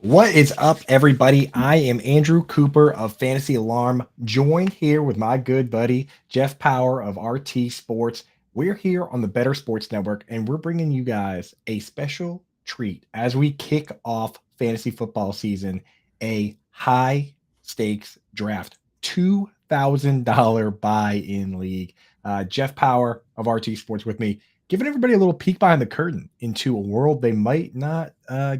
What is up, everybody? I am Andrew Cooper of Fantasy Alarm, joined here with my good buddy Jeff Paur of RT Sports. We're here on the Better Sports Network, and we're bringing you guys a special treat as we kick off fantasy football season, a high stakes draft, $2,000 buy-in league. Jeff Paur of RT Sports with me, giving everybody a little peek behind the curtain into a world they might not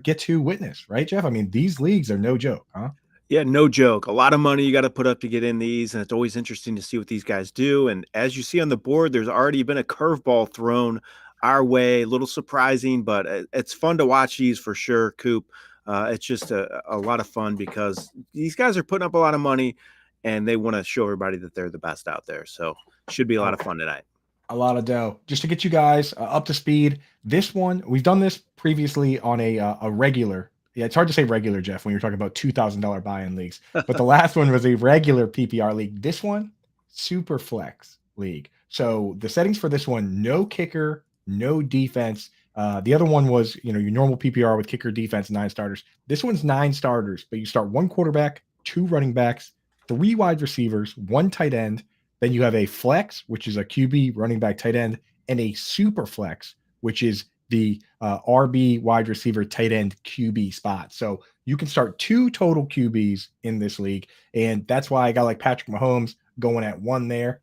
get to witness, right, Jeff? I mean, these leagues are no joke, huh? Yeah, no joke. A lot of money you got to put up to get in these, and it's always interesting to see what these guys do. And as you see on the board, there's already been a curveball thrown our way, a little surprising, but it's fun to watch these for sure, Coop. It's just a lot of fun because these guys are putting up a lot of money, and they want to show everybody that they're the best out there. So should be a lot of fun tonight. A lot of dough. Just to get you guys up to speed, this one, we've done this previously on a regular. Yeah, it's hard to say regular, Jeff, when you're talking about $2,000 buy-in leagues. But the last one was a regular PPR league. This one, Superflex league. So the settings for this one, no kicker, no defense. The other one was, your normal PPR with kicker, defense, 9 starters. This one's 9 starters, but you start 1 quarterback, 2 running backs, 3 wide receivers, 1 tight end. Then you have a flex, which is a QB, running back, tight end, and a super flex, which is the RB, wide receiver, tight end, QB spot. So you can start 2 total QBs in this league. And that's why I got like Patrick Mahomes going at 1 there.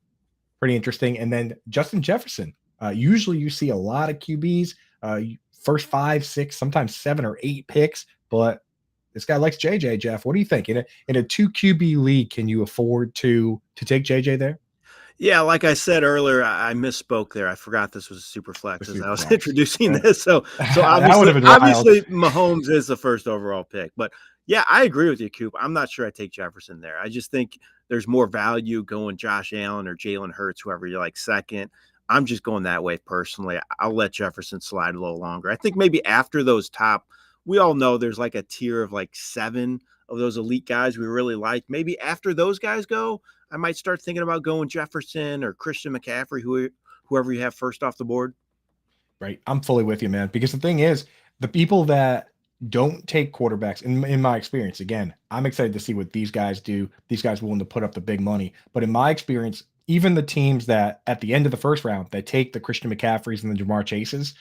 Pretty interesting. And then Justin Jefferson. Usually you see a lot of QBs, first 5, 6, sometimes 7 or 8 picks. But this guy likes JJ, Jeff. What do you think? In a 2 QB league, can you afford to take JJ there? Yeah, like I said earlier, I misspoke there. I forgot this was a super flex as I was introducing this. So obviously Mahomes is the first overall pick. But yeah, I agree with you, Coop. I'm not sure I take Jefferson there. I just think there's more value going Josh Allen or Jalen Hurts, whoever you like second. I'm just going that way personally. I'll let Jefferson slide a little longer. I think maybe after those top, we all know there's like a tier of like 7 of those elite guys we really like. Maybe after those guys go, I might start thinking about going Jefferson or Christian McCaffrey, whoever you have first off the board. Right. I'm fully with you, man. Because the thing is, the people that don't take quarterbacks, in my experience, again, I'm excited to see what these guys do. These guys willing to put up the big money. But in my experience, even the teams that at the end of the first round, that take the Christian McCaffreys and the Jamar Chases,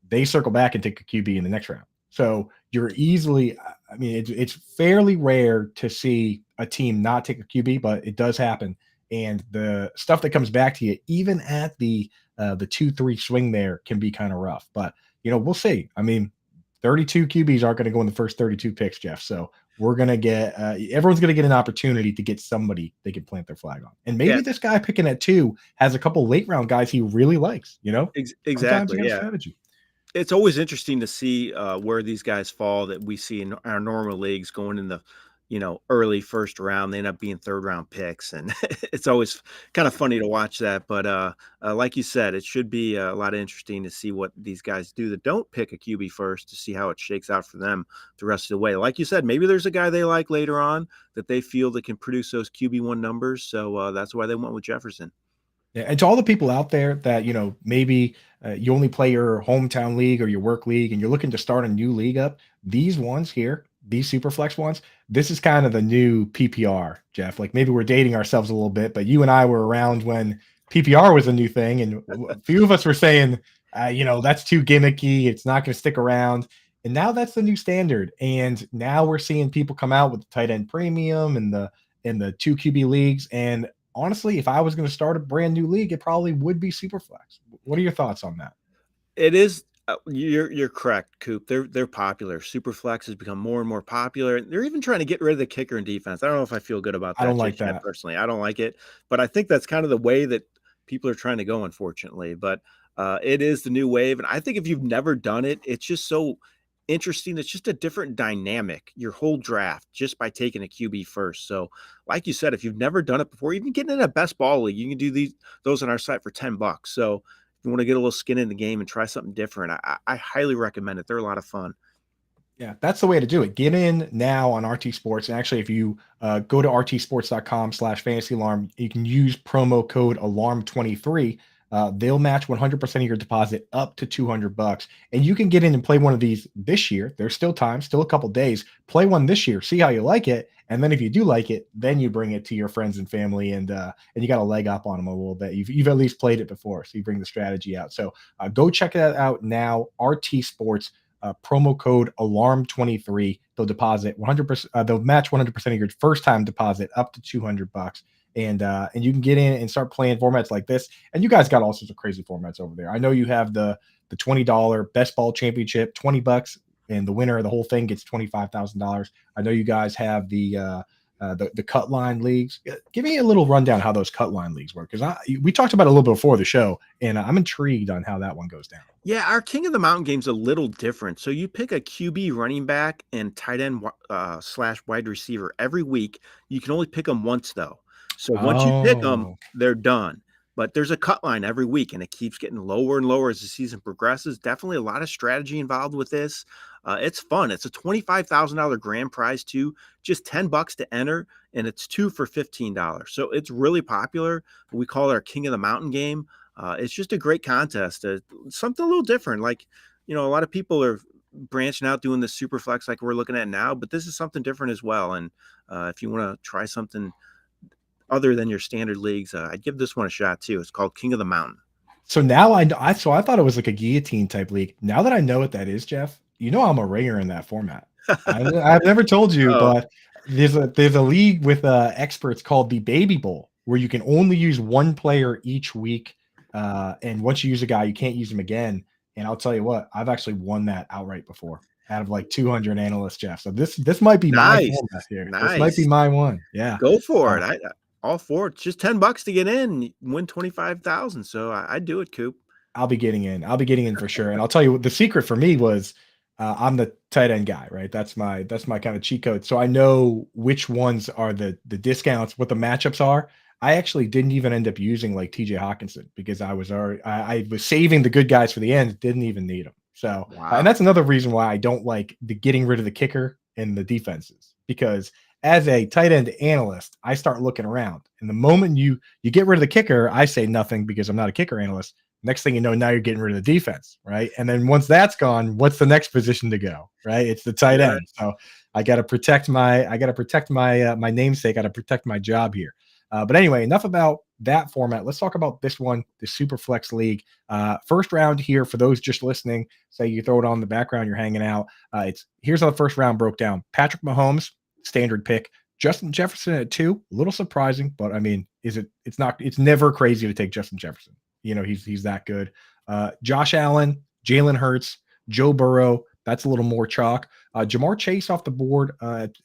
they circle back and take a QB in the next round. So you're easily, I mean, it's fairly rare to see a team not take a QB, but it does happen. And the stuff that comes back to you, even at the 2-3 swing there, can be kind of rough. But we'll see. I mean, 32 QBs aren't going to go in the first 32 picks, Jeff. So we're going to get everyone's going to get an opportunity to get somebody they can plant their flag on. And maybe this guy picking at 2 has a couple late round guys he really likes. Exactly. Yeah. Strategy. It's always interesting to see where these guys fall that we see in our normal leagues going in the, early first round. They end up being 3rd round picks. And it's always kind of funny to watch that. But like you said, it should be a lot of interesting to see what these guys do that don't pick a QB first, to see how it shakes out for them the rest of the way. Like you said, maybe there's a guy they like later on that they feel that can produce those QB1 numbers. So that's why they went with Jefferson. Yeah, and to all the people out there that, maybe you only play your hometown league or your work league and you're looking to start a new league up, these ones here, these Superflex ones, this is kind of the new PPR, Jeff. Like maybe we're dating ourselves a little bit, but you and I were around when PPR was a new thing. And a few of us were saying, that's too gimmicky. It's not going to stick around. And now that's the new standard. And now we're seeing people come out with the tight end premium and the 2 QB leagues. And honestly, if I was going to start a brand new league, it probably would be Superflex. What are your thoughts on that? It is. You're correct, Coop. They're popular. Superflex has become more and more popular. They're even trying to get rid of the kicker and defense. I don't know if I feel good about that. I don't like that personally. I don't like it, but I think that's kind of the way that people are trying to go, unfortunately. But it is the new wave, and I think if you've never done it, it's just so interesting. It's just a different dynamic, your whole draft, just by taking a QB first. So like you said, if you've never done it before, even getting in a best ball league, you can do those on our site for $10. So if you want to get a little skin in the game and try something different, I highly recommend it. They're a lot of fun. Yeah, that's the way to do it. Get in now on RT Sports. And actually, if you go to rtsports.com/fantasy alarm, you can use promo code alarm23 They'll match 100% of your deposit up to $200. And you can get in and play one of these this year. There's still time, still a couple days. Play one this year, see how you like it. And then if you do like it, then you bring it to your friends and family, and you got a leg up on them a little bit. You've at least played it before, so you bring the strategy out. So go check that out now. RT Sports, promo code alarm23. They'll deposit 100%. They'll match 100% of your first time deposit up to $200. And you can get in and start playing formats like this. And you guys got all sorts of crazy formats over there. I know you have the $20 best ball championship, $20, and the winner of the whole thing gets $25,000. I know you guys have the cut line leagues. Give me a little rundown how those cut line leagues work, because we talked about it a little bit before the show, and I'm intrigued on how that one goes down. Yeah, our King of the Mountain game's a little different. So you pick a QB, running back, and tight end / wide receiver every week. You can only pick them once, though. So once you pick them, they're done. But there's a cut line every week, and it keeps getting lower and lower as the season progresses. Definitely a lot of strategy involved with this. It's fun. It's a $25,000 grand prize too, just $10 to enter, and it's 2 for $15. So it's really popular. We call it our King of the Mountain game. It's just a great contest. Something a little different. Like, a lot of people are branching out doing the Superflex like we're looking at now, but this is something different as well. And if you want to try something other than your standard leagues, I'd give this one a shot too. It's called King of the Mountain. So now I thought it was like a guillotine type league. Now that I know what that is, Jeff, I'm a ringer in that format. I've never told you, but there's a league with experts called the Baby Bowl, where you can only use one player each week. And once you use a guy, you can't use him again. And I'll tell you what, I've actually won that outright before out of like 200 analysts, Jeff. So this might be my format here. Nice. This might be my one. Yeah. Go for it. All for it. It's just $10 to get in, win 25,000. So I'd do it, Coop. I'll be getting in for sure. And I'll tell you what the secret for me was, I'm the tight end guy, right? That's my kind of cheat code. So I know which ones are the discounts, what the matchups are. I actually didn't even end up using like TJ Hawkinson because I was saving the good guys for the end, didn't even need them. So, and that's another reason why I don't like the getting rid of the kicker and the defenses, because as a tight end analyst, I start looking around, and the moment you get rid of the kicker, I say nothing because I'm not a kicker analyst. Next thing you know, now you're getting rid of the defense, right? And then once that's gone, what's the next position to go, right? It's the tight end. So I got to protect my my namesake. I got to protect my job here. But anyway, enough about that format. Let's talk about this one, the Superflex League. First round here for those just listening. Say you throw it on the background, you're hanging out. Here's how the first round broke down. Patrick Mahomes, standard pick. Justin Jefferson at 2, a little surprising, but I mean, it's never crazy to take Justin Jefferson. He's that good. Josh Allen, Jalen Hurts, Joe Burrow, that's a little more chalk. Jamar Chase off the board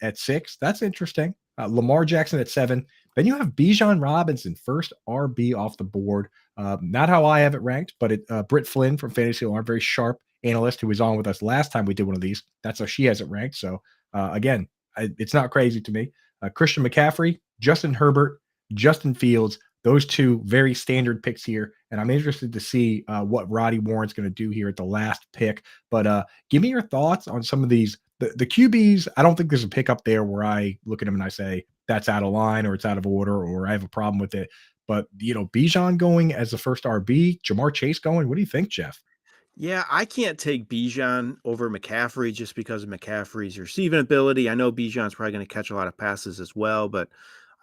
at 6, that's interesting. Lamar Jackson at 7. Then you have Bijan Robinson, first RB off the board. Not how I have it ranked, but Britt Flynn from Fantasy Alarm, very sharp analyst who was on with us last time we did one of these. That's how she has it ranked. So again, it's not crazy to me. Christian McCaffrey, Justin Herbert, Justin Fields, those 2 very standard picks here. And I'm interested to see what Roddy Warren's going to do here at the last pick. But give me your thoughts on some of these. The QBs, I don't think there's a pick up there where I look at them and I say, that's out of line or it's out of order or I have a problem with it. But, Bijan going as the first RB, Jamar Chase going. What do you think, Jeff? Yeah, I can't take Bijan over McCaffrey just because of McCaffrey's receiving ability. I know Bijan's probably going to catch a lot of passes as well, but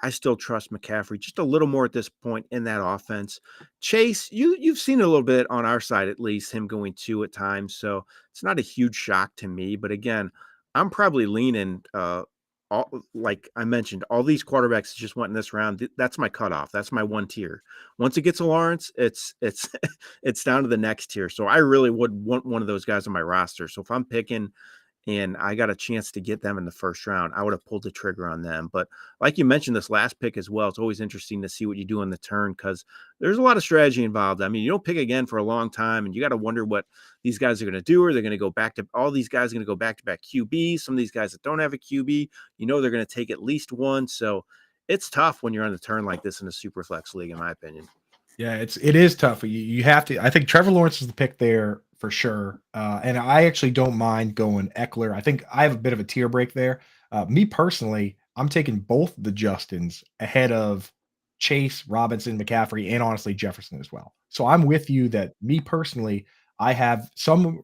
I still trust McCaffrey just a little more at this point in that offense. Chase, you've seen a little bit on our side, at least, him going 2 at times. So it's not a huge shock to me. But again, I'm probably leaning, like I mentioned, all these quarterbacks just went in this round. That's my cutoff. That's my 1 tier. Once it gets to Lawrence, it's it's down to the next tier. So I really would want one of those guys on my roster. So if I'm picking and I got a chance to get them in the first round, I would have pulled the trigger on them. But like you mentioned, this last pick as well, it's always interesting to see what you do on the turn because there's a lot of strategy involved. I mean, you don't pick again for a long time, and you got to wonder what these guys are going to do. Or they're going to go back to all these guys are going to go back-to-back QB. Some of these guys that don't have a QB, they're going to take at least one. So it's tough when you're on the turn like this in a Superflex league, in my opinion. Yeah, it is tough. You have to. I think Trevor Lawrence is the pick there for sure. And I actually don't mind going Eckler. I think I have a bit of a tier break there. Me personally, I'm taking both the Justins ahead of Chase, Robinson, McCaffrey, and honestly Jefferson as well. So I'm with you that me personally, I have some,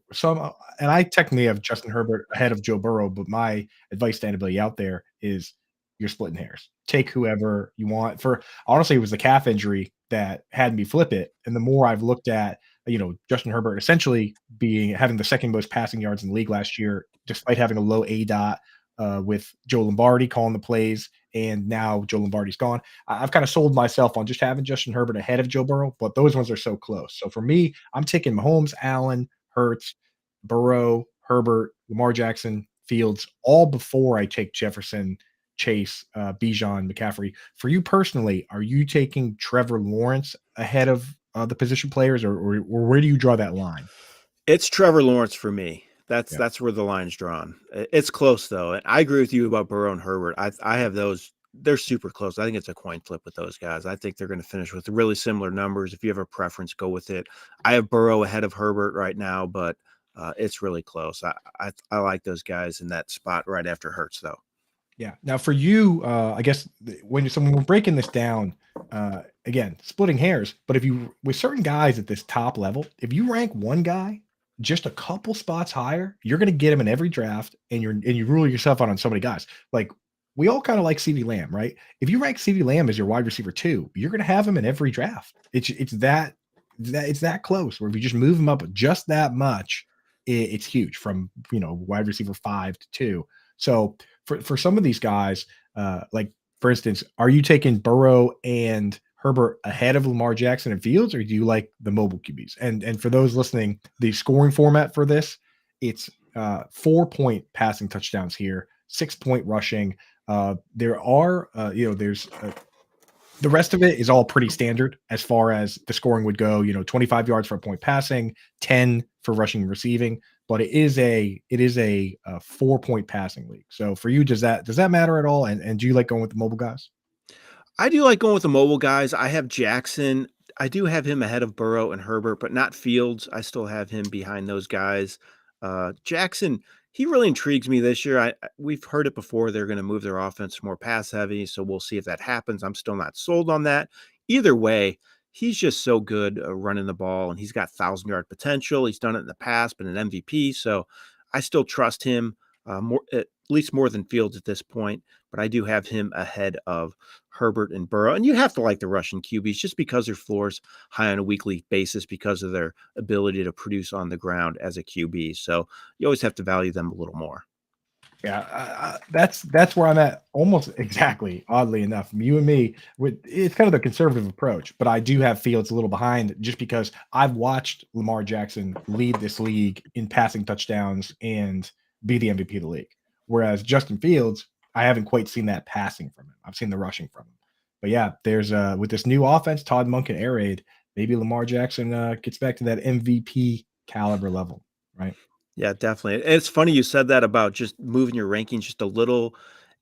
and I technically have Justin Herbert ahead of Joe Burrow, but my advice to anybody out there is you're splitting hairs. Take whoever you want. For honestly, it was the calf injury that had me flip it. And the more I've looked at, Justin Herbert essentially having the second most passing yards in the league last year, despite having a low A dot, with Joe Lombardi calling the plays, and now Joe Lombardi's gone. I've kind of sold myself on just having Justin Herbert ahead of Joe Burrow, but those ones are so close. So for me, I'm taking Mahomes, Allen, Hurts, Burrow, Herbert, Lamar Jackson, Fields, all before I take Jefferson, Chase, Bijan, McCaffrey. For you personally, are you taking Trevor Lawrence ahead of the position players, or where do you draw that line? It's Trevor Lawrence for me. Yeah. That's where the line's drawn. It's close though, and I agree with you about Burrow and Herbert. I have those. They're super close. I think it's a coin flip with those guys. I think they're going to finish with really similar numbers. If you have a preference, go with it. I have Burrow ahead of Herbert right now, but it's really close. I like those guys in that spot right after Hurts though. Yeah. Now for you, I guess when we're breaking this down, again, splitting hairs, but if you with certain guys at this top level, if you rank one guy just a couple spots higher, you're going to get him in every draft, and you rule yourself out on so many guys. Like we all kind of like CeeDee Lamb, right? If you rank CeeDee Lamb as your wide receiver 2, you're going to have him in every draft. It's that close. Where if you just move him up just that much, it's huge from wide receiver 5 to 2. So for some of these guys, like for instance, are you taking Burrow and Herbert ahead of Lamar Jackson and Fields, or do you like the mobile QBs? And for those listening, the scoring format for this, it's 4-point passing touchdowns here, 6-point rushing. There are, there's the rest of it is all pretty standard as far as the scoring would go. 25 yards for a point passing, 10 for rushing and receiving. But it is a 4-point passing league. So for you, does that matter at all? And do you like going with the mobile guys? I do like going with the mobile guys. I have Jackson. I do have him ahead of Burrow and Herbert, but not Fields. I still have him behind those guys. Jackson, he really intrigues me this year. We've heard it before. They're going to move their offense more pass heavy, so we'll see if that happens. I'm still not sold on that. Either way, he's just so good running the ball, and he's got 1,000-yard potential. He's done it in the past, been an MVP, so I still trust him at least more than Fields at this point. But I do have him ahead of Herbert and Burrow. And you have to like the Russian QBs just because their floor's high on a weekly basis because of their ability to produce on the ground as a QB. So you always have to value them a little more. Yeah, that's where I'm at almost exactly. Oddly enough, you and me, it's kind of the conservative approach, but I do have Fields a little behind just because I've watched Lamar Jackson lead this league in passing touchdowns and be the MVP of the league. Whereas Justin Fields, I haven't quite seen that passing from him. I've seen the rushing from him. But yeah, there's with this new offense, Todd Monk and air raid, maybe Lamar Jackson gets back to that MVP caliber level, right? Yeah, definitely. It's funny you said that about just moving your rankings just a little,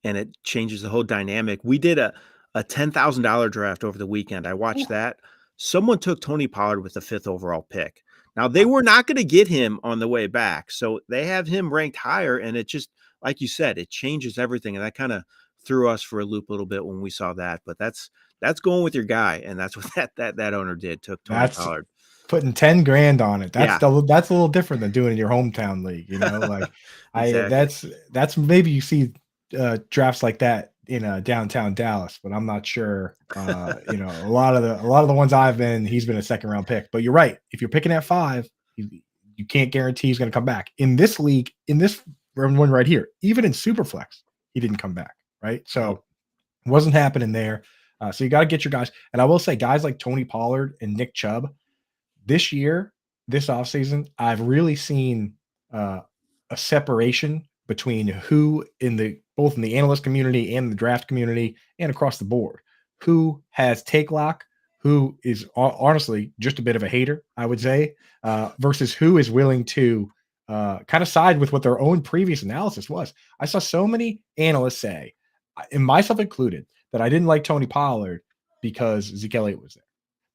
and it changes the whole dynamic. We did a $10,000 draft over the weekend. I watched that. Someone took Tony Pollard with the 5th overall pick. Now, they were not going to get him on the way back, so they have him ranked higher, and it just, like you said, it changes everything, and that kind of threw us for a loop a little bit when we saw that. But that's going with your guy, and that's what that owner did. Took Tony Pollard. Putting 10 grand on it. That's a little different than doing in your hometown league, like exactly. that's maybe you see drafts like that in downtown Dallas, but I'm not sure. A lot of the ones I've been, he's been a 2nd-round pick. But you're right. If you're picking at 5, you can't guarantee he's going to come back. In this league, in this one right here, even in Superflex, he didn't come back, right? So it wasn't happening there. So you got to get your guys. And I will say, guys like Tony Pollard and Nick Chubb, this year, this offseason, I've really seen a separation between who both in the analyst community and the draft community and across the board, who has take lock, who is honestly just a bit of a hater, I would say, versus who is willing to kind of side with what their own previous analysis was. I saw so many analysts say, and myself included, that I didn't like Tony Pollard because Zeke Elliott was there.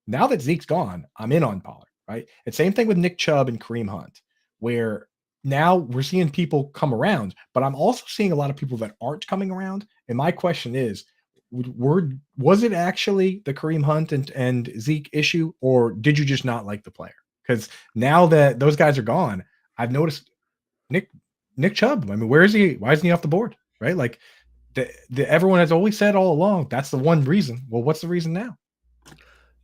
Now that Zeke's gone, I'm in on Pollard, right? And same thing with Nick Chubb and Kareem Hunt, where now we're seeing people come around, but I'm also seeing a lot of people that aren't coming around. And my question is, was it actually the Kareem Hunt and Zeke issue, or did you just not like the player? Because now that those guys are gone, I've noticed Nick Chubb. I mean, where is he? Why isn't he off the board? Right? Like everyone has always said all along, that's the one reason. Well, what's the reason now?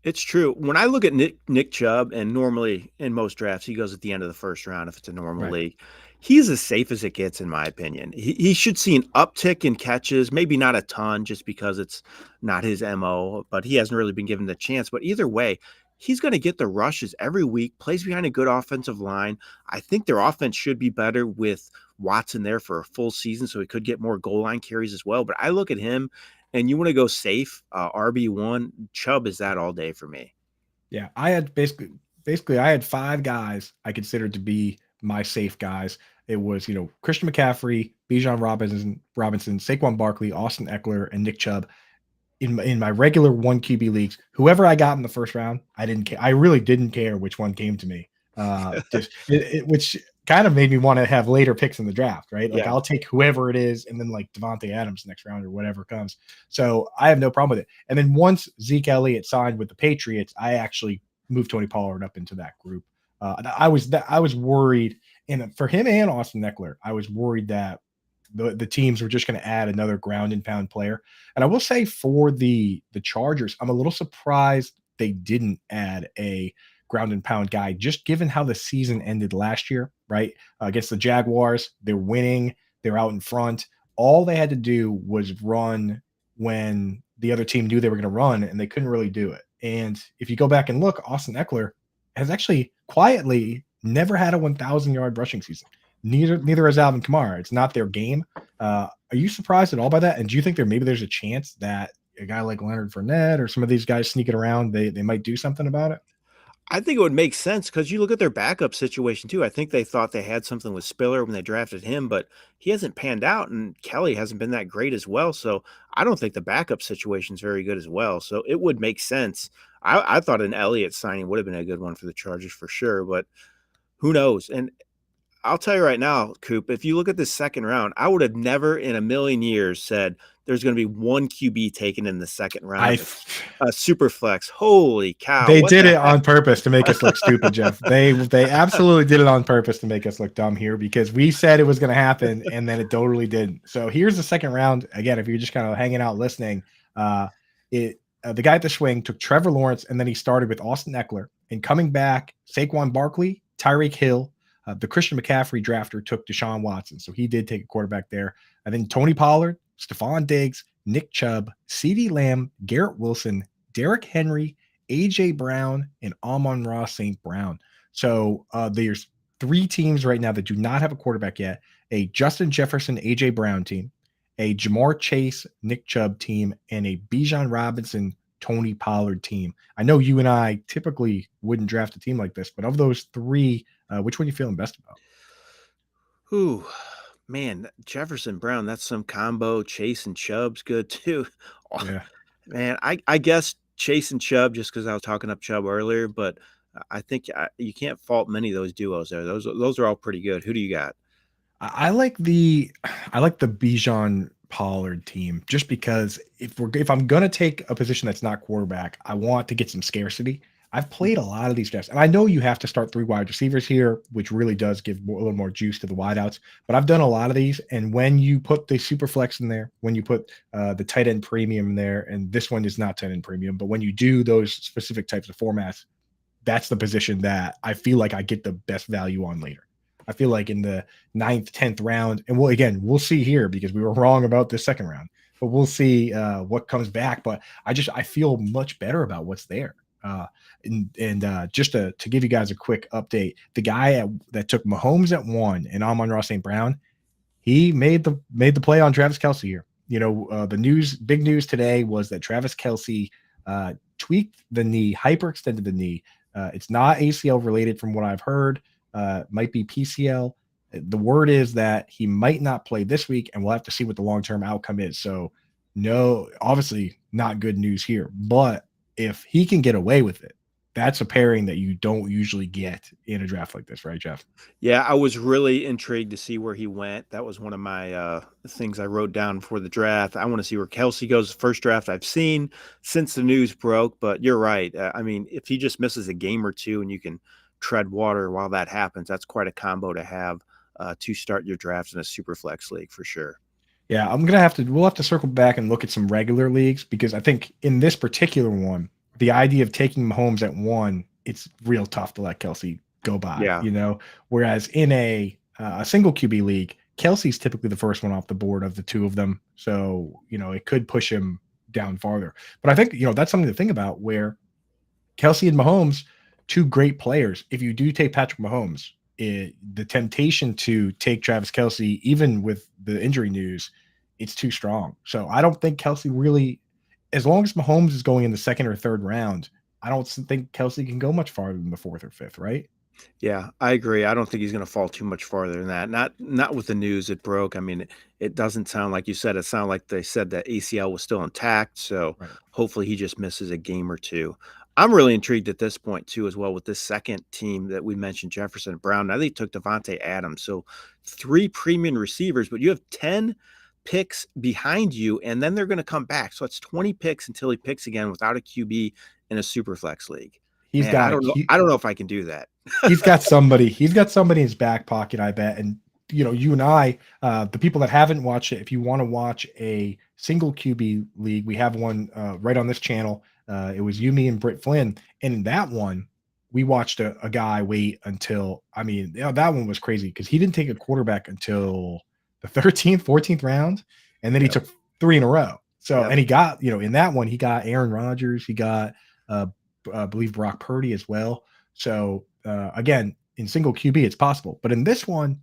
It's true. When I look at Nick Chubb, and normally in most drafts, he goes at the end of the first round if it's a normal league. He's as safe as it gets, in my opinion. He should see an uptick in catches, maybe not a ton just because it's not his MO, but he hasn't really been given the chance. But either way, he's going to get the rushes every week, plays behind a good offensive line. I think their offense should be better with Watson there for a full season, so he could get more goal line carries as well. But I look at him, and you want to go safe, RB1, Chubb is that all day for me. Yeah, I had basically I had 5 guys I considered to be my safe guys. It was, Christian McCaffrey, Bijan Robinson, Saquon Barkley, Austin Eckler, and Nick Chubb. In my regular 1 QB leagues, whoever I got in the first round, I didn't care. I really didn't care which one came to me. Which kind of made me want to have later picks in the draft, right? Like I'll take whoever it is, and then like Devontae Adams next round or whatever comes. So I have no problem with it. And then once Zeke Elliott signed with the Patriots, I actually moved Tony Pollard up into that group. I was worried, and for him and Austin Eckler, I was worried that the teams were just going to add another ground and pound player. And I will say for the Chargers, I'm a little surprised they didn't add a ground and pound guy, just given how the season ended last year, right? Against the Jaguars, they're winning, they're out in front. All they had to do was run when the other team knew they were going to run, and they couldn't really do it. And if you go back and look, Austin Eckler has actually quietly never had a 1,000-yard rushing season. Neither has Alvin Kamara. It's not their game. Are you surprised at all by that? And do you think there's a chance that a guy like Leonard Fournette or some of these guys sneaking around, they might do something about it? I think it would make sense because you look at their backup situation too. I think they thought they had something with Spiller when they drafted him, but he hasn't panned out, and Kelly hasn't been that great as well. So I don't think the backup situation is very good as well. So it would make sense. I thought an Elliott signing would have been a good one for the Chargers for sure, but who knows? And I'll tell you right now, Coop, if you look at this second round, I would have never in a million years said there's going to be 1 QB taken in the second round. Superflex. Holy cow. They did it on purpose to make us look stupid, Jeff. They absolutely did it on purpose to make us look dumb here, because we said it was going to happen and then it totally didn't. So here's the second round. Again, if you're just kind of hanging out listening, the guy at the swing took Trevor Lawrence, and then he started with Austin Eckler, and coming back, Saquon Barkley, Tyreek Hill. The Christian McCaffrey drafter took Deshaun Watson, so he did take a quarterback there. And then Tony Pollard, Stephon Diggs, Nick Chubb, CeeDee Lamb, Garrett Wilson, Derrick Henry, A.J. Brown, and Amon-Ra St. Brown. So there's 3 teams right now that do not have a quarterback yet: a Justin Jefferson, A.J. Brown team, a Jamar Chase, Nick Chubb team, and a Bijan Robinson, Tony Pollard team. I know you and I typically wouldn't draft a team like this, but of those 3, which one are you feeling best about? Ooh, man, Jefferson Brown, that's some combo. Chase and Chubb's good too. Yeah. Man, I guess Chase and Chubb just because I was talking up Chubb earlier, but I think you can't fault many of those duos there. Those are all pretty good. Who do you got? I like the Bijan Pollard team, just because if I'm gonna take a position that's not quarterback, I want to get some scarcity. I've played a lot of these drafts, and I know you have to start 3 wide receivers here, which really does give a little more juice to the wideouts. But I've done a lot of these, and when you put the super flex in there, when you put the tight end premium in there, and this one is not tight end premium, but when you do those specific types of formats, that's the position that I feel like I get the best value on later. I feel like in the 9th, 10th round, and we'll see here, because we were wrong about the second round, but we'll see what comes back. But I feel much better about what's there. Just to give you guys a quick update, the guy that took Mahomes at 1 and Amon-Ra St. Brown, he made the play on Travis Kelce here. The big news today was that Travis Kelce tweaked the knee, hyperextended the knee. It's not ACL related from what I've heard. Might be PCL. The word is that he might not play this week, and we'll have to see what the long-term outcome is. So no, obviously not good news here, but if he can get away with it, that's a pairing that you don't usually get in a draft like this, right, Jeff? Yeah, I was really intrigued to see where he went. That was one of my things I wrote down for the draft. I want to see where Kelsey goes. First draft I've seen since the news broke, but you're right. I mean, if he just misses a game or two and you can tread water while that happens, that's quite a combo to have to start your drafts in a super flex league for sure. Yeah, we'll have to circle back and look at some regular leagues, because I think in this particular one, the idea of taking Mahomes at 1, it's real tough to let Kelsey go by, Yeah. whereas in a single QB league, Kelsey's typically the first one off the board of the two of them. So, it could push him down farther. But I think, that's something to think about, where Kelsey and Mahomes, two great players. If you do take Patrick Mahomes, the temptation to take Travis Kelsey, even with the injury news, it's too strong. So I don't think Kelsey really, as long as Mahomes is going in the second or third round, I don't think Kelsey can go much farther than the fourth or fifth, right? Yeah, I agree. I don't think he's going to fall too much farther than that. Not with the news it broke. I mean, it doesn't sound like you said. It sounded like they said that ACL was still intact. So Right. hopefully he just misses a game or two. I'm really intrigued at this point too, as well, with this second team that we mentioned, Jefferson and Brown. Now they took Devontae Adams, so 3 premium receivers, but you have 10 picks behind you, and then they're going to come back. So it's 20 picks until he picks again without a QB in a super flex league. He's Man, I got it. don't know. I don't know if I can do that. He's got somebody. He's got somebody in his back pocket, I bet. And you and I, the people that haven't watched it, if you want to watch a single QB league, we have one right on this channel. It was you, me, and Britt Flynn, and in that one, we watched a guy wait until. I mean, that one was crazy because he didn't take a quarterback until the 13th, 14th round, and then he took 3 in a row. So, and he got, in that one, he got Aaron Rodgers, he got, I believe, Brock Purdy as well. So again, in single QB, it's possible. But in this one,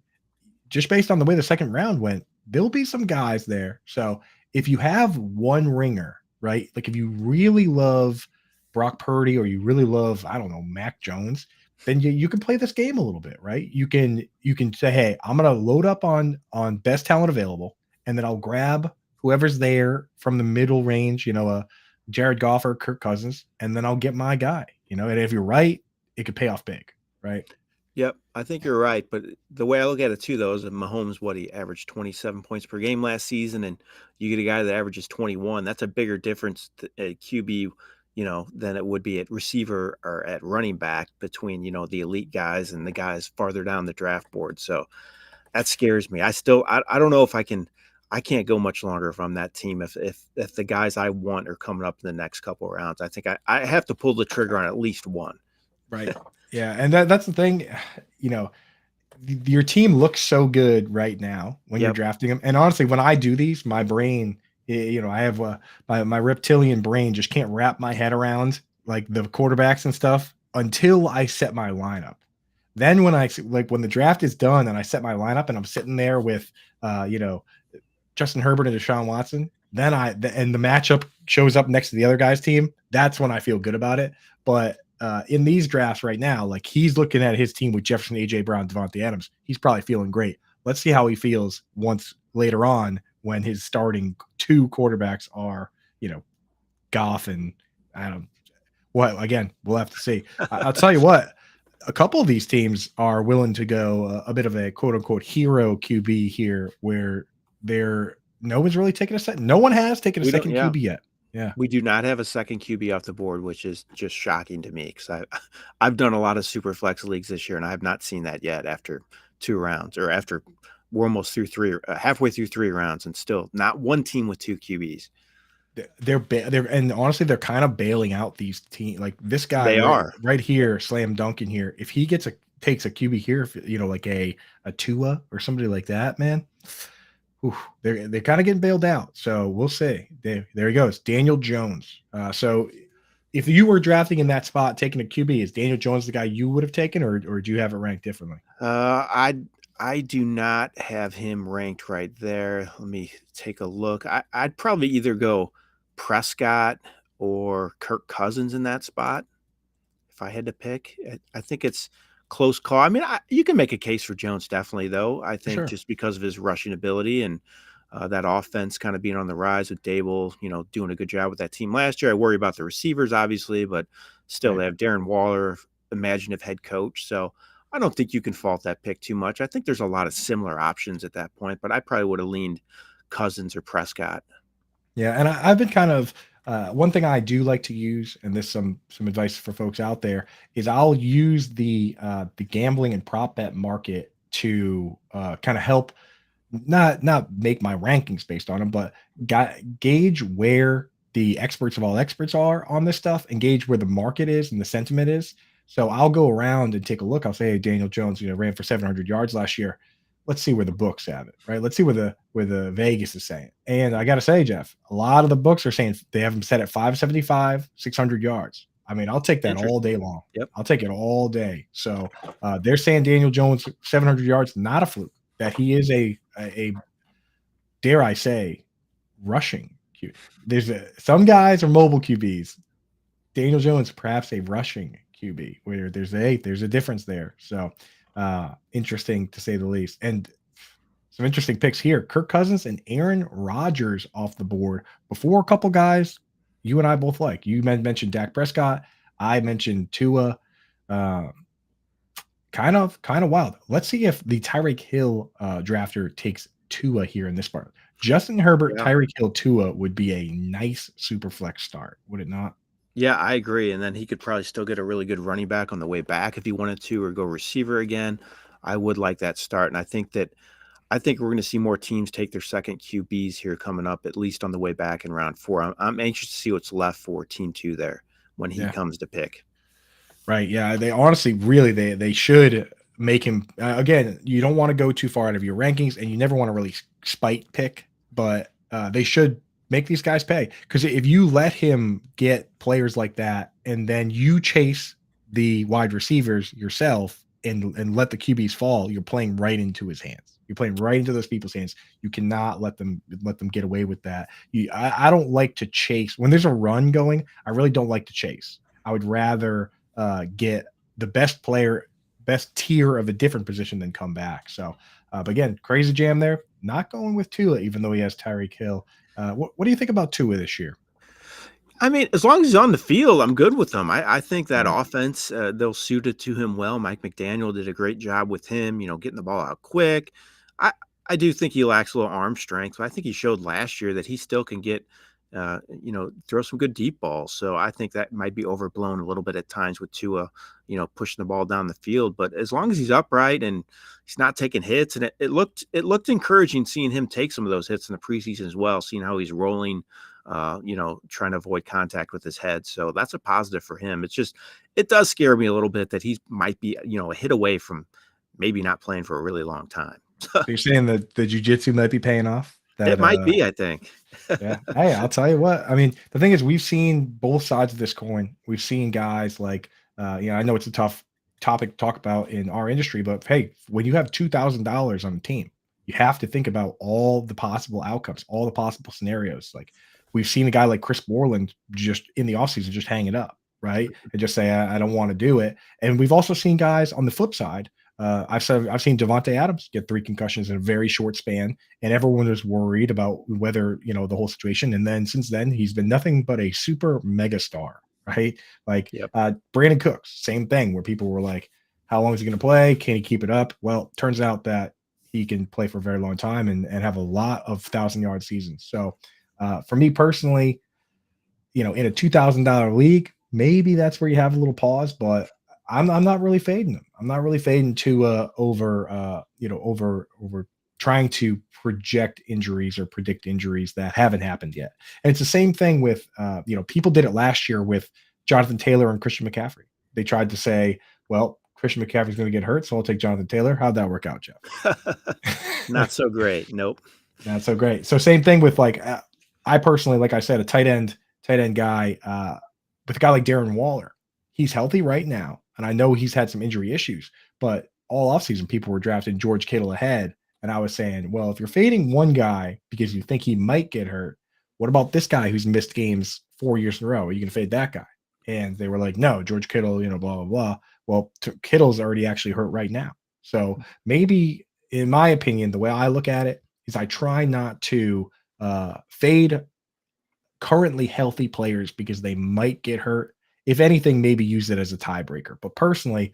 just based on the way the second round went, there'll be some guys there. So if you have one ringer, right? Like if you really love Brock Purdy or you really love, I don't know, Mac Jones, then you can play this game a little bit, right? You can say, hey, I'm gonna load up on best talent available, and then I'll grab whoever's there from the middle range, Jared Goff or Kirk Cousins, and then I'll get my guy, and if you're right, it could pay off big, right? Yep, I think you're right. But the way I look at it too, though, is that Mahomes, he averaged 27 points per game last season, and you get a guy that averages 21. That's a bigger difference at QB, than it would be at receiver or at running back between, the elite guys and the guys farther down the draft board. So that scares me. I don't know if I can't go much longer if I'm that team. If the guys I want are coming up in the next couple of rounds, I think I have to pull the trigger on at least one. Right. Yeah. And that's the thing, your team looks so good right now when you're drafting them. And honestly, when I do these, my brain, I have my reptilian brain just can't wrap my head around like the quarterbacks and stuff until I set my lineup. Then when when the draft is done and I set my lineup and I'm sitting there with, Justin Herbert and Deshaun Watson, then and the matchup shows up next to the other guy's team, that's when I feel good about it. But in these drafts right now, like he's looking at his team with Jefferson, AJ Brown, Devontae Adams, he's probably feeling great. Let's see how he feels once later on when his starting 2 quarterbacks are, Goff and Adam. Well, again, we'll have to see. I'll tell you what, a couple of these teams are willing to go a bit of a quote unquote hero QB here, where no one's really taken a second. No one has taken a second QB yet. Yeah. We do not have a second QB off the board, which is just shocking to me because I've done a lot of super flex leagues this year and I have not seen that yet after 2 rounds, or after we're almost through 3, halfway through 3 rounds, and still not one team with 2 QBs. They're and honestly, they're kind of bailing out these teams. Like this guy, they are right here, slam dunk in here. If he takes a QB here, like a Tua or somebody like that, man. They're kind of getting bailed out, so we'll see. There he goes, Daniel Jones. So if you were drafting in that spot, taking a QB, is Daniel Jones the guy you would have taken, or do you have it ranked differently? I do not have him ranked right there. Let me take a look. I'd probably either go Prescott or Kirk Cousins in that spot if I had to pick. I think it's close call. I mean, you can make a case for Jones, definitely, though. I think just because of his rushing ability and that offense kind of being on the rise with Dable, doing a good job with that team last year. I worry about the receivers, obviously, but still they have Darren Waller, imaginative head coach. So I don't think you can fault that pick too much. I think there's a lot of similar options at that point, but I probably would have leaned Cousins or Prescott. Yeah, and I've been kind of one thing I do like to use, and this some advice for folks out there is I'll use the gambling and prop bet market to kind of help not make my rankings based on them, but gauge where the experts of all experts are on this stuff, and gauge where the market is and the sentiment is. So I'll go around and take a look. I'll say, hey, Daniel Jones, ran for 700 yards last year. Let's see where the books have it, right? Let's see where the Vegas is saying. And I got to say, Jeff, a lot of the books are saying they have him set at 575, 600 yards. I mean, I'll take that all day long. Yep. I'll take it all day. So they're saying Daniel Jones 700 yards, not a fluke. That he is a dare I say rushing QB. There's some guys are mobile QBs. Daniel Jones perhaps a rushing QB where there's a difference there. So interesting to say the least. And some interesting picks here. Kirk Cousins and Aaron Rodgers off the board before a couple guys you and I both like. You mentioned Dak Prescott. I mentioned Tua. Kind of wild. Let's see if the Tyreek Hill drafter takes Tua here in this part. Justin Herbert, Tyreek Hill, Tua would be a nice super flex start, would it not? Yeah, I agree. And then he could probably still get a really good running back on the way back if he wanted to, or go receiver again. I would like that start. And I think we're going to see more teams take their second QBs here coming up, at least on the way back in round 4. I'm anxious to see what's left for team 2 there when he comes to pick. Right. Yeah. They honestly, really, they should make him again. You don't want to go too far out of your rankings, and you never want to really spite pick, but they should make these guys pay, because if you let him get players like that and then you chase the wide receivers yourself and let the QBs fall, you're playing right into his hands. You're playing right into those people's hands. You cannot let them get away with that. I don't like to chase when there's a run going. I really don't like to chase. I would rather get the best player, best tier of a different position than come back. So, but again, crazy jam there. Not going with Tua, even though he has Tyreek Hill. What do you think about Tua this year? I mean, as long as he's on the field, I'm good with him. I think that offense, they'll suit it to him well. Mike McDaniel did a great job with him, getting the ball out quick. I do think he lacks a little arm strength, but I think he showed last year that he still can get throw some good deep balls. So I think that might be overblown a little bit at times with Tua, pushing the ball down the field. But as long as he's upright and he's not taking hits, and it looked encouraging seeing him take some of those hits in the preseason as well, seeing how he's rolling, trying to avoid contact with his head. So that's a positive for him. It does scare me a little bit that he might be, a hit away from maybe not playing for a really long time. So you're saying that the jiu-jitsu might be paying off? It might be, I think. Yeah. Hey, I'll tell you what. I mean, the thing is, we've seen both sides of this coin. We've seen guys like, I know it's a tough topic to talk about in our industry, but hey, when you have $2,000 on a team, you have to think about all the possible outcomes, all the possible scenarios. Like we've seen a guy like Chris Borland just in the offseason just hang it up, right? And just say, I don't want to do it. And we've also seen guys on the flip side. I've seen Devontae Adams get 3 concussions in a very short span, and everyone was worried about whether, the whole situation. And then since then, he's been nothing but a super mega star, right? Like Brandon Cooks, same thing, where people were like, how long is he going to play? Can he keep it up? Well, turns out that he can play for a very long time and have a lot of 1,000-yard seasons. So for me personally, in a $2,000 league, maybe that's where you have a little pause, but I'm not really fading them. I'm not really fading Tua over trying to project injuries or predict injuries that haven't happened yet. And it's the same thing with people did it last year with Jonathan Taylor and Christian McCaffrey. They tried to say, well, Christian McCaffrey's going to get hurt, so I'll take Jonathan Taylor. How'd that work out, Jeff? Not so great. Nope. Not so great. So same thing with I personally, like I said, a tight end guy with a guy like Darren Waller. He's healthy right now. And I know he's had some injury issues, but all offseason people were drafting George Kittle ahead. And I was saying, well, if you're fading one guy because you think he might get hurt, what about this guy who's missed games 4 years in a row? Are you going to fade that guy? And they were like, no, George Kittle, blah, blah, blah. Well, Kittle's already actually hurt right now. So maybe, in my opinion, the way I look at it is I try not to fade currently healthy players because they might get hurt if anything, maybe use it as a tiebreaker. But personally,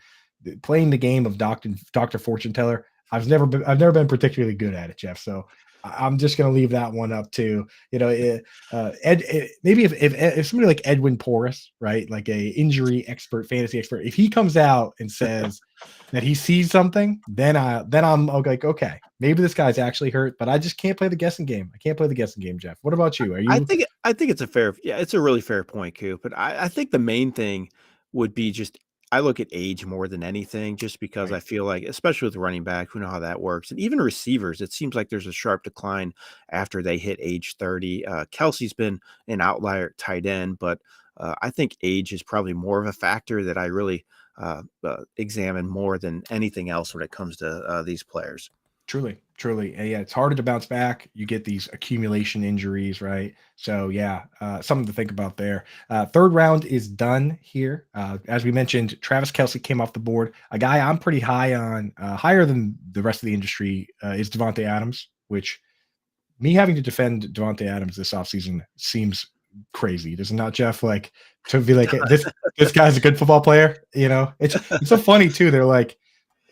playing the game of Dr. Fortune Teller, I've never been particularly good at it, Jeff. So I'm just going to leave that one up to, maybe if somebody like Edwin Porras, right, like a injury expert, fantasy expert, if he comes out and says that he sees something, then I'm like, okay, maybe this guy's actually hurt, but I just can't play the guessing game. I can't play the guessing game, Jeff. What about you? Are you? I think it's it's a really fair point, Coop. But I think the main thing would be just I look at age more than anything, just because Right. I feel like, especially with running back, we know how that works, and even receivers, it seems like there's a sharp decline after they hit age 30. Kelsey's been an outlier at tight end, but I think age is probably more of a factor that I really examine more than anything else when it comes to these players. Truly, truly. And yeah, it's harder to bounce back. You get these accumulation injuries, right? So yeah, something to think about there. Third round is done here. As we mentioned, Travis Kelce came off the board. A guy I'm pretty high on, higher than the rest of the industry, is Devontae Adams, which me having to defend Devontae Adams this offseason seems crazy. Does it not, Jeff? Like, to be like, this guy's a good football player. It's so funny too. They're like,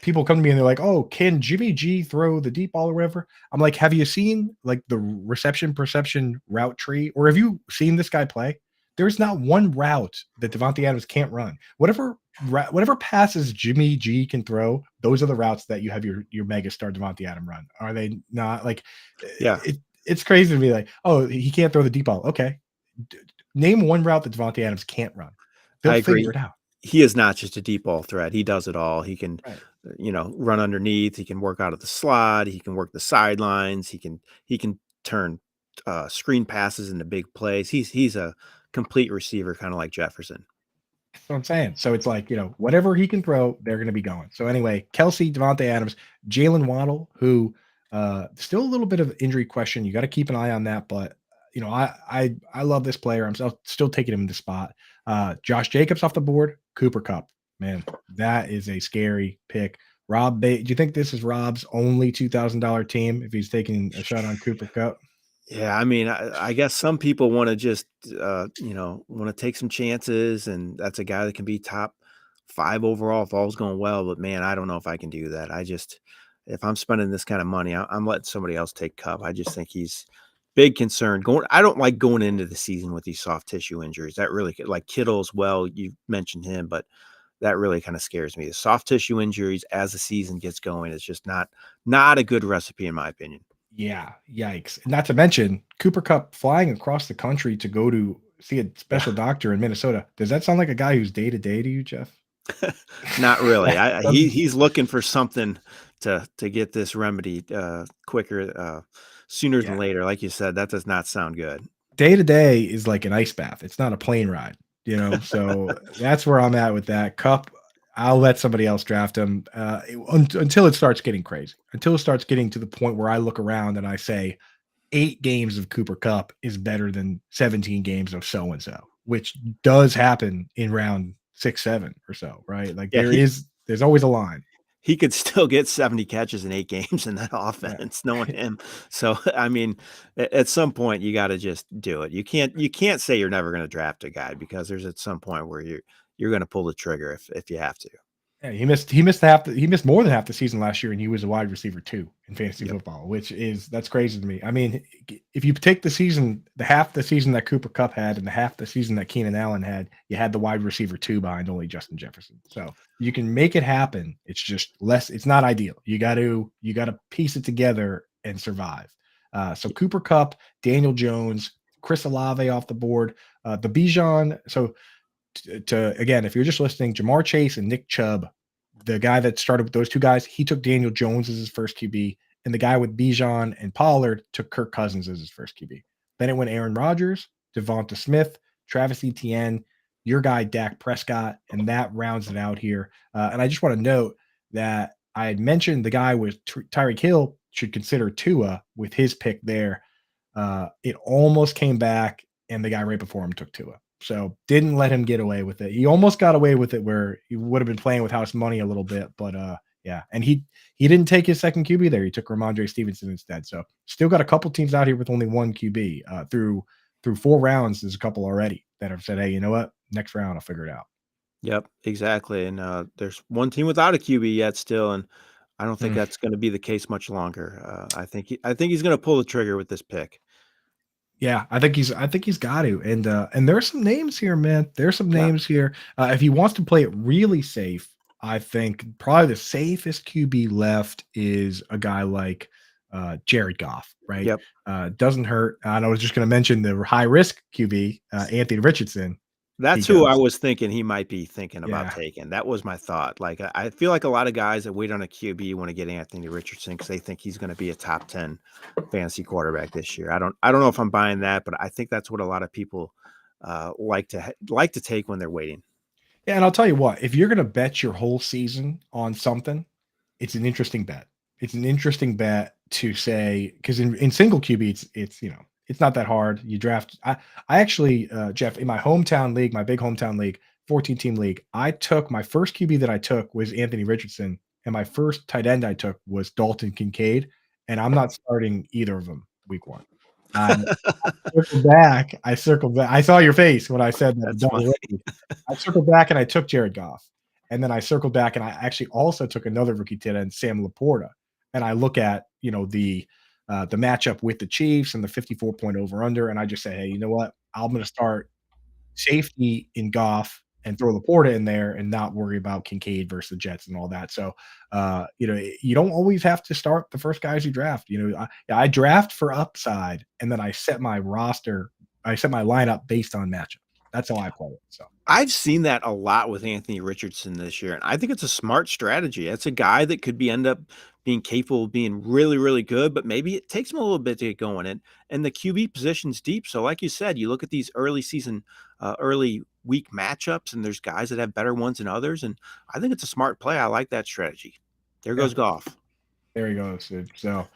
people come to me and they're like, "Oh, can Jimmy G throw the deep ball or whatever?" I'm like, "Have you seen like the reception perception route tree, or have you seen this guy play? There's not one route that Devontae Adams can't run. Whatever passes Jimmy G can throw, those are the routes that you have your mega star Devontae Adams run. Are they not? Like, Yeah, it's crazy to be like, oh, he can't throw the deep ball. Okay, name one route that Devontae Adams can't run. They'll I figure agree. it out. He is not just a deep ball threat. He does it all. He can, Right. run underneath. He can work out of the slot. He can work the sidelines. He can turn screen passes into big plays. He's a complete receiver, kind of like Jefferson. That's what I'm saying. So it's like, whatever he can throw, they're going to be going. So anyway, Kelsey, Devontae Adams, Jalen Waddle, who still a little bit of injury question. You got to keep an eye on that. But, I love this player. I'm still taking him in the spot. Josh Jacobs off the board, Cooper Kupp. Man, that is a scary pick. Rob, do you think this is Rob's only $2,000 team if he's taking a shot on Cooper Kupp? Yeah, I mean, I guess some people want to just, want to take some chances, and that's a guy that can be top 5 overall if all's going well. But man, I don't know if I can do that. If I'm spending this kind of money, I'm letting somebody else take Cup. I just think he's big concern going. I don't like going into the season with these soft tissue injuries. That really, like Kittle as well. You mentioned him, but that really kind of scares me. The soft tissue injuries as the season gets going is just not a good recipe in my opinion. Yeah, yikes. Not to mention Cooper Kupp flying across the country to go to see a Yeah. special doctor in Minnesota. Does that sound like a guy who's day to day to you, Jeff? Not really. Doesn't He's looking for something to get this remedied quicker, sooner than Yeah. later. Like you said, that does not sound good. Day to day is like an ice bath. It's not a plane ride, So that's where I'm at with that. Cup, I'll let somebody else draft him until it starts getting crazy. Until it starts getting to the point where I look around and I say 8 games of Cooper Kupp is better than 17 games of so and so, which does happen in round 6, 7 or so, right? Like Yeah, there's always a line. he could still get 70 catches in 8 games in that Yeah. offense, knowing him. So, I mean, at some point, you gotta just do it. You can't say you're never gonna draft a guy because there's at some point where you're gonna pull the trigger if you have to. Yeah, he missed more than half the season last year, and he was a wide receiver too in fantasy Yep. football, that's crazy to me. I mean, if you take the half the season that Cooper Kupp had and the half the season that Keenan Allen had, you had the wide receiver 2 behind only Justin Jefferson. So you can make it happen. It's just less. It's not ideal. You got to piece it together and survive. So Cooper Kupp, Daniel Jones, Chris Olave off the board, the Bijan. So to again, if you're just listening, Jamar Chase and Nick Chubb, the guy that started with those 2 guys, he took Daniel Jones as his first QB, and the guy with Bijan and Pollard took Kirk Cousins as his first QB. Then it went Aaron Rodgers, Devonta Smith, Travis Etienne, your guy Dak Prescott, and that rounds it out here. And I just want to note that I had mentioned the guy with Tyreek Hill should consider Tua with his pick there. It almost came back, and the guy right before him took Tua. So didn't let him get away with it. He almost got away with it where he would have been playing with house money a little bit, but yeah. And he didn't take his second QB there. He took Ramondre Stevenson instead. So still got a couple teams out here with only one QB through 4 rounds. There's a couple already that have said, hey, you know what? next round I'll figure it out. Yep, exactly. And there's one team without a QB yet still, and I don't think Mm. that's going to be the case much longer. I think he's going to pull the trigger with this pick. Yeah, I think he's got to. And there's some names here, man. There's some Yeah. names here. If he wants to play it really safe, I think probably the safest QB left is a guy like Jared Goff, right? Yep. Doesn't hurt. And I was just going to mention the high risk QB, Anthony Richardson. He That's who I goes. was thinking he might be thinking about Yeah. taking. That was my thought. Like, I feel like a lot of guys that wait on a QB want to get Anthony Richardson because they think he's going to be a top 10 fantasy quarterback this year. I don't know if I'm buying that, but I think that's what a lot of people like to take when they're waiting. Yeah, and I'll tell you what, if you're going to bet your whole season on something, it's an interesting bet. It's an interesting bet to say because in single QB, it's it's not that hard. You draft. I actually, Jeff, in my hometown league, my big hometown league, 14 team league, I took my first QB that I took was Anthony Richardson, and my first tight end I took was Dalton Kincaid, and I'm not starting either of them week one. Circled back. I circled back. I saw your face when I said that That's funny. double rookie. I circled back and I took Jared Goff. And then I circled back and I actually also took another rookie tight end, Sam Laporta. And I look at, the matchup with the Chiefs and the 54-point over under, and I just say, hey, you know what? I'm gonna start safety in Goff and throw Laporta in there and not worry about Kincaid versus the Jets and all that. So, you don't always have to start the first guys you draft. I draft for upside and then I set my roster, I set my lineup based on matchup. That's how I play it. So, I've seen that a lot with Anthony Richardson this year, and I think it's a smart strategy. It's a guy that could be end up being capable of being really, really good, but maybe it takes him a little bit to get going. And the QB position's deep. So, like you said, you look at these early season, early week matchups, and there's guys that have better ones than others. And I think it's a smart play. I like that strategy. There yeah, goes Goff. there you go, Sid. So,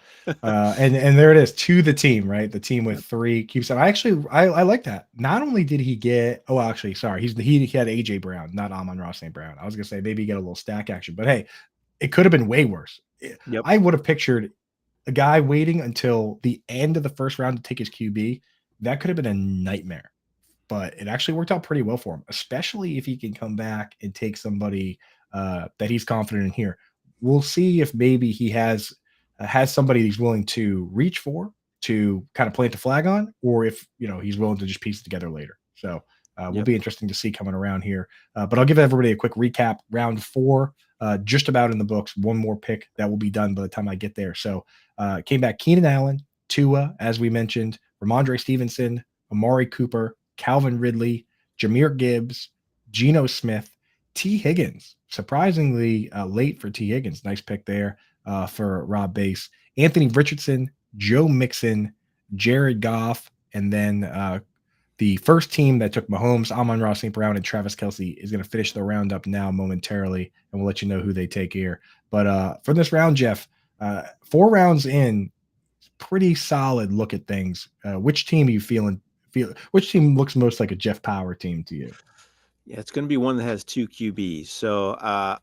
and there it is to the team, right? The team with three keeps. And I like that. Not only did he get, oh, actually, sorry, he had AJ Brown, not Amon-Ra St. Brown. I was gonna say maybe get a little stack action, but hey, it could have been way worse. Yep. I would have pictured a guy waiting until the end of the first round to take his QB. That could have been a nightmare, but it actually worked out pretty well for him, especially if he can come back and take somebody that he's confident in here. We'll see if maybe he has somebody he's willing to reach for to kind of plant the flag on, or if he's willing to just piece it together later. So will Yep. be interesting to see coming around here. But I'll give everybody a quick recap. Round four, just about in the books. One more pick that will be done by the time I get there. So came back Keenan Allen, Tua, as we mentioned, Ramondre Stevenson, Amari Cooper, Calvin Ridley, Jahmyr Gibbs, Geno Smith, T. Higgins. Surprisingly late for T. Higgins. Nice pick there for Rob Base. Anthony Richardson, Joe Mixon, Jared Goff, and then the first team that took Mahomes, Amon-Ra St. Brown, and Travis Kelce is going to finish the roundup now momentarily, and we'll let you know who they take here. But for this round, Jeff, 4 rounds in, pretty solid look at things. Which team are you feeling? Which team looks most like a Jeff Paur team to you? Yeah, it's going to be one that has 2 QBs. So I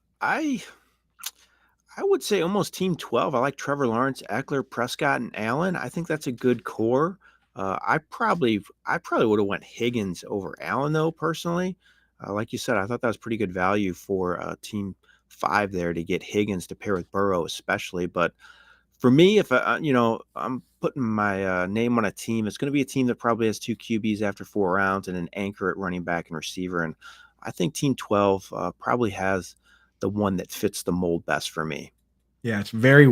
would say almost team 12. I like Trevor Lawrence, Eckler, Prescott, and Allen. I think that's a good core. I probably would have went Higgins over Allen though, personally. Like you said, I thought that was pretty good value for team 5 there to get Higgins to pair with Burrow, especially. But for me, if I'm putting my name on a team, it's going to be a team that probably has 2 QBs after 4 rounds and an anchor at running back and receiver. And I think team 12 probably has the one that fits the mold best for me. Yeah, it's very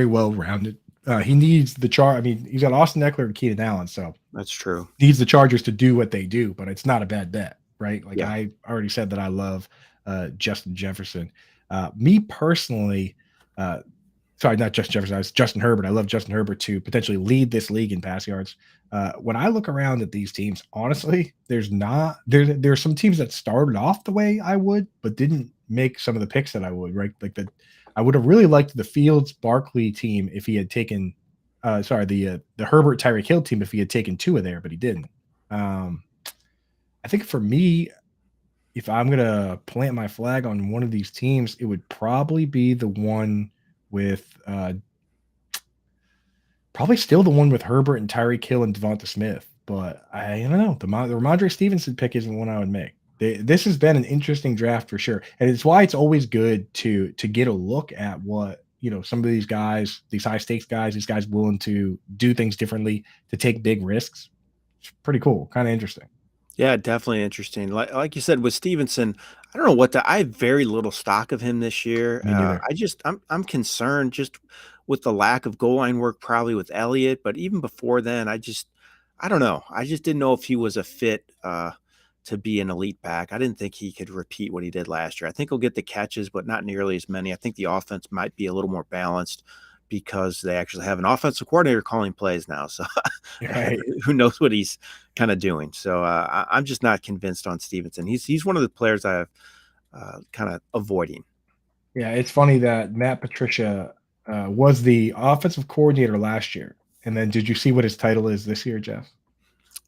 well rounded. He needs the char. I mean, he's got Austin Eckler and Keenan Allen, so That's true. needs the Chargers to do what they do, but it's not a bad bet, right? Like Yeah. I already said that I love Justin Jefferson. Me personally, sorry, not Justin Jefferson. I was Justin Herbert. I love Justin Herbert to potentially lead this league in pass yards. When I look around at these teams, honestly, there's some teams that started off the way I would, but didn't make some of the picks that I would. Right, like I would have really liked the Fields Barkley team if he had taken, the Herbert Tyreek Hill team if he had taken Tua there, but he didn't. I think for me, if I'm gonna plant my flag on one of these teams, it would probably be the one with probably still the one with Herbert and Tyreek Hill and Devonta Smith. But I don't know. The Ramondre Stevenson pick isn't one I would make. This has been an interesting draft for sure, and it's why it's always good to get a look at what some of these guys, these high stakes guys, these guys willing to do things differently, to take big risks. It's pretty cool, kind of interesting. Yeah, definitely interesting. Like you said with Stevenson, I don't know I have very little stock of him this year. Me neither. I'm concerned just with the lack of goal line work, probably with Elliott. But even before then, I don't know. I just didn't know if he was a fit to be an elite back. I didn't think he could repeat what he did last year. I think he'll get the catches, but not nearly as many. I think the offense might be a little more balanced because they actually have an offensive coordinator calling plays now. So Right. who knows what he's kind of doing. So I'm just not convinced on Stevenson. He's one of the players I have kind of avoiding. Yeah, it's funny that Matt Patricia was the offensive coordinator last year. And then did you see what his title is this year, Jeff?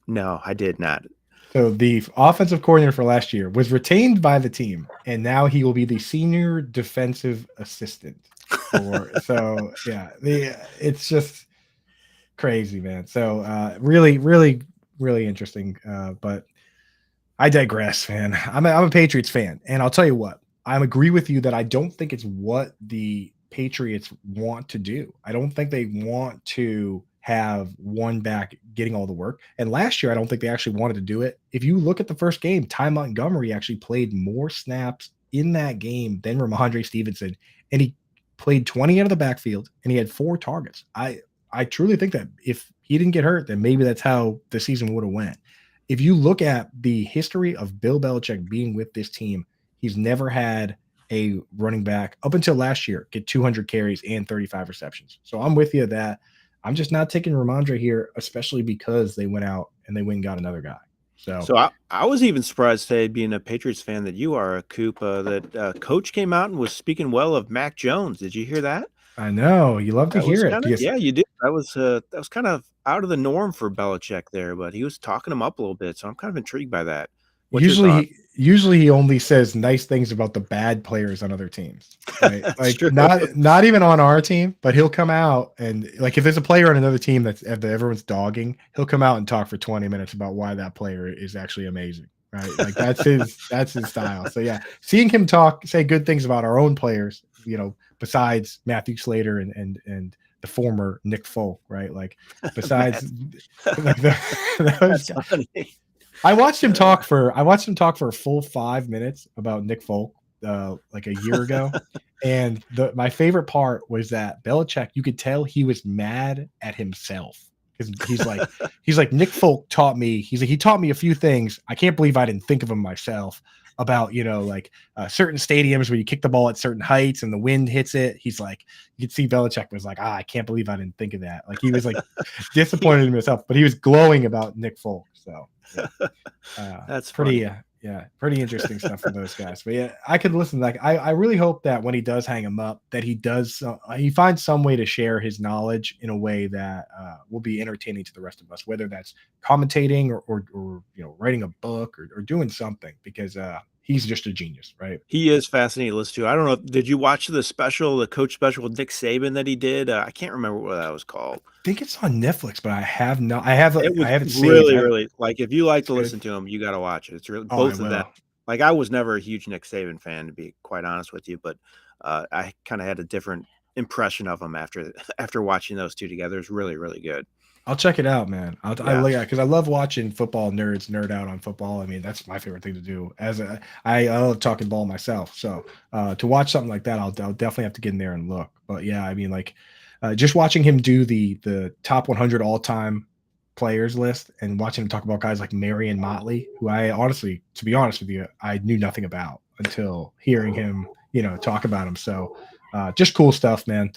No, I did not. So the offensive coordinator for last year was retained by the team, and now he will be the senior defensive assistant. It's just crazy, man. So really, really, really interesting. But I digress, man. I'm a Patriots fan, and I'll tell you what. I agree with you that I don't think it's what the Patriots want to do. I don't think they want to have one back getting all the work. And last year, I don't think they actually wanted to do it. If you look at the first game, Ty Montgomery actually played more snaps in that game than Ramondre Stevenson, and he played 20 out of the backfield, and he had 4 targets. I truly think that if he didn't get hurt, then maybe that's how the season would have went. If you look at the history of Bill Belichick being with this team, he's never had a running back up until last year get 200 carries and 35 receptions. So I'm with you that I'm just not taking Ramondre here, especially because they went out and they went and got another guy. So I was even surprised today, being a Patriots fan, that you are, Coop, that Coach came out and was speaking well of Mac Jones. Did you hear that? I know you love to hear it. Yeah, you did. That was kind of out of the norm for Belichick there, but he was talking him up a little bit. So I'm kind of intrigued by that. What's Usually he only says nice things about the bad players on other teams, right? Like true. not even on our team, but he'll come out and, like, if there's a player on another team that everyone's dogging, he'll come out and talk for 20 minutes about why that player is actually amazing, right? Like that's his style. So yeah, seeing him say good things about our own players, besides Matthew Slater and the former Nick Folk, right? Like besides like That's funny. I watched him talk for a full 5 minutes about Nick Folk like a year ago. And my favorite part was that Belichick, you could tell he was mad at himself. Because he's like, Nick Folk taught me. He taught me a few things. I can't believe I didn't think of them myself. About certain stadiums where you kick the ball at certain heights and the wind hits it. He's like, you could see Belichick was like, I can't believe I didn't think of that. Like he was like disappointed in himself, but he was glowing about Nick Folk. So that's pretty pretty interesting stuff for those guys. But yeah, I could listen. Like I really hope that when he does hang him up, that he finds some way to share his knowledge in a way that will be entertaining to the rest of us, whether that's commentating or writing a book or doing something, because he's just a genius, right? He is fascinating to listen to. I don't know. Did you watch the coach special with Nick Saban that he did? I can't remember what that was called. I think it's on Netflix, but I have not. I haven't seen really, really, like, if you like to listen to him, you got to watch it. It's really both of them. Like, I was never a huge Nick Saban fan, to be quite honest with you, but I kind of had a different impression of him after watching those two together. It's really, really good. I'll check it out, man. I look at, because I love watching football nerds nerd out on football. I mean, that's my favorite thing to do. I love talking ball myself. So to watch something like that, I'll definitely have to get in there and look. But yeah, I mean, like just watching him do the top 100 all time players list and watching him talk about guys like Marion Motley, who I honestly, to be honest with you, I knew nothing about until hearing him, talk about him. So just cool stuff, man.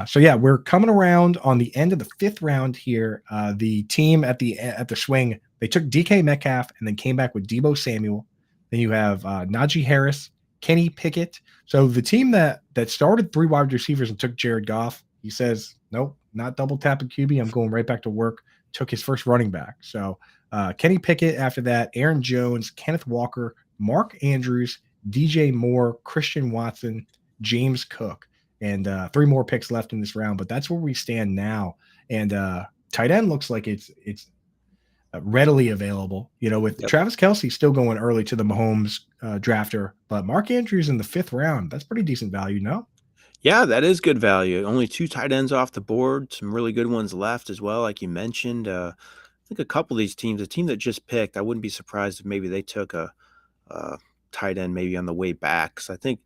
So yeah, we're coming around on the end of the 5th round here. The team at the swing, they took DK Metcalf and then came back with Deebo Samuel. Then you have Najee Harris, Kenny Pickett. So the team that started 3 wide receivers and took Jared Goff, he says, nope, not double tapping QB. I'm going right back to work. Took his first running back. So Kenny Pickett after that, Aaron Jones, Kenneth Walker, Mark Andrews, DJ Moore, Christian Watson, James Cook, and 3 more picks left in this round. But that's where we stand now. And tight end looks like it's readily available. With Yep. Travis Kelce still going early to the Mahomes drafter, but Mark Andrews in the 5th round, that's pretty decent value, no? Yeah, that is good value. Only 2 tight ends off the board, some really good ones left as well, like you mentioned. I think a couple of these teams, a team that just picked, I wouldn't be surprised if maybe they took a tight end maybe on the way back. 'Cause I think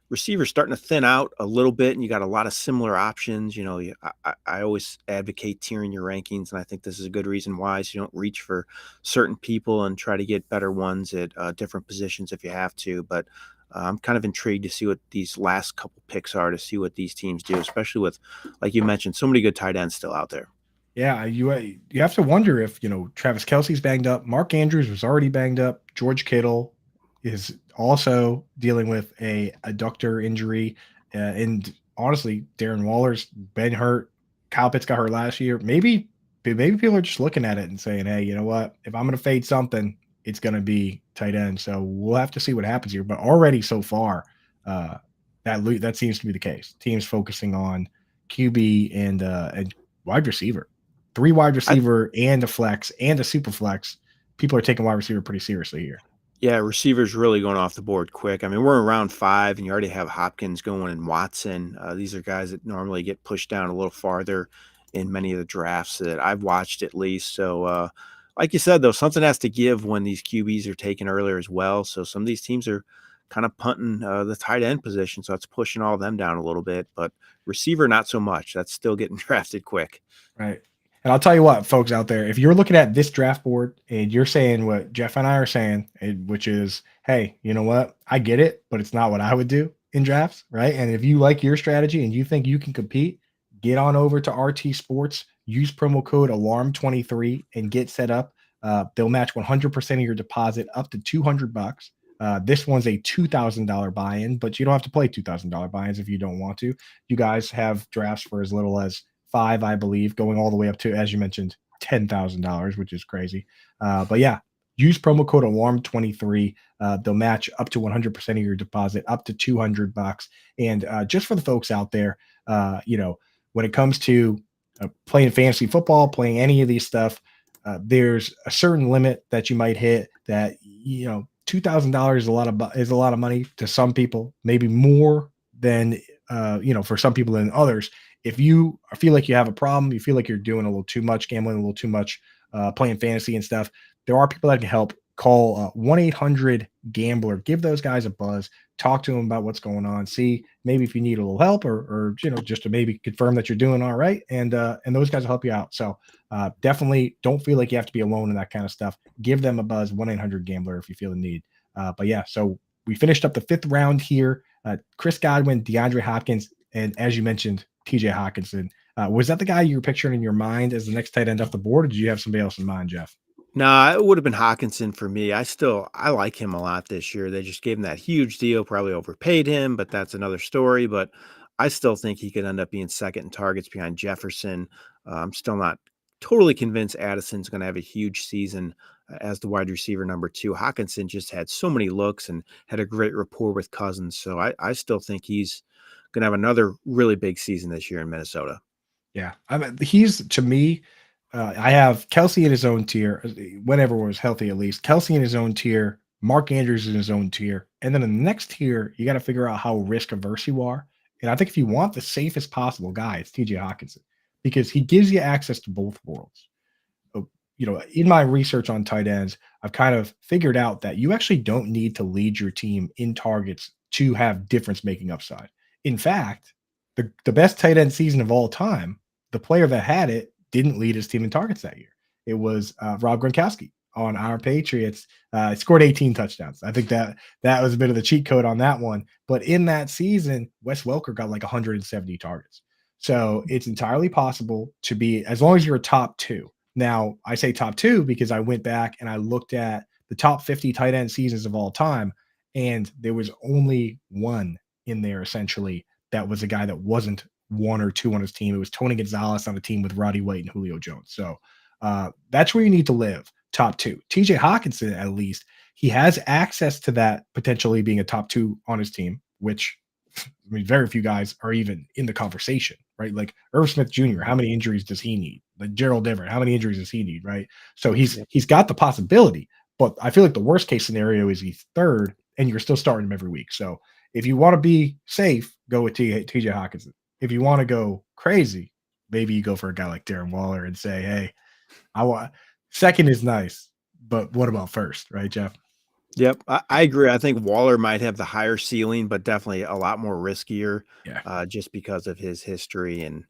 receivers starting to thin out a little bit, and you got a lot of similar options. I always advocate tiering your rankings, and I think this is a good reason why. So you don't reach for certain people and try to get better ones at different positions if you have to. But I'm kind of intrigued to see what these last couple picks are, to see what these teams do, especially with, like you mentioned, so many good tight ends still out there. Yeah, you have to wonder if, Travis Kelce's banged up, Mark Andrews was already banged up, George Kittle is also dealing with a adductor injury, and honestly, Darren Waller's been hurt. Kyle Pitts got hurt last year. Maybe people are just looking at it and saying, "Hey, you know what? If I'm going to fade something, it's going to be tight end." So we'll have to see what happens here. But already so far, uh, that seems to be the case. Teams focusing on QB and wide receiver. 3 wide I receiver and a flex and a super flex. People are taking wide receiver pretty seriously here. Yeah, receivers really going off the board quick. I mean, we're in round 5, and you already have Hopkins going and Watson. These are guys that normally get pushed down a little farther in many of the drafts that I've watched, at least. So, like you said, though, something has to give when these QBs are taken earlier as well. So some of these teams are kind of punting the tight end position, so it's pushing all of them down a little bit. But receiver, not so much. That's still getting drafted quick. Right. And I'll tell you what, folks out there, if you're looking at this draft board and you're saying what Jeff and I are saying, which is, hey, you know what? I get it, but it's not what I would do in drafts, right? And if you like your strategy and you think you can compete, get on over to RT Sports, use promo code ALARM23 and get set up. They'll match 100% of your deposit up to $200. This one's a $2,000 buy-in, but you don't have to play $2,000 buy-ins if you don't want to. You guys have drafts for as little as 5, I believe, going all the way up to, as you mentioned, $10,000, which is crazy. But yeah, use promo code ALARM23. They'll match up to 100% of your deposit, up to $200. And just for the folks out there, when it comes to playing fantasy football, playing any of these stuff, there's a certain limit that you might hit that, $2,000 is a lot of money to some people, maybe more than, for some people than others. If you feel like you have a problem, you feel like you're doing a little too much gambling, a little too much playing fantasy and stuff, there are people that can help. Call 1-800-GAMBLER. Give those guys a buzz. Talk to them about what's going on. See maybe if you need a little help or just to maybe confirm that you're doing all right. And those guys will help you out. So definitely don't feel like you have to be alone in that kind of stuff. Give them a buzz, 1-800-GAMBLER if you feel the need. But yeah, so we finished up the 5th round here. Chris Godwin, DeAndre Hopkins, and as you mentioned, TJ Hawkinson. Was that the guy you were picturing in your mind as the next tight end off the board, or did you have somebody else in mind, Jeff? Nah, it would have been Hawkinson for me. I like him a lot this year. They just gave him that huge deal, probably overpaid him, but that's another story. But I still think he could end up being second in targets behind Jefferson. I'm still not totally convinced Addison's going to have a huge season as the wide receiver number 2. Hawkinson just had so many looks and had a great rapport with Cousins. So I still think he's going to have another really big season this year in Minnesota. Yeah, I mean, he's to me. I have Kelce in his own tier, whenever was healthy at least. Kelce in his own tier, Mark Andrews in his own tier, and then in the next tier, you got to figure out how risk averse you are. And I think if you want the safest possible guy, it's TJ Hawkinson because he gives you access to both worlds. In my research on tight ends, I've kind of figured out that you actually don't need to lead your team in targets to have difference making upside. In fact, the best tight end season of all time, the player that had it didn't lead his team in targets that year. It was Rob Gronkowski on our Patriots. Scored 18 touchdowns. I think that was a bit of the cheat code on that one. But in that season, Wes Welker got like 170 targets. So it's entirely possible to be, as long as you're a top 2. Now, I say top 2 because I went back and I looked at the top 50 tight end seasons of all time, and there was only one in there essentially that was a guy that wasn't 1 or 2 on his team. It was Tony Gonzalez on a team with Roddy White and Julio Jones. So that's where you need to live, top 2. TJ Hawkinson, at least, he has access to that potentially being a top 2 on his team, which very few guys are even in the conversation, right? Like Irv Smith Jr., how many injuries does he need? Like Gerald Everett, how many injuries does he need, right? So he's got the possibility, but I feel like the worst case scenario is he's third and you're still starting him every week. So if you want to be safe, go with TJ Hawkinson. If you want to go crazy, maybe you go for a guy like Darren Waller and say, hey, I want second is nice, but what about first, right, Jeff? Yep, I agree. I think Waller might have the higher ceiling, but definitely a lot more riskier, just because of his history and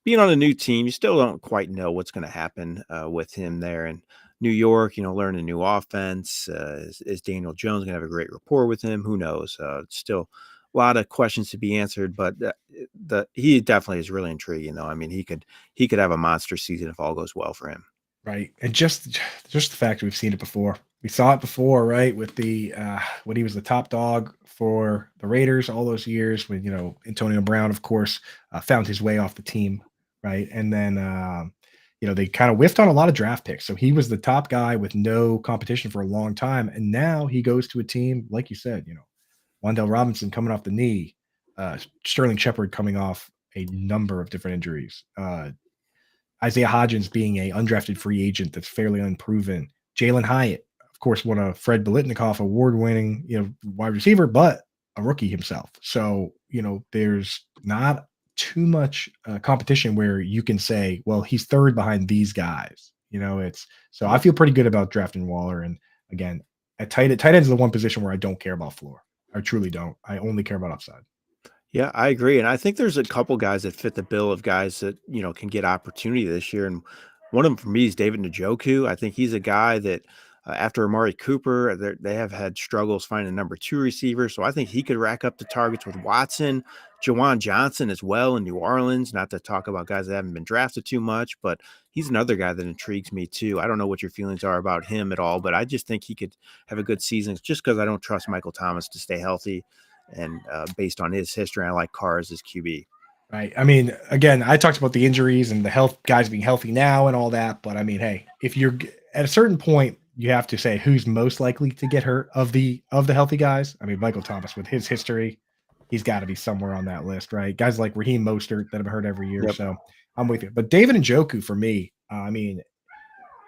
being on a new team. You still don't quite know what's going to happen with him there in New York. Learn a new offense. Is Daniel Jones going to have a great rapport with him? Who knows? Still a lot of questions to be answered, but he definitely is really intriguing, though. I mean, he could have a monster season if all goes well for him. Right. And just the fact we've seen it before. We saw it before, right? With the when he was the top dog for the Raiders all those years, when Antonio Brown, of course, found his way off the team, right? And then they kind of whiffed on a lot of draft picks. So he was the top guy with no competition for a long time. And now he goes to a team, like you said, Wan'Dale Robinson coming off the knee, Sterling Shepard coming off a number of different injuries. Isaiah Hodgins being a undrafted free agent that's fairly unproven. Jalen Hyatt, of course, won a Fred Biletnikoff award-winning, wide receiver, but a rookie himself. So, there's not too much competition where you can say, well, he's third behind these guys. I feel pretty good about drafting Waller. And again, at tight end is the one position where I don't care about floor. I truly don't. I only care about upside. Yeah, I agree. And I think there's a couple guys that fit the bill of guys that, can get opportunity this year. And one of them for me is David Njoku. I think he's a guy that after Amari Cooper, they have had struggles finding a number 2 receiver. So I think he could rack up the targets with Watson, Jawan Johnson as well in New Orleans, not to talk about guys that haven't been drafted too much, but he's another guy that intrigues me too. I don't know what your feelings are about him at all, but I just think he could have a good season just because I don't trust Michael Thomas to stay healthy. And based on his history, I like Carr as his QB. Right. I mean, again, I talked about the injuries and the health guys being healthy now and all that. But I mean, hey, if you're at a certain point, you have to say who's most likely to get hurt of the healthy guys. I mean, Michael Thomas with his history, he's got to be somewhere on that list, right? Guys like Raheem Mostert that have hurt every year. Yep. So I'm with you. But David Njoku for me, I mean,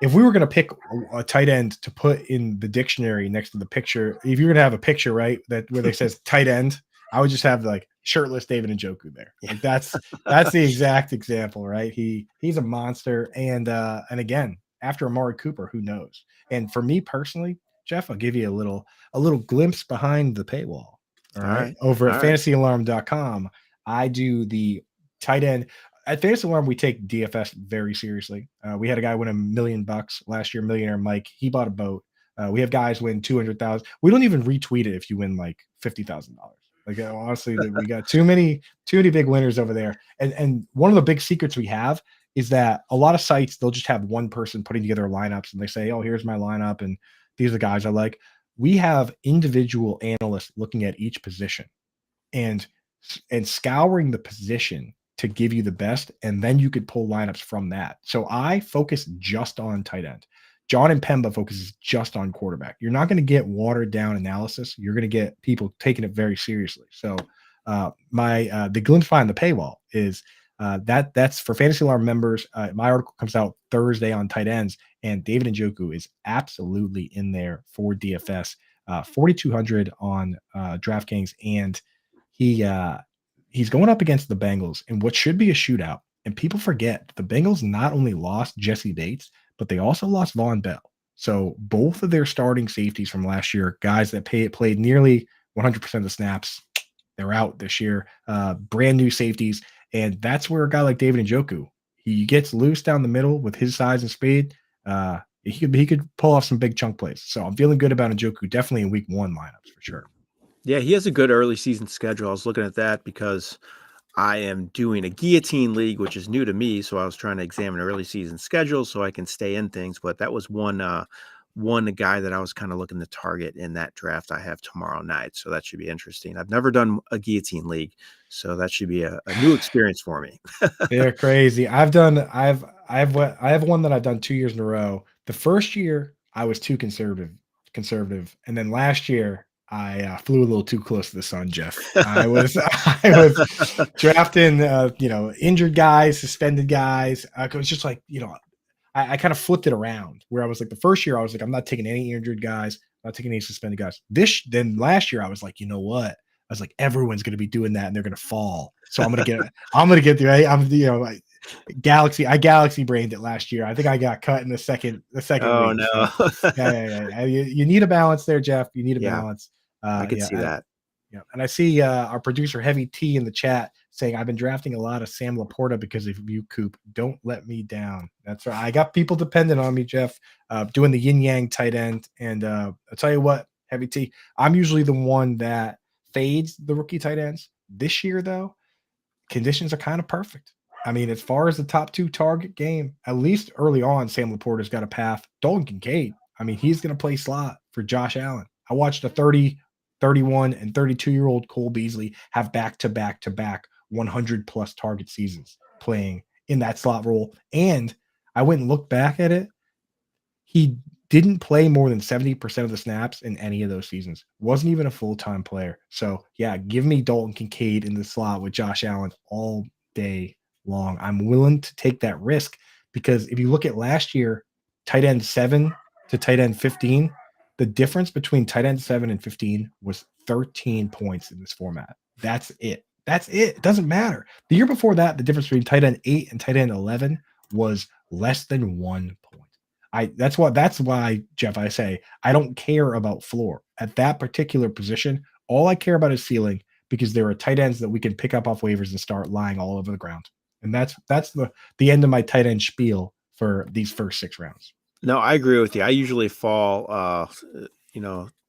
if we were going to pick a tight end to put in the dictionary next to the picture, if you're going to have a picture, right, that where they says tight end, I would just have like shirtless David Njoku there. Like that's the exact example, right? He's a monster. And again, after Amari Cooper, who knows? And for me personally, Jeff, I'll give you a little glimpse behind the paywall. All right. Over at fantasyalarm.com, I do the tight end. At Fantasy Alarm, we take DFS very seriously. We had a guy win $1 million last year, millionaire Mike. He bought a boat. We have guys win 200,000. We don't even retweet it if you win like $50,000. Like honestly, we got too many big winners over there. And one of the big secrets we have is that a lot of sites, they'll just have one person putting together lineups and they say, oh, here's my lineup and these are the guys I like. We have individual analysts looking at each position and scouring the position to give you the best, and then you could pull lineups from that. So I focus just on tight end. John and Pemba focuses just on quarterback. You're not going to get watered down analysis. You're going to get people taking it very seriously. So the glimpse behind the paywall is that's for Fantasy Alarm members. My article comes out Thursday on tight ends, and David Njoku is absolutely in there for DFS. 4,200 on DraftKings, and he's going up against the Bengals in what should be a shootout. And people forget the Bengals not only lost Jesse Bates, but they also lost Von Bell. So both of their starting safeties from last year, guys that played nearly 100% of the snaps, they're out this year. Brand new safeties. And that's where a guy like David Njoku, he gets loose down the middle with his size and speed. He could pull off some big chunk plays. So I'm feeling good about Njoku, definitely in week 1 lineups for sure. Yeah, he has a good early season schedule. I was looking at that because I am doing a guillotine league, which is new to me. So I was trying to examine early season schedule so I can stay in things. But that was one guy that I was kind of looking to target in that draft I have tomorrow night. So that should be interesting. I've never done a guillotine league, so that should be a new experience for me. They're crazy. I have one that I've done 2 years in a row. The first year I was too conservative. And then last year I flew a little too close to the sun, Jeff. I was I was drafting injured guys, suspended guys. It was just like, I kind of flipped it around where I was like, the first year I was like, I'm not taking any injured guys, I'm not taking any suspended guys. Then last year I was like, you know what? I was like, everyone's going to be doing that and they're going to fall. So I'm going to get through. Like, galaxy brained it last year. I think I got cut in the second Oh week. no. So, yeah. You need a balance there, Jeff. You need a balance. I could see that. Yeah, and I see our producer Heavy T in the chat saying, "I've been drafting a lot of Sam Laporta because of you, Coop. Don't let me down." That's right. I got people dependent on me, Jeff, doing the yin yang tight end. And I'll tell you what, Heavy T, I'm usually the one that fades the rookie tight ends. This year, though, conditions are kind of perfect. I mean, as far as the top 2 target game, at least early on, Sam Laporta's got a path. Dalton Kincaid, I mean, he's going to play slot for Josh Allen. I watched a 30, 31, and 32-year-old Cole Beasley have back-to-back 100-plus target seasons playing in that slot role. And I went and looked back at it. He didn't play more than 70% of the snaps in any of those seasons. Wasn't even a full-time player. So, yeah, give me Dalton Kincaid in the slot with Josh Allen all day long. I'm willing to take that risk because if you look at last year, tight end 7 to tight end 15, the difference between tight end 7 and 15 was 13 points in this format. That's it. It doesn't matter. The year before that, the difference between tight end 8 and tight end 11 was less than 1 point. That's why, Jeff, I say I don't care about floor at that particular position. All I care about is ceiling because there are tight ends that we can pick up off waivers and start lying all over the ground. And that's the end of my tight end spiel for these first 6 rounds. No, I agree with you. I usually fall,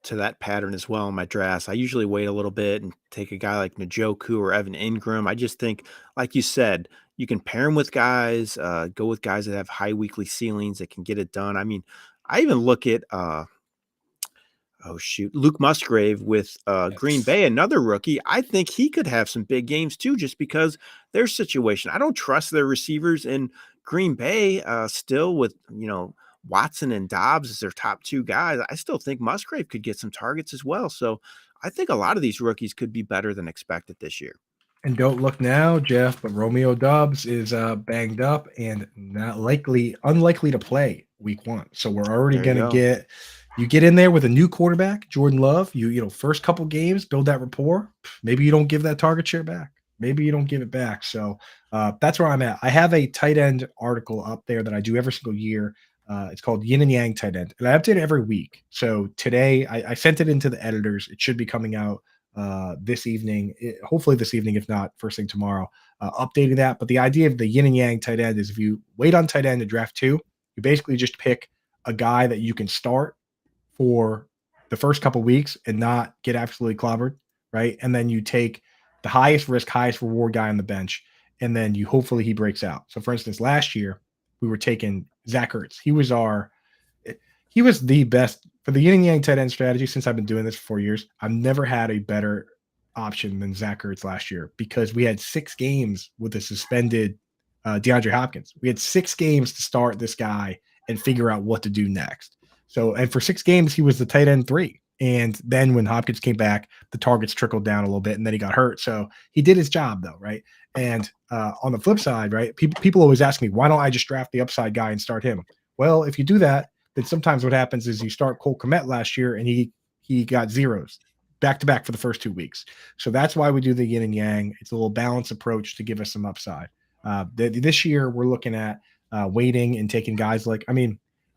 to that pattern as well in my drafts. I usually wait a little bit and take a guy like Njoku or Evan Ingram. I just think, like you said, you can pair them with guys, go with guys that have high weekly ceilings that can get it done. I mean, I even look at Luke Musgrave with Green Bay, another rookie. I think he could have some big games too, just because their situation. I don't trust their receivers in Green Bay still with, Watson and Dobbs as their top 2 guys. I still think Musgrave could get some targets as well. So I think a lot of these rookies could be better than expected this year. And don't look now, Jeff, but Romeo Doubs is banged up and unlikely to play week 1. So we're already going to get in there with a new quarterback, Jordan Love. First couple games, build that rapport. Maybe you don't give that target share back. Maybe you don't give it back. So that's where I'm at. I have a tight end article up there that I do every single year. It's called Yin and Yang Tight End, and I update it every week. So today I sent it into the editors. It should be coming out this evening, hopefully this evening, if not first thing tomorrow, updating that. But the idea of the yin and yang tight end is if you wait on tight end to draft 2, you basically just pick a guy that you can start for the first couple weeks and not get absolutely clobbered, right? And then you take the highest risk, highest reward guy on the bench, and then hopefully he breaks out. So for instance, last year we were taking Zach Ertz. He was the best for the yin and yang tight end strategy since I've been doing this for 4 years. I've never had a better option than Zach Ertz last year because we had 6 games with a suspended DeAndre Hopkins. We had 6 games to start this guy and figure out what to do next. So, and for 6 games, he was the tight end 3. And then when Hopkins came back, the targets trickled down a little bit and then he got hurt. So he did his job though, right? And on the flip side, right, people always ask me, why don't I just draft the upside guy and start him? Well, if you do that, then sometimes what happens is you start Cole Kmet last year and he got zeros back-to-back for the first 2 weeks. So that's why we do the yin and yang. It's a little balanced approach to give us some upside. This year we're looking at waiting and taking guys like,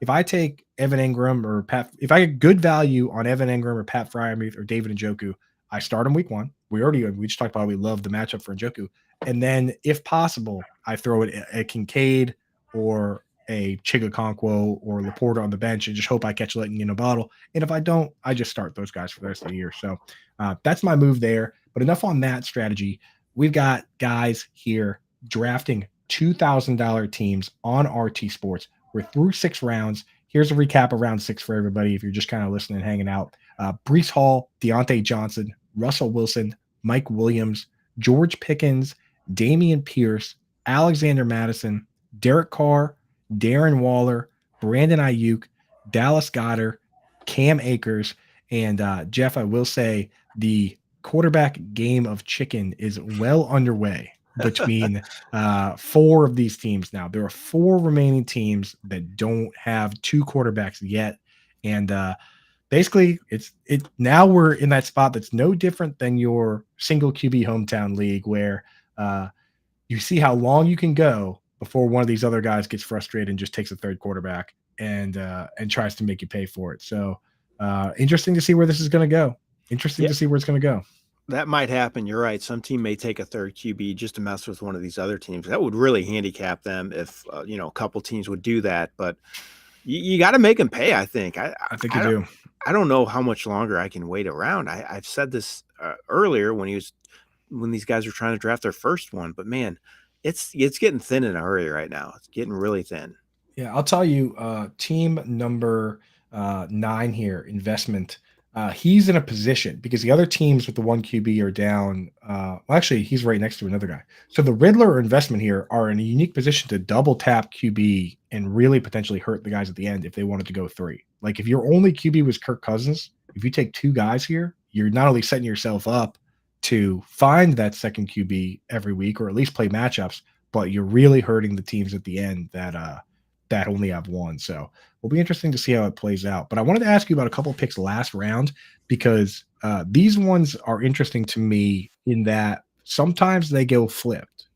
if I take Evan Ingram or if I get good value on Evan Ingram or Pat Freiermuth or David Njoku, I start him week 1. We just talked about we love the matchup for Njoku. And then if possible, I throw it at Kincaid or a Chigakonkwo or Laporta on the bench and just hope I catch lightning in a bottle. And if I don't, I just start those guys for the rest of the year. So that's my move there. But enough on that strategy. We've got guys here drafting $2,000 teams on RT Sports. We're through 6 rounds. Here's a recap of round 6 for everybody if you're just kind of listening and hanging out. Breece Hall, Deontay Johnson, Russell Wilson, Mike Williams, George Pickens, Damian Pierce, Alexander Madison, Derek Carr, Darren Waller, Brandon Ayuk, Dallas Goedert, Cam Akers, And Jeff, I will say the quarterback game of chicken is well underway between 4 of these teams now. There are 4 remaining teams that don't have 2 quarterbacks yet. And basically it now we're in that spot that's no different than your single QB hometown league where you see how long you can go before one of these other guys gets frustrated and just takes a third quarterback and tries to make you pay for it. So interesting to see where this is going to go. Interesting to see where it's going to go. That might happen. You're right. Some team may take a third QB just to mess with one of these other teams. That would really handicap them if a couple teams would do that. But you got to make them pay. I think. I think you do. I don't know how much longer I can wait around. I've said this earlier when these guys were trying to draft their first one. But man, it's getting thin in a hurry right now. It's getting really thin. Yeah, I'll tell you, team number 9 here, investment. He's in a position because the other teams with the 1 QB are down. Well, actually, he's right next to another guy. So the Riddler or investment here are in a unique position to double tap QB and really potentially hurt the guys at the end if they wanted to go 3. Like if your only QB was Kirk Cousins, if you take 2 guys here, you're not only setting yourself up to find that second QB every week or at least play matchups, but you're really hurting the teams at the end that only have 1. So it'll be interesting to see how it plays out. But I wanted to ask you about a couple of picks last round because these ones are interesting to me in that sometimes they go flipped.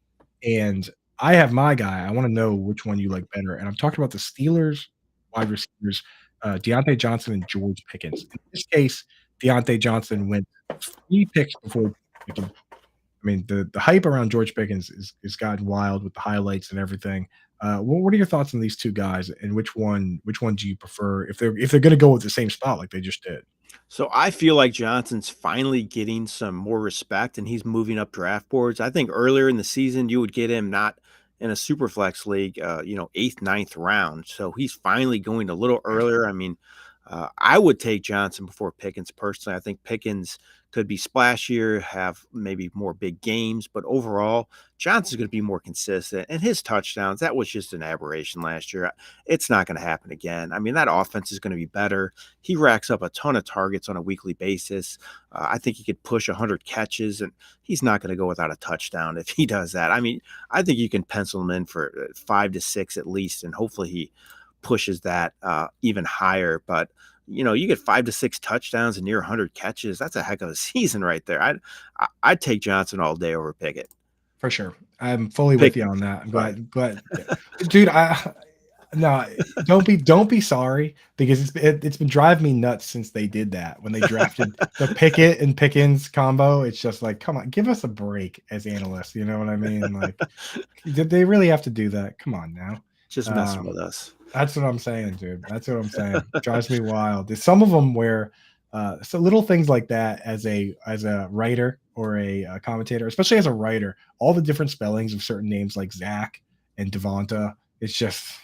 And I have my guy. I want to know which one you like better. And I'm talking about the Steelers wide receivers, Deontay Johnson and George Pickens. In this case, Deontay Johnson went 3 picks before Pickens. I mean, the hype around George Pickens is gotten wild with the highlights and everything. What are your thoughts on these 2 guys, and which one do you prefer if they're going to go with the same spot like they just did? So I feel like Johnson's finally getting some more respect, and he's moving up draft boards. I think earlier in the season you would get him not in a Superflex league, 8th, 9th round. So he's finally going a little earlier. I mean, I would take Johnson before Pickens personally. I think Pickens could be splashier, have maybe more big games, but overall, Johnson's going to be more consistent. And his touchdowns, that was just an aberration last year. It's not going to happen again. I mean, that offense is going to be better. He racks up a ton of targets on a weekly basis. I think he could push 100 catches, and he's not going to go without a touchdown if he does that. I mean, I think you can pencil him in for 5 to 6 at least, and hopefully he pushes that even higher. But you get 5 to 6 touchdowns and near 100 catches. That's a heck of a season right there. I'd take Johnson all day over Pickett. For sure. I'm fully with you on that. I'm glad. Dude, no, don't be sorry because it's been driving me nuts since they did that. When they drafted the Pickett and Pickens combo, it's just like, come on, give us a break as analysts. You know what I mean? Like, did they really have to do that? Come on now. Just messing with us. That's what I'm saying, dude. That's what I'm saying. It drives me wild. There's some of them where so little things like that as a writer or a commentator, especially as a writer, all the different spellings of certain names like Zach and Devonta, it's just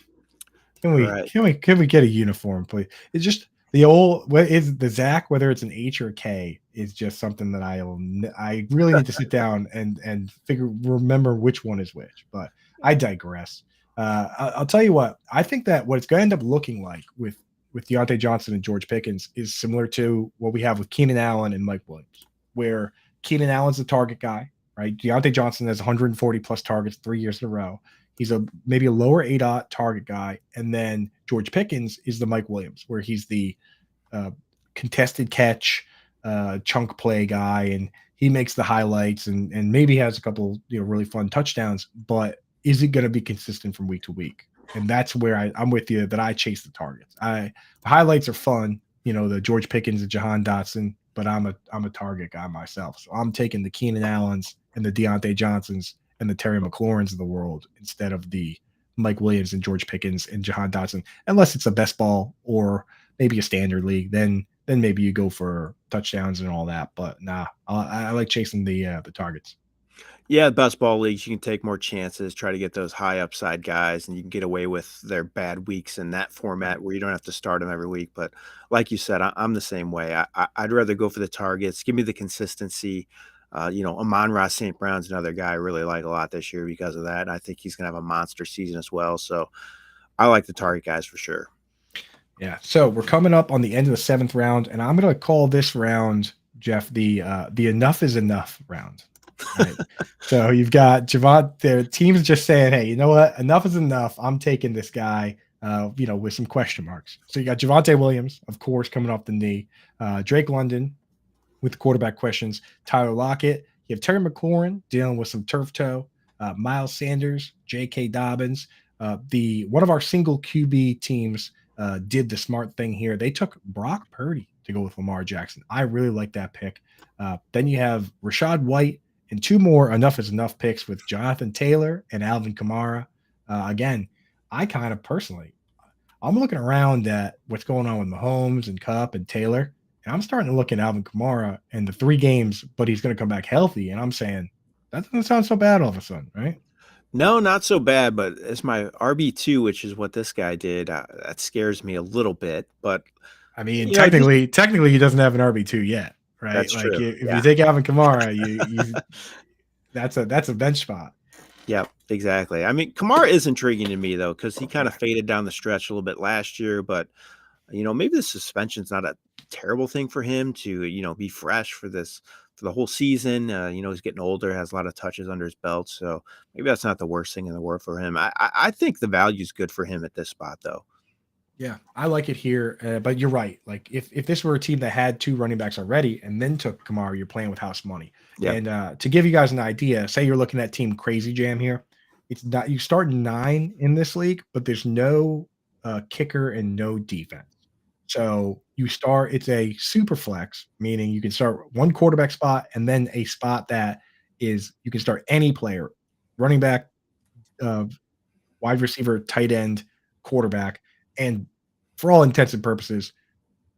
can we get a uniform, please? It's just the old what is the Zach, whether it's an H or a K, is just something that I really need to sit down and remember which one is which. But I digress. I'll tell you what, I think that what it's going to end up looking like with Deontay Johnson and George Pickens is similar to what we have with Keenan Allen and Mike Williams, where Keenan Allen's the target guy, right? Deontay Johnson has 140 plus targets 3 years in a row. He's maybe a lower ADOT target guy. And then George Pickens is the Mike Williams, where he's the contested catch, chunk play guy, and he makes the highlights and maybe has a couple really fun touchdowns, but is it going to be consistent from week to week? And that's where I'm with you that I chase the targets. The highlights are fun, the George Pickens and Jahan Dotson, but I'm a target guy myself. So I'm taking the Keenan Allens and the Deontay Johnsons and the Terry McLaurins of the world instead of the Mike Williams and George Pickens and Jahan Dotson, unless it's a best ball or maybe a standard league. Then maybe you go for touchdowns and all that. But nah, I like chasing the targets. Yeah, best ball leagues, you can take more chances, try to get those high upside guys, and you can get away with their bad weeks in that format where you don't have to start them every week. But like you said, I'm the same way. I'd rather go for the targets. Give me the consistency. Amon-Ra St. Brown's another guy I really like a lot this year because of that. I think he's going to have a monster season as well. So I like the target guys for sure. Yeah. So we're coming up on the end of the 7th round, and I'm gonna call this round, Jeff, the enough is enough round. Right. So you've got Javon. Their team's just saying, "Hey, you know what? Enough is enough. I'm taking this guy." With some question marks. So you got Javonte Williams, of course, coming off the knee. Drake London with the quarterback questions. Tyler Lockett. You have Terry McLaurin dealing with some turf toe. Miles Sanders, J.K. Dobbins. The one of our single QB teams did the smart thing here. They took Brock Purdy to go with Lamar Jackson. I really like that pick. Then you have Rashad White and 2 more enough is enough picks with Jonathan Taylor and Alvin Kamara. Again, I kind of personally, I'm looking around at what's going on with Mahomes and Cup and Taylor, and I'm starting to look at Alvin Kamara and the 3 games, but he's going to come back healthy. And I'm saying that doesn't sound so bad all of a sudden, right? No, not so bad, but it's my RB2, which is what this guy did. That scares me a little bit, but I mean, technically, he doesn't have an RB2 yet, right? That's Like true. if Yeah. you take Alvin Kamara, you that's a bench spot. Yep, exactly. I mean, Kamara is intriguing to me though, because he kind of faded down the stretch a little bit last year, but maybe the suspension's not a terrible thing for him to, be fresh for the whole season. He's getting older, has a lot of touches under his belt, so maybe that's not the worst thing in the world for him. I think the value's good for him at this spot though. Yeah, I like it here, but you're right. Like if this were a team that had 2 running backs already and then took Kamara, you're playing with house money. Yeah. And to give you guys an idea, say you're looking at Team Crazy Jam here. It's not you start 9 in this league, but there's no kicker and no defense. So you start. It's a super flex, meaning you can start 1 quarterback spot and then a spot that is you can start any player, running back, uh, wide receiver, tight end, quarterback, and for all intents and purposes,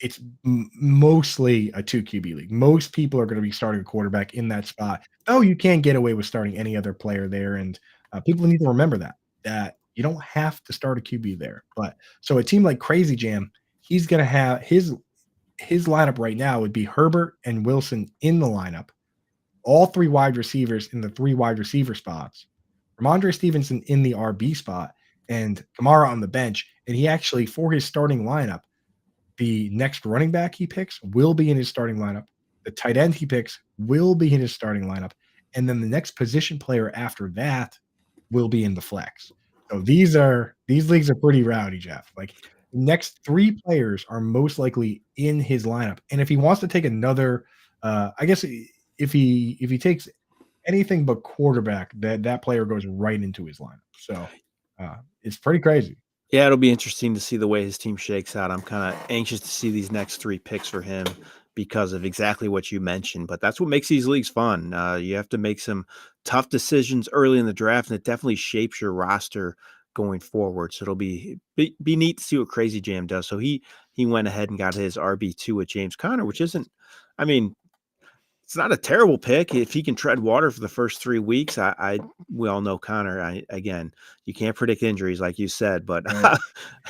it's mostly a 2 QB league. Most people are going to be starting a quarterback in that spot. Though you can't get away with starting any other player there, and people need to remember that you don't have to start a QB there. But so a team like Crazy Jam, he's going to have his lineup right now would be Herbert and Wilson in the lineup, all 3 wide receivers in the 3 wide receiver spots, Ramondre Stevenson in the RB spot, and Kamara on the bench. And he actually, for his starting lineup, the next running back he picks will be in his starting lineup. The tight end he picks will be in his starting lineup. And then the next position player after that will be in the flex. So these leagues are pretty rowdy, Jeff. Like the next 3 players are most likely in his lineup. And if he wants to take another, I guess if he takes anything but quarterback, that player goes right into his lineup. So it's pretty crazy. Yeah, it'll be interesting to see the way his team shakes out. I'm kind of anxious to see these next 3 picks for him because of exactly what you mentioned. But that's what makes these leagues fun. You have to make some tough decisions early in the draft, and it definitely shapes your roster going forward. So it'll be neat to see what Crazy Jam does. So he went ahead and got his RB2 with James Conner, which isn't, I mean, it's not a terrible pick if he can tread water for the first 3 weeks. We all know Connor. Again, you can't predict injuries like you said, but Right.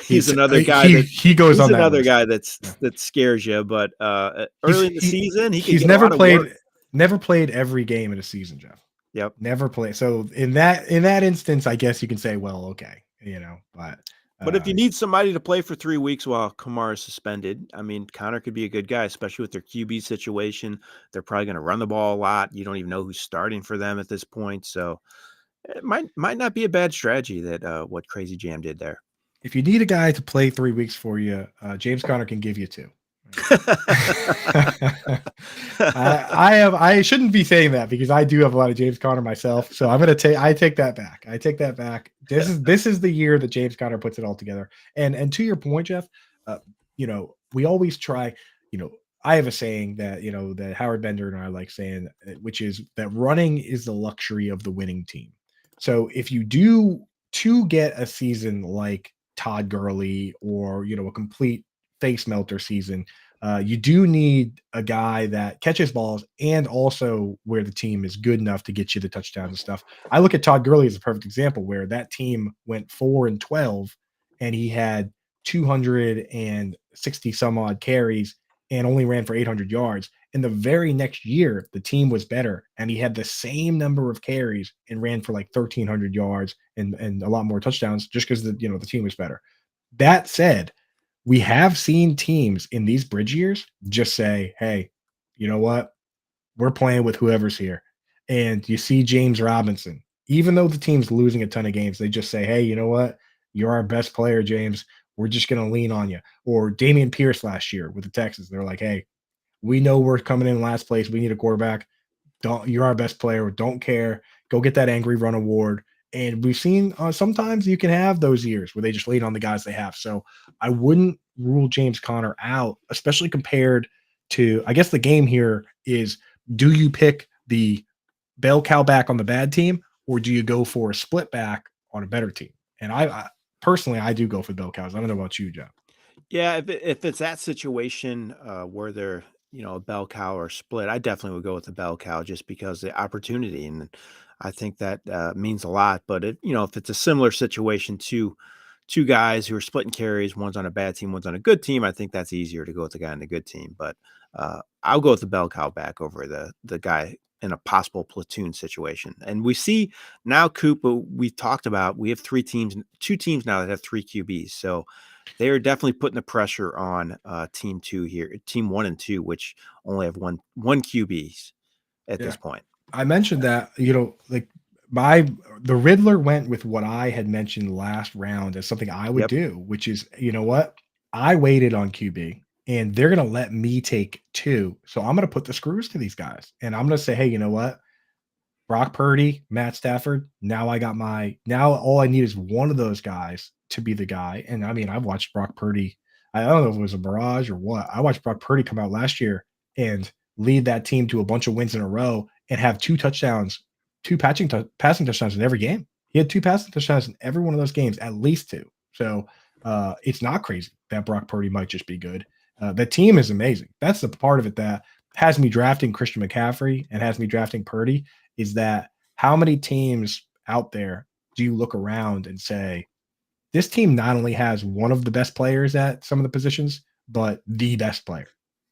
he's another guy he goes on that another list. guy that scares you. But early in the season, he's never played every game in a season, Jeff. Yep, never played. So in that instance, I guess you can say, well, okay, but if you need somebody to play for 3 weeks while Kamara is suspended, I mean, Connor could be a good guy, especially with their QB situation. They're probably going to run the ball a lot. You don't even know who's starting for them at this point, so it might not be a bad strategy that what Crazy Jam did there. If you need a guy to play 3 weeks for you, James Conner can give you 2. I shouldn't be saying that because I do have a lot of James Conner myself. So I take that back. I take that back. This is the year that James Conner puts it all together. And to your point, Jeff, we always try, I have a saying that, that Howard Bender and I like saying, which is that running is the luxury of the winning team. So if you do to get a season like Todd Gurley or, a complete face melter season, you do need a guy that catches balls and also where the team is good enough to get you the touchdowns and stuff. I look at Todd Gurley as a perfect example where that team went 4-12 and he had 260 some odd carries and only ran for 800 yards. And the very next year, the team was better and he had the same number of carries and ran for like 1,300 yards and a lot more touchdowns just because the team was better. That said, we have seen teams in these bridge years just say, hey, you know what? We're playing with whoever's here. And you see James Robinson, even though the team's losing a ton of games, they just say, hey, you know what? You're our best player, James. We're just going to lean on you. Or Damian Pierce last year with the Texans. They're like, hey, we know we're coming in last place. We need a quarterback. You're our best player. Don't care. Go get that angry run award. And we've seen sometimes you can have those years where they just lean on the guys they have. So I wouldn't rule James Conner out, especially compared to, I guess the game here is, do you pick the bell cow back on the bad team, or do you go for a split back on a better team? And I personally, I do go for the bell cows. I don't know about you, Jeff. Yeah, if it's that situation where they're a bell cow or split, I definitely would go with the bell cow just because the opportunity, and I think that means a lot. But if it's a similar situation to two guys who are splitting carries, one's on a bad team, one's on a good team, I think that's easier to go with the guy on the good team. But I'll go with the bell cow back over the guy in a possible platoon situation. And we see now, Cooper, we talked about, we have two teams now that have three QBs. So they're definitely putting the pressure on team two here, team 1 and 2, which only have one QBs at this point. I mentioned that, like the Riddler went with what I had mentioned last round as something I would do, which is, you know what? I waited on QB and they're going to let me take 2. So I'm going to put the screws to these guys and I'm going to say, hey, you know what? Brock Purdy, Matt Stafford. Now all I need is one of those guys to be the guy. And I mean, I've watched Brock Purdy. I don't know if it was a mirage or what. I watched Brock Purdy come out last year and lead that team to a bunch of wins in a row and have 2 touchdowns, 2 passing touchdowns in every game. He had 2 passing touchdowns in every one of those games, at least 2. So it's not crazy that Brock Purdy might just be good. The team is amazing. That's the part of it that has me drafting Christian McCaffrey and has me drafting Purdy, is that how many teams out there do you look around and say, this team not only has one of the best players at some of the positions, but the best player,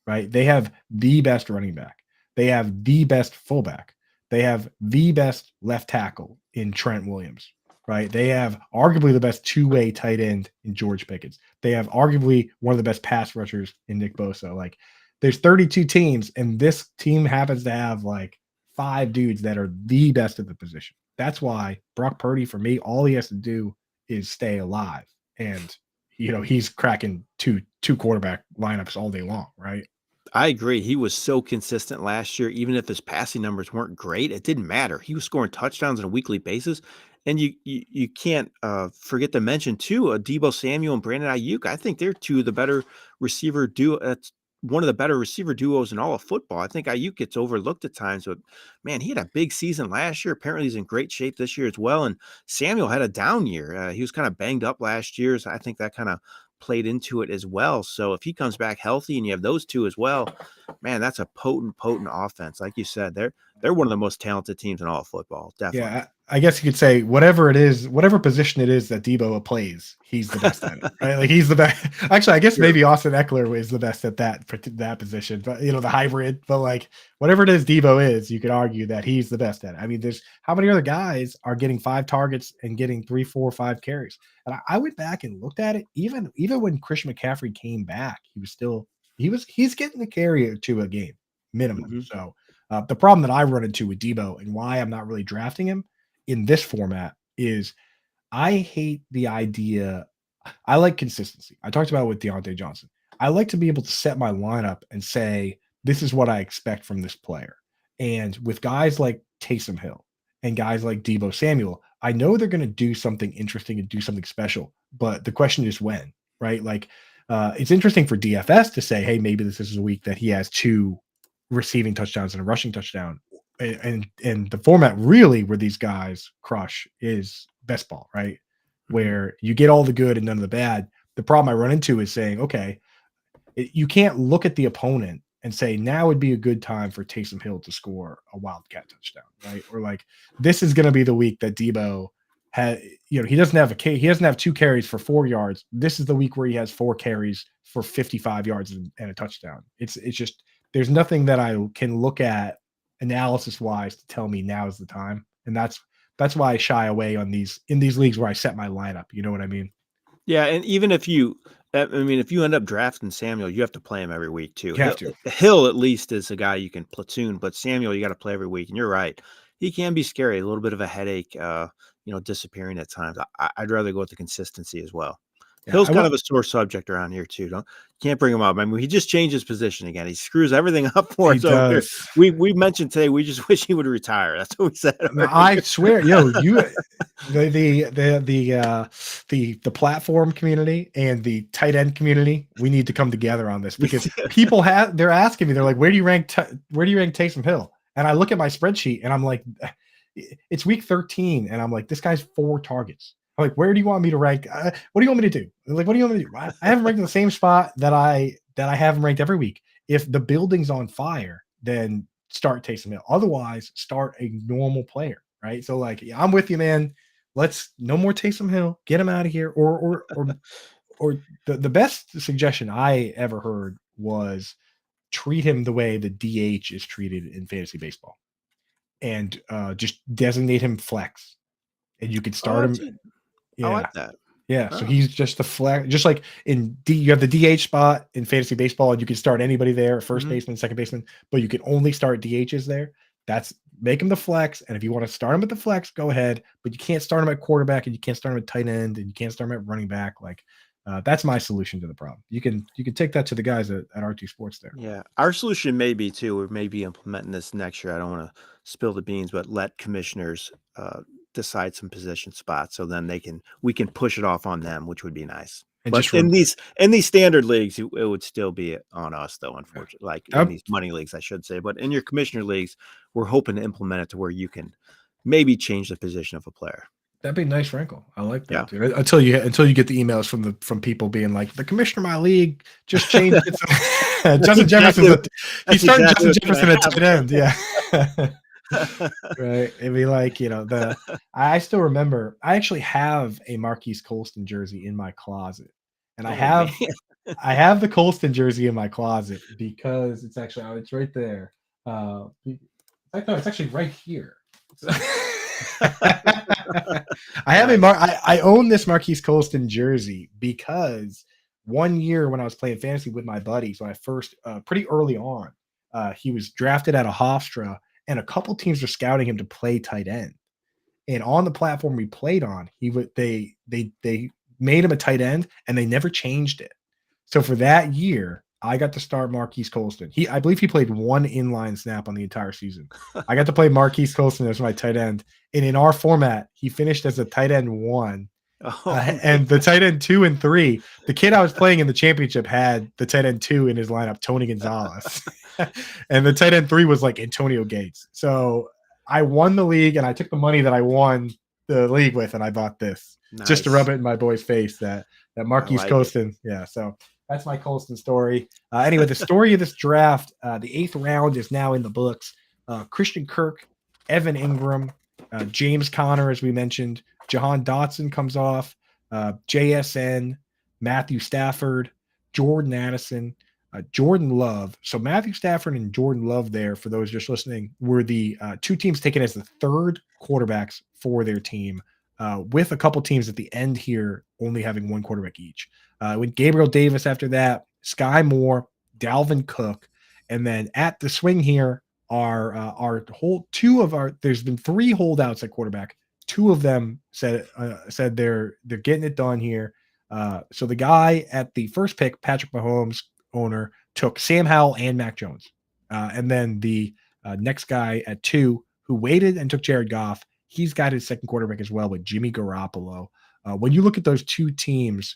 right? They have the best running back. They have the best fullback. They have the best left tackle in Trent Williams, right? They have arguably the best two-way tight end in George Pickens. They have arguably one of the best pass rushers in Nick Bosa. Like, there's 32 teams, and this team happens to have like 5 dudes that are the best at the position. That's why Brock Purdy, for me, all he has to do is stay alive. And, he's cracking two quarterback lineups all day long, right? I agree. He was so consistent last year. Even if his passing numbers weren't great, it didn't matter. He was scoring touchdowns on a weekly basis. And you can't forget to mention, too, Deebo Samuel and Brandon Ayuk. I think they're two of the better receiver duo. That's one of the better receiver duos in all of football. I think Ayuk gets overlooked at times, but man, he had a big season last year. Apparently he's in great shape this year as well. And Samuel had a down year. He was kind of banged up last year. So I think that kind of played into it as well. So if he comes back healthy and you have those two as well, man, that's a potent offense. Like you said, they're one of the most talented teams in all of football. Definitely. Yeah, I guess you could say whatever it is, whatever position it is that Deebo plays, he's the best at it, right? Like, he's the best. Actually, I guess maybe Austin Eckler is the best at that position, but the hybrid. But like, whatever it is Deebo is, you could argue that he's the best at it. I mean, there's how many other guys are getting 5 targets and getting 3, 4, 5 carries? And I went back and looked at it. Even when Christian McCaffrey came back, he's getting a carry or 2 a game minimum. Mm-hmm. So the problem that I run into with Deebo and why I'm not really drafting him in this format is I hate the idea. I like consistency. I talked about it with Deontay Johnson. I like to be able to set my lineup and say, this is what I expect from this player. And with guys like Taysom Hill and guys like Deebo Samuel, I know they're going to do something interesting and do something special, but the question is when, right? Like, it's interesting for DFS to say, hey, maybe this is a week that he has 2 receiving touchdowns and a rushing touchdown. And the format really where these guys crush is best ball, right? Where you get all the good and none of the bad. The problem I run into is saying, okay, you can't look at the opponent and say, now would be a good time for Taysom Hill to score a wildcat touchdown, right? Or like, this is going to be the week that Deebo had, he doesn't have 2 carries for 4 yards. This is the week where he has 4 carries for 55 yards and a touchdown. It's just, there's nothing that I can look at analysis wise to tell me now is the time. And that's why I shy away in these leagues where I set my lineup. You know what I mean? Yeah. And even if you I mean, if you end up drafting Samuel, you have to play him every week too. You have to. Hill at least is a guy you can platoon, but Samuel you got to play every week. And you're right, he can be scary, a little bit of a headache, disappearing at times. I'd rather go with the consistency as well. Yeah, Hill's kind of a sore subject around here too. Can't bring him up. I mean, he just changed his position again. He screws everything up for us over here. We mentioned today. We just wish he would retire. That's what we said. No, I swear, the platform community and the tight end community, we need to come together on this, because they're asking me, they're like, where do you rank Taysom Hill? And I look at my spreadsheet and I'm like, it's week 13, and I'm like, this guy's 4 targets. I'm like, where do you want me to rank? What do you want me to do? Like, what do you want me to do? I have him ranked in the same spot that I have him ranked every week. If the building's on fire, then start Taysom Hill. Otherwise, start a normal player, right? So, like, yeah, I'm with you, man. No more Taysom Hill. Get him out of here. Or the best suggestion I ever heard was treat him the way the DH is treated in fantasy baseball, and just designate him flex, and you could start him. Yeah. I like that. Yeah. So he's just the flex, just like you have the DH spot in fantasy baseball, and you can start anybody there, first baseman, second baseman, but you can only start DHs there. Make him the flex. And if you want to start him at the flex, go ahead, but you can't start him at quarterback, and you can't start him at tight end, and you can't start him at running back. Like, that's my solution to the problem. You can take that to the guys at RT Sports there. Yeah. Our solution may be too, we may be implementing this next year. I don't want to spill the beans, but let commissioners, decide some position spots, so then we can push it off on them, which would be nice. And but in these standard leagues, it would still be on us, though, unfortunately. Like in these money leagues, I should say. But in your commissioner leagues, we're hoping to implement it to where you can maybe change the position of a player. That'd be a nice wrinkle. I like that. Yeah. Dude. Until you get the emails from people being like, the commissioner of my league just changed it. Justin Jefferson. He started Justin Jefferson at tight end. Yeah. Right. It'd be like, I still remember, I actually have a Marquise Colston jersey in my closet, and I have the Colston jersey in my closet because it's right there. It's actually right here. I own this Marquise Colston jersey because one year when I was playing fantasy with my buddies, when I first, pretty early on, he was drafted out of Hofstra, and a couple teams were scouting him to play tight end. And on the platform we played on, they made him a tight end, and they never changed it. So for that year, I got to start Marquise Colston. I believe he played 1 inline snap on the entire season. I got to play Marquise Colston as my tight end. And in our format, he finished as a tight end 1. And the tight end 2 and 3, the kid I was playing in the championship had the tight end 2 in his lineup, Tony Gonzalez. And the tight end 3 was like Antonio Gates. So I won the league, and I took the money that I won the league with, and I bought this just to rub it in my boy's face that Marquise Colston. Yeah. So that's my Colston story. Anyway, the story of this draft, the 8th round is now in the books. Christian Kirk, Evan Ingram, James Conner, as we mentioned, Jahan Dotson comes off, JSN, Matthew Stafford, Jordan Addison, Jordan Love. So Matthew Stafford and Jordan Love there, for those just listening, were the 2 teams taken as the 3rd quarterbacks for their team, with a couple teams at the end here only having 1 quarterback each. With Gabriel Davis after that, Sky Moore, Dalvin Cook, and then at the swing here are there's been 3 holdouts at quarterback. 2 of them said they're getting it done here. So the guy at the first pick, Patrick Mahomes owner, took Sam Howell and Mac Jones. And then the next guy at 2, who waited and took Jared Goff, he's got his second quarterback as well with Jimmy Garoppolo. When you look at those 2 teams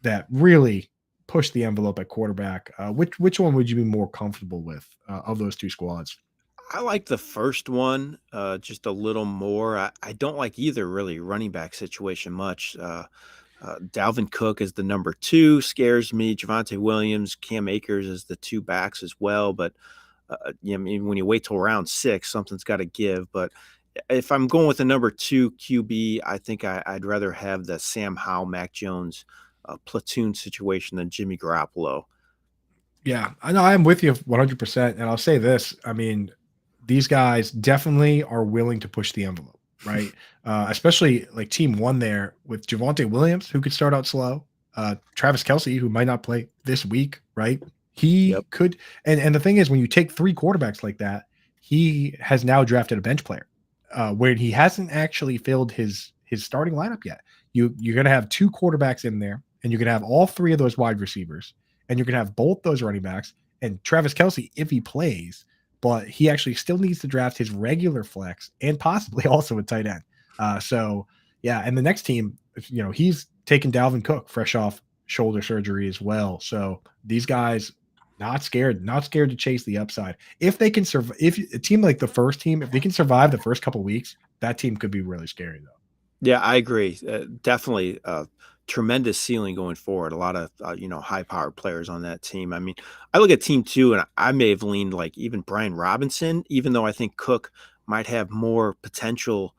that really push the envelope at quarterback, which one would you be more comfortable with of those 2 squads? I like the first one just a little more. I don't like either really running back situation much. Dalvin Cook is the number 2, scares me. Javonte Williams, Cam Akers is the 2 backs as well. But I mean, when you wait till round 6, something's got to give. But if I'm going with the number 2 QB, I think I'd rather have the Sam Howell, Mac Jones platoon situation than Jimmy Garoppolo. Yeah, I know. I'm with you 100%. And I'll say this. I mean, these guys definitely are willing to push the envelope, right? Especially like team 1 there with Javonte Williams, who could start out slow. Travis Kelce, who might not play this week, right? He Yep. could, and the thing is, when you take 3 quarterbacks like that, he has now drafted a bench player, where he hasn't actually filled his starting lineup yet. You're going to have 2 quarterbacks in there, and you're going to have all 3 of those wide receivers, and you're going to have both those running backs, and Travis Kelce, if he plays, but he actually still needs to draft his regular flex and possibly also a tight end. So yeah, and the next team, he's taking Dalvin Cook fresh off shoulder surgery as well. So these guys not scared to chase the upside. If they can survive, if a team like the first team, if they can survive the first couple weeks, that team could be really scary though. Yeah, I agree. Definitely tremendous ceiling going forward. A lot of high powered players on that team. I mean, I look at team 2 and I may have leaned like even Brian Robinson, even though I think Cook might have more potential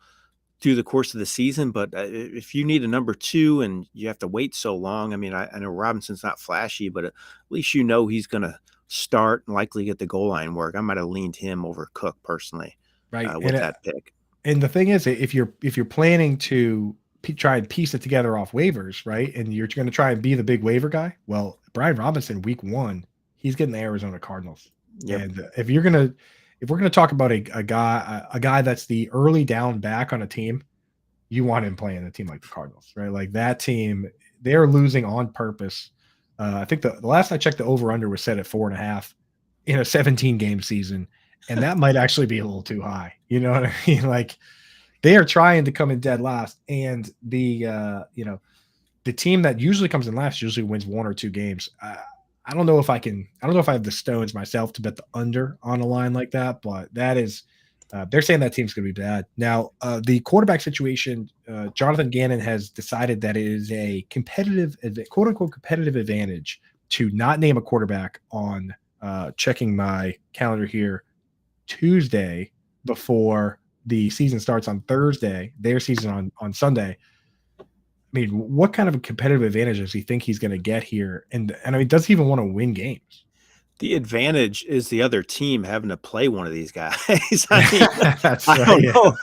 through the course of the season. But if you need a number 2 and you have to wait so long, I mean, I know Robinson's not flashy, but at least he's going to start and likely get the goal line work. I might have leaned him over Cook personally, right? with that pick. And the thing is, if you're planning to try and piece it together off waivers, right, and you're going to try and be the big waiver guy, well, Brian Robinson, week 1, he's getting the Arizona Cardinals. Yep. And if we're going to talk about a guy that's the early down back on a team, you want him playing a team like the Cardinals, right? Like that team, they're losing on purpose. I think the last I checked, the over under was set at 4.5 in a 17 game season. And that might actually be a little too high. You know what I mean? Like they are trying to come in dead last, and the team that usually comes in last usually wins 1 or 2 games. I don't know if I have the stones myself to bet the under on a line like that, but that is, they're saying that team's going to be bad. Now, the quarterback situation, Jonathan Gannon has decided that it is a quote unquote competitive advantage to not name a quarterback on checking my calendar here Tuesday before the season starts on Thursday, their season on Sunday. I mean, what kind of a competitive advantage does he think he's going to get here? And I mean, does he even want to win games? The advantage is the other team having to play one of these guys. I mean, I don't know.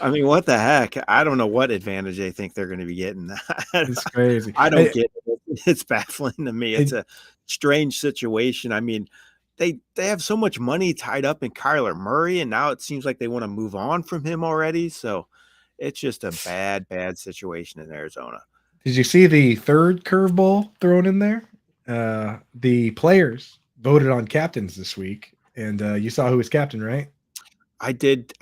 I mean, what the heck? I don't know what advantage they think they're going to be getting. It's crazy. I don't get it. It's baffling to me. It's a strange situation. I mean, they have so much money tied up in Kyler Murray, and now it seems like they want to move on from him already. So it's just a bad situation in Arizona. Did you see the third curveball thrown in there? The players voted on captains this week, and you saw who was captain, right? I did.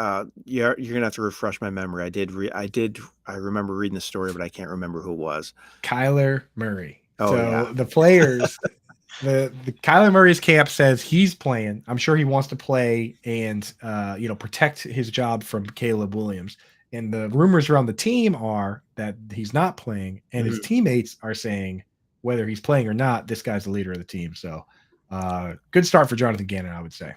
You're gonna have to refresh my memory. I remember reading the story, but I can't remember who it was. Kyler Murray. Oh, so yeah. The players, the Kyler Murray's camp says he's playing. I'm sure he wants to play and protect his job from Caleb Williams. And the rumors around the team are that he's not playing, and his teammates are saying whether he's playing or not, this guy's the leader of the team. So good start for Jonathan Gannon, I would say.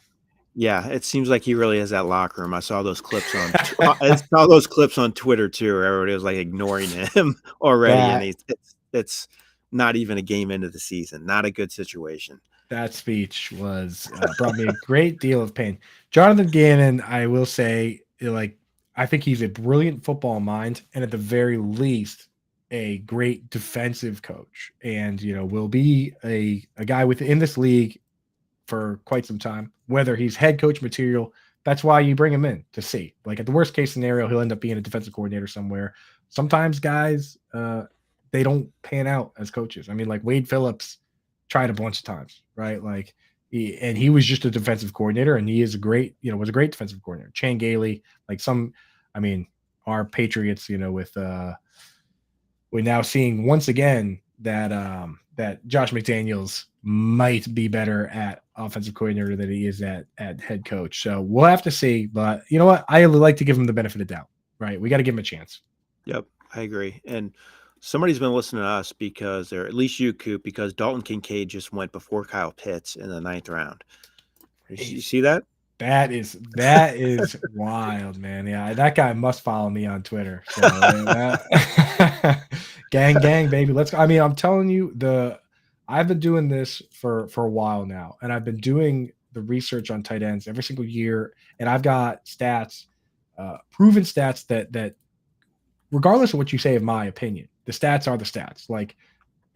Yeah, it seems like he really has that locker room. I saw those clips on Twitter too, where everybody was like ignoring him already, and it's not even a game into the season. Not a good situation. That speech was brought me a great deal of pain. Jonathan Gannon, I will say, I think he's a brilliant football mind, and at the very least, a great defensive coach, and will be a guy within this league for quite some time. Whether he's head coach material, that's why you bring him in to see. Like at the worst case scenario, he'll end up being a defensive coordinator somewhere. Sometimes guys, they don't pan out as coaches. I mean, like Wade Phillips tried a bunch of times, right? Like he was just a defensive coordinator, and he is was a great defensive coordinator. Chan Gailey, our Patriots, we're now seeing once again that Josh McDaniels might be better at offensive coordinator than he is at head coach. So we'll have to see. But you know what? I like to give him the benefit of doubt, right? We got to give him a chance. Yep, I agree. And somebody's been listening to us or at least you, Coop, because Dalton Kincaid just went before Kyle Pitts in the 9th round. You see that? That is wild, man. Yeah, that guy must follow me on Twitter. So, gang, baby. Let's go. I mean, I'm telling you, I've been doing this for a while now, and I've been doing the research on tight ends every single year, and I've got stats, proven stats that regardless of what you say of my opinion, the stats are the stats. Like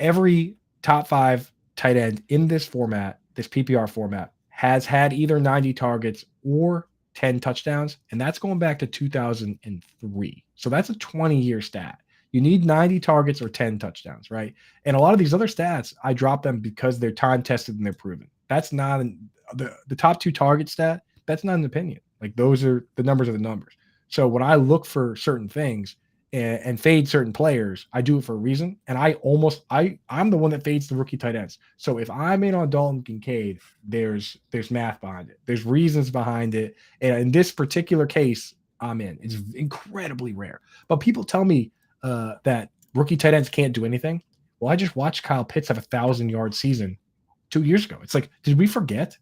every top 5 tight end in this format, this PPR format, has had either 90 targets or 10 touchdowns, and that's going back to 2003. So that's a 20-year stat. You need 90 targets or 10 touchdowns, right? And a lot of these other stats, I drop them because they're time tested and they're proven. That's not the top 2 target stat. That's not an opinion. Like, those are the numbers. So when I look for certain things and fade certain players, I do it for a reason. And I'm the one that fades the rookie tight ends. So if I'm in on Dalton Kincaid, there's math behind it. There's reasons behind it. And in this particular case, I'm in. It's incredibly rare. But people tell me that rookie tight ends can't do anything. Well, I just watched Kyle Pitts have a 1,000-yard season 2 years ago. It's like, did we forget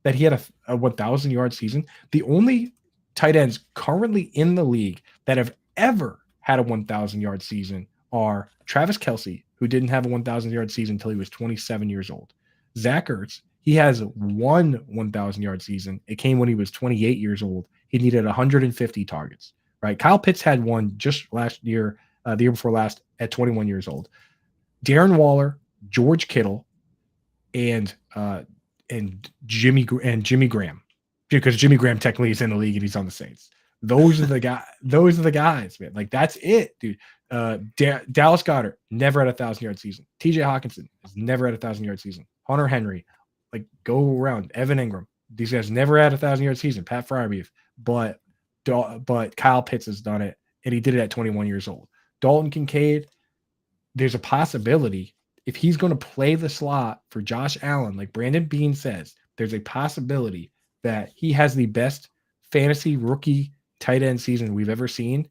that he had a 1,000-yard season? The only tight ends currently in the league that have ever had a 1,000-yard season are Travis Kelce, who didn't have a 1,000-yard season until he was 27 years old. Zach Ertz, he has one 1,000-yard season. It came when he was 28 years old. He needed 150 targets, right? Kyle Pitts had one just last year, the year before last, at 21 years old. Darren Waller, George Kittle, and Jimmy Graham, because Jimmy Graham technically is in the league and he's on the Saints. Those are the guys, man. Like, that's it, dude. Dallas Goedert never had a 1,000-yard season. TJ Hawkinson has never had a 1,000-yard season. Hunter Henry, like, go around. Evan Ingram, these guys never had a 1,000-yard season. Pat Freiermuth, but Kyle Pitts has done it, and he did it at 21 years old. Dalton Kincaid, there's a possibility if he's going to play the slot for Josh Allen, like Brandon Beane says, there's a possibility that he has the best fantasy rookie tight end season we've ever seen.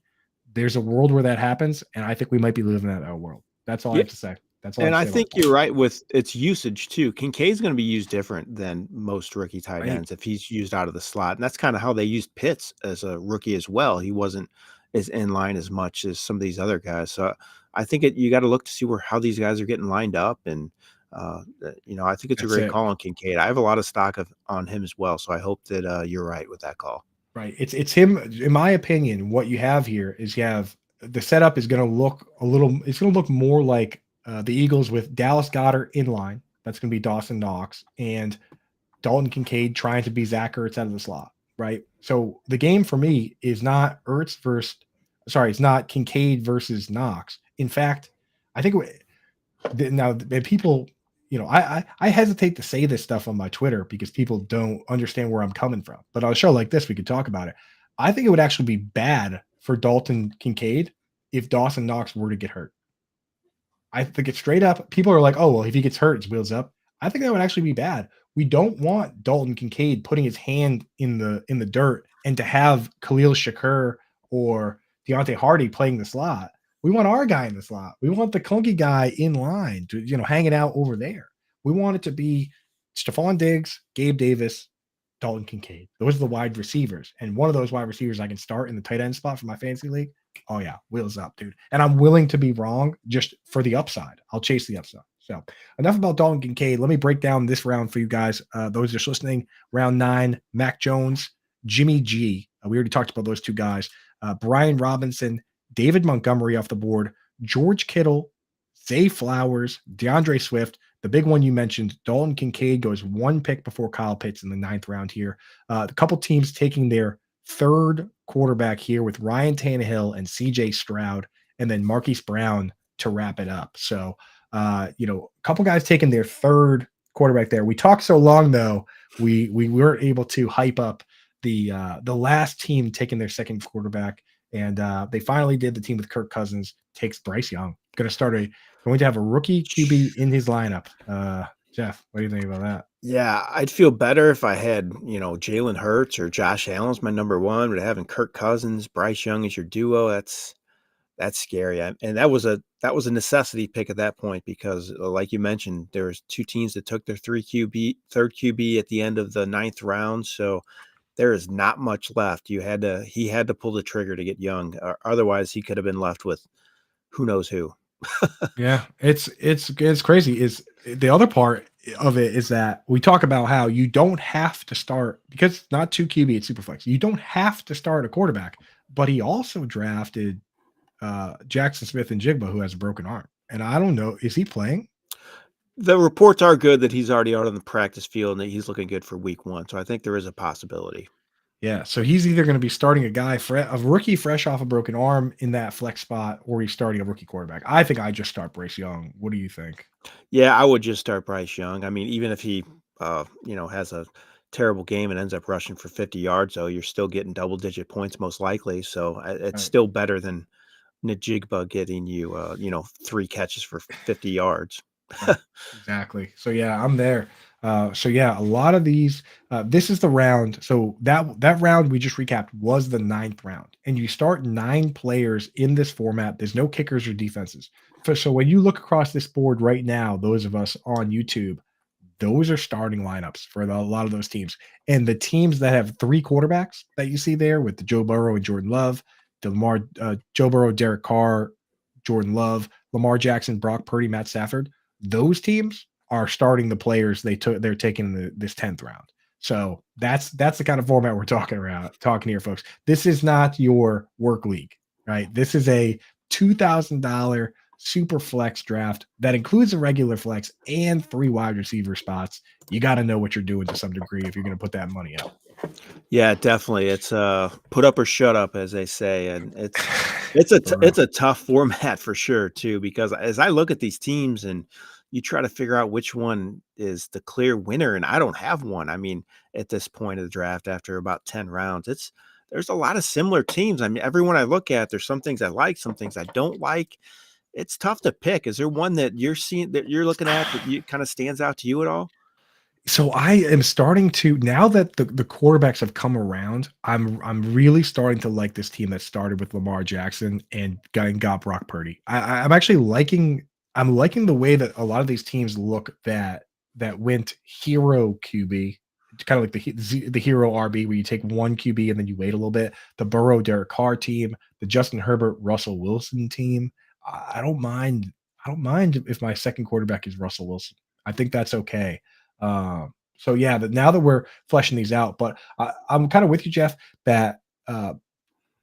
There's a world where that happens, and I think we might be living in that world. That's all I have to say. That's all. And I think you're right with its usage too. Kincaid's going to be used different than most rookie tight ends if he's used out of the slot, and that's kind of how they used Pitts as a rookie as well. He wasn't as in line as much as some of these other guys. So I think you got to look to see how these guys are getting lined up, and I think it's a great call on Kincaid. I have a lot of stock on him as well, so I hope that you're right with that call. Right. It's him. In my opinion, what you have here is the setup is going to look it's going to look more like the Eagles with Dallas Goedert in line. That's going to be Dawson Knox, and Dalton Kincaid trying to be Zach Ertz out of the slot. Right. So the game for me is not it's not Kincaid versus Knox. In fact, I think now people, I hesitate to say this stuff on my Twitter because people don't understand where I'm coming from. But on a show like this, we could talk about it. I think it would actually be bad for Dalton Kincaid if Dawson Knox were to get hurt. I think it's straight up. People are like, oh, well, if he gets hurt, it's wheels up. I think that would actually be bad. We don't want Dalton Kincaid putting his hand in the dirt and to have Khalil Shakur or Deontay Hardy playing the slot. We want our guy in the slot. We want the clunky guy in line to, hanging out over there. We want it to be Stephon Diggs, Gabe Davis, Dalton Kincaid. Those are the wide receivers. And one of those wide receivers I can start in the tight end spot for my fantasy league. Oh, yeah, wheels up, dude. And I'm willing to be wrong just for the upside. I'll chase the upside. So enough about Dalton Kincaid. Let me break down this round for you guys. Those just listening, round 9, Mac Jones, Jimmy G. We already talked about those two guys. Brian Robinson, David Montgomery off the board, George Kittle, Zay Flowers, DeAndre Swift. The big one you mentioned, Dalton Kincaid goes one pick before Kyle Pitts in the 9th round here. A couple teams taking their third quarterback here with Ryan Tannehill and CJ Stroud, and then Marquise Brown to wrap it up. So, a couple guys taking their third quarterback there. We talked so long though, we weren't able to hype up the last team taking their second quarterback. And they finally did. The team with Kirk Cousins takes Bryce Young. Going to have a rookie QB in his lineup. Jeff, what do you think about that? Yeah, I'd feel better if I had, Jalen Hurts or Josh Allen's my number one, but having Kirk Cousins, Bryce Young as your duo, that's scary. And that was a necessity pick at that point because, like you mentioned, there was two teams that took their third QB at the end of the 9th round. So there is not much left. He had to pull the trigger to get Young. Otherwise, he could have been left with who knows who. Yeah, it's crazy. Is the other part of it is that we talk about how you don't have to start because it's not 2 QB at Superflex. You don't have to start a quarterback, but he also drafted Jackson Smith and Jigba, who has a broken arm. And I don't know, is he playing? The reports are good that he's already out on the practice field and that he's looking good for week 1, so I think there is a possibility. Yeah, so he's either going to be starting a rookie fresh off a broken arm in that flex spot, or he's starting a rookie quarterback. I think I just start Bryce Young. What do you think? Yeah, I would just start Bryce Young. I mean, even if he, has a terrible game and ends up rushing for 50 yards, though, you're still getting double-digit points most likely, so it's Right. still better than Najigba getting you, 3 catches for 50 yards. Right. Exactly. So yeah, I'm there. So yeah, a lot of these. This is the round. So that round we just recapped was the ninth round, and you start 9 players in this format. There's no kickers or defenses. So when you look across this board right now, those of us on YouTube, those are starting lineups for a lot of those teams. And the teams that have 3 quarterbacks that you see there with the Joe Burrow and Jordan Love, Joe Burrow, Derek Carr, Jordan Love, Lamar Jackson, Brock Purdy, Matt Stafford, those teams are starting the players they're taking in this 10th round. So that's the kind of format we're talking here, folks. This is not your work league, right? This is a $2,000 super flex draft that includes a regular flex and 3 wide receiver spots. You got to know what you're doing to some degree if you're going to put that money out. Yeah, definitely. It's put up or shut up, as they say, and it's a tough format for sure too. Because as I look at these teams and you try to figure out which one is the clear winner, and I don't have one. I mean, at this point of the draft, after about 10 rounds, there's a lot of similar teams. I mean, everyone I look at, there's some things I like, some things I don't like. It's tough to pick. Is there one that you're seeing that you're looking at that you kind of stands out to you at all? So I am starting to, now that the quarterbacks have come around, I'm really starting to like this team that started with Lamar Jackson and got Brock Purdy. I'm actually liking the way that a lot of these teams look that went hero QB, kind of like the hero RB where you take one QB and then you wait a little bit. The Burrow Derek Carr team, the Justin Herbert Russell Wilson team. I don't mind. I don't mind if my second quarterback is Russell Wilson. I think that's okay. So yeah, now that we're fleshing these out, but I'm kind of with you, Jeff, that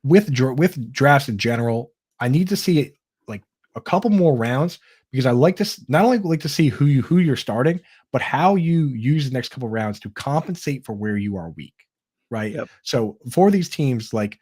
with drafts in general, I need to see like a couple more rounds because I like to not only like to see who you're starting, but how you use the next couple rounds to compensate for where you are weak, right? Yep. So for these teams, like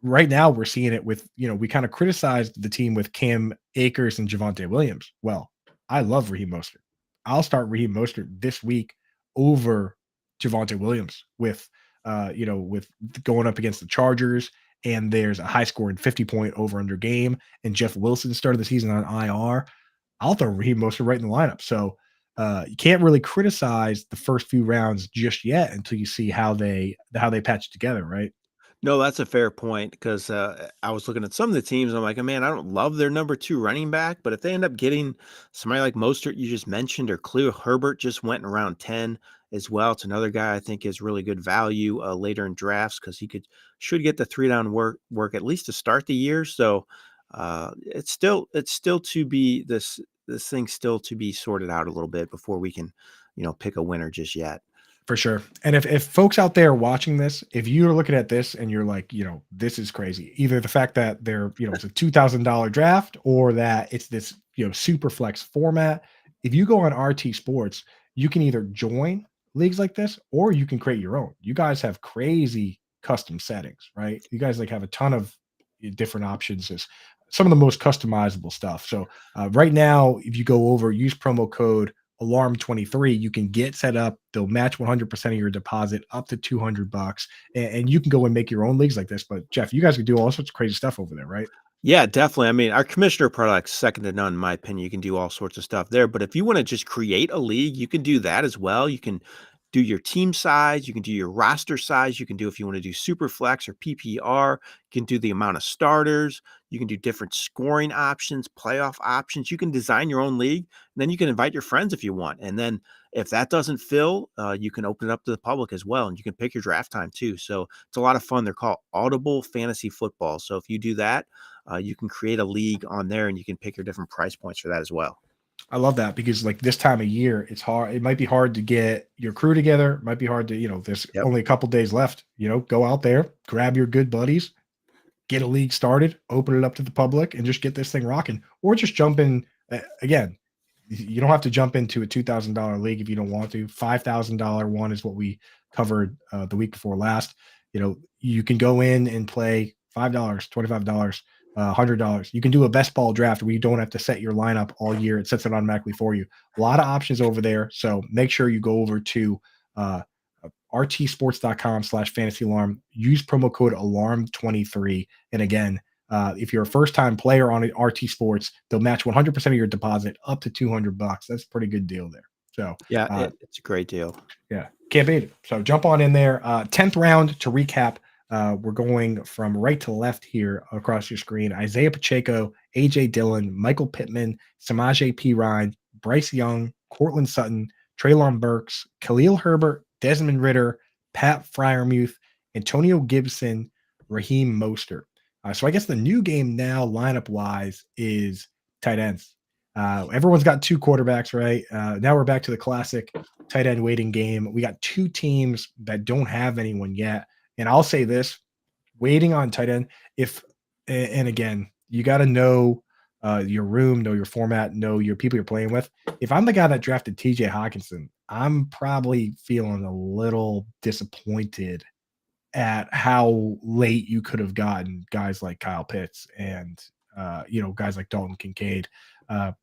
right now, we're seeing it with we kind of criticized the team with Cam Akers and Javonte Williams. Well, I love Raheem Mostert. I'll start Raheem Mostert this week over Javonte Williams with going up against the Chargers, and there's a high scoring 50-point over under game, and Jeff Wilson started the season on IR. I'll throw Raheem Mostert right in the lineup. So you can't really criticize the first few rounds just yet until you see how they patch together, right? No, that's a fair point because I was looking at some of the teams. I'm like, oh, man, I don't love their number 2 running back, but if they end up getting somebody like Mostert, you just mentioned, or Khalil Herbert just went in around 10 as well. It's another guy I think is really good value later in drafts because he should get the 3 down work at least to start the year. So it's still to be this thing still to be sorted out a little bit before we can pick a winner just yet. For sure. And if folks out there watching this, if you're looking at this and you're like, this is crazy, either the fact that it's a $2,000 draft or that it's this, super flex format. If you go on RT Sports, you can either join leagues like this or you can create your own. You guys have crazy custom settings, right? You guys like have a ton of different options. As some of the most customizable stuff. So right now, if you go over, use promo code alarm23, you can get set up. They'll match 100% of your deposit up to $200, and you can go and make your own leagues like this. But Jeff, you guys can do all sorts of crazy stuff over there, right? Yeah, definitely. I mean, our commissioner product's second to none, in my opinion. You can do all sorts of stuff there. But if you want to just create a league, you can do that as well. You can do your team size, you can do your roster size, you can do if you want to do super flex or PPR, you can do the amount of starters, you can do different scoring options, playoff options. You can design your own league, and then you can invite your friends if you want. And then if that doesn't fill, you can open it up to the public as well, and you can pick your draft time too. So it's a lot of fun. They're called Audible Fantasy Football. So if you do that, you can create a league on there and you can pick your different price points for that as well. I love that because like this time of year, it's hard. It might be hard to get your crew together. It might be hard to, there's Yep. only a couple days left, go out there, grab your good buddies, get a league started, open it up to the public and just get this thing rocking, or just jump in again. You don't have to jump into a $2,000 league if you don't want to. $5,000 one is what we covered the week before last. You can go in and play $5, $25, $100. You can do a best ball draft where you don't have to set your lineup all year. It sets it automatically for you. A lot of options over there. So make sure you go over to rtsports.com/fantasy alarm. Use promo code alarm23. And again, if you're a first-time player on RT Sports, they'll match 100% of your deposit up to $200. That's a pretty good deal there. So yeah, it's a great deal. Yeah, can't beat it. So jump on in there. 10th round to recap. We're going from right to left here across your screen. Isaiah Pacheco, AJ Dillon, Michael Pittman, Samaje Perine, Bryce Young, Cortland Sutton, Treylon Burks, Khalil Herbert, Desmond Ridder, Pat Freiermuth, Antonio Gibson, Raheem Mostert. So I guess the new game now, lineup-wise, is tight ends. Everyone's got two quarterbacks, right? Now we're back to the classic tight end waiting game. We got two teams that don't have anyone yet. And I'll say this, waiting on tight end, and again, you got to know your room, know your format, know your people you're playing with. If I'm the guy that drafted TJ Hawkinson, I'm probably feeling a little disappointed at how late you could have gotten guys like Kyle Pitts and guys like Dalton Kincaid.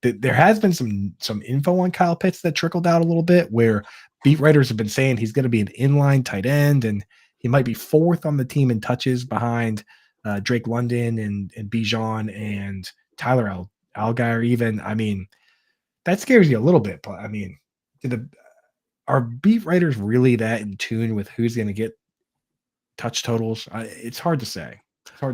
There has been some info on Kyle Pitts that trickled out a little bit, where beat writers have been saying he's going to be an inline tight end, and he might be fourth on the team in touches behind Drake London and Bijan and Tyler Algier. Even, I mean, that scares you a little bit. But I mean, are beat writers really that in tune with who's going to get touch totals? It's hard to say.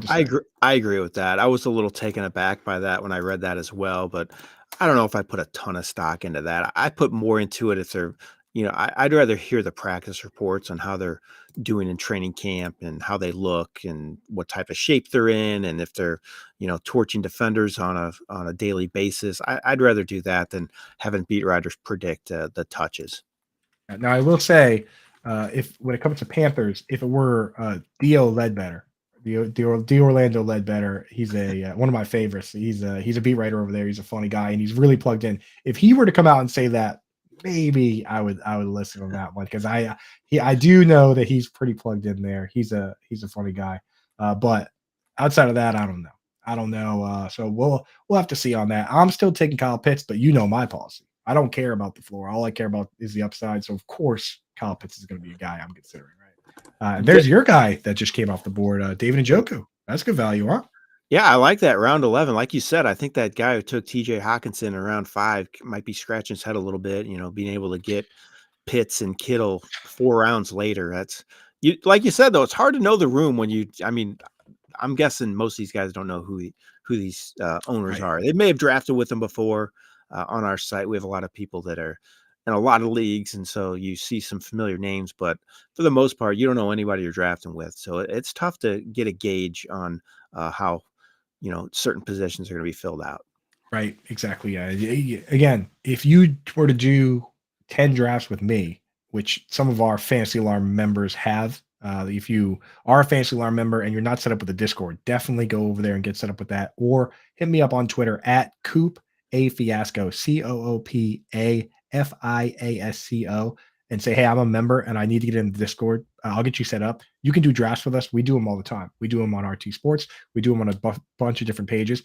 I agree with that. I was a little taken aback by that when I read that as well, but I don't know if I put a ton of stock into that. I put more into it if they're, I'd rather hear the practice reports on how they're doing in training camp and how they look and what type of shape they're in, and if they're, torching defenders on a daily basis. I'd rather do that than having beat writers predict the touches. Now, I will say, when it comes to Panthers, if it were Dio Ledbetter, Orlando Ledbetter, he's one of my favorites. He's a beat writer over there. He's a funny guy, and he's really plugged in. If he were to come out and say that, maybe I would listen on that one, because I do know that he's pretty plugged in there. He's a funny guy, but outside of that, I don't know. So we'll have to see on that. I'm still taking Kyle Pitts, but my policy. I don't care about the floor. All I care about is the upside. So of course, Kyle Pitts is going to be a guy I'm considering. Right. There's your guy that just came off the board, David Njoku. That's good value, huh? Yeah, I like that. Round 11. Like you said, I think that guy who took TJ Hawkinson in round 5 might be scratching his head a little bit, being able to get Pitts and Kittle 4 rounds later. That's like you said, though, it's hard to know the room when I'm guessing most of these guys don't know who these owners are. They may have drafted with them before. On our site, we have a lot of people that are in a lot of leagues, and so you see some familiar names, but for the most part, you don't know anybody you're drafting with. So it's tough to get a gauge on how certain positions are going to be filled out. Right, exactly. Yeah. Again, if you were to do 10 drafts with me, which some of our Fantasy Alarm members have, if you are a Fantasy Alarm member and you're not set up with a Discord, definitely go over there and get set up with that, or hit me up on Twitter at Coop A Fiasco, COOPAFIASCO, and say, hey, I'm a member and I need to get in the Discord. I'll get you set up. You can do drafts with us. We do them all the time. We do them on RT Sports. We do them on a bunch of different pages.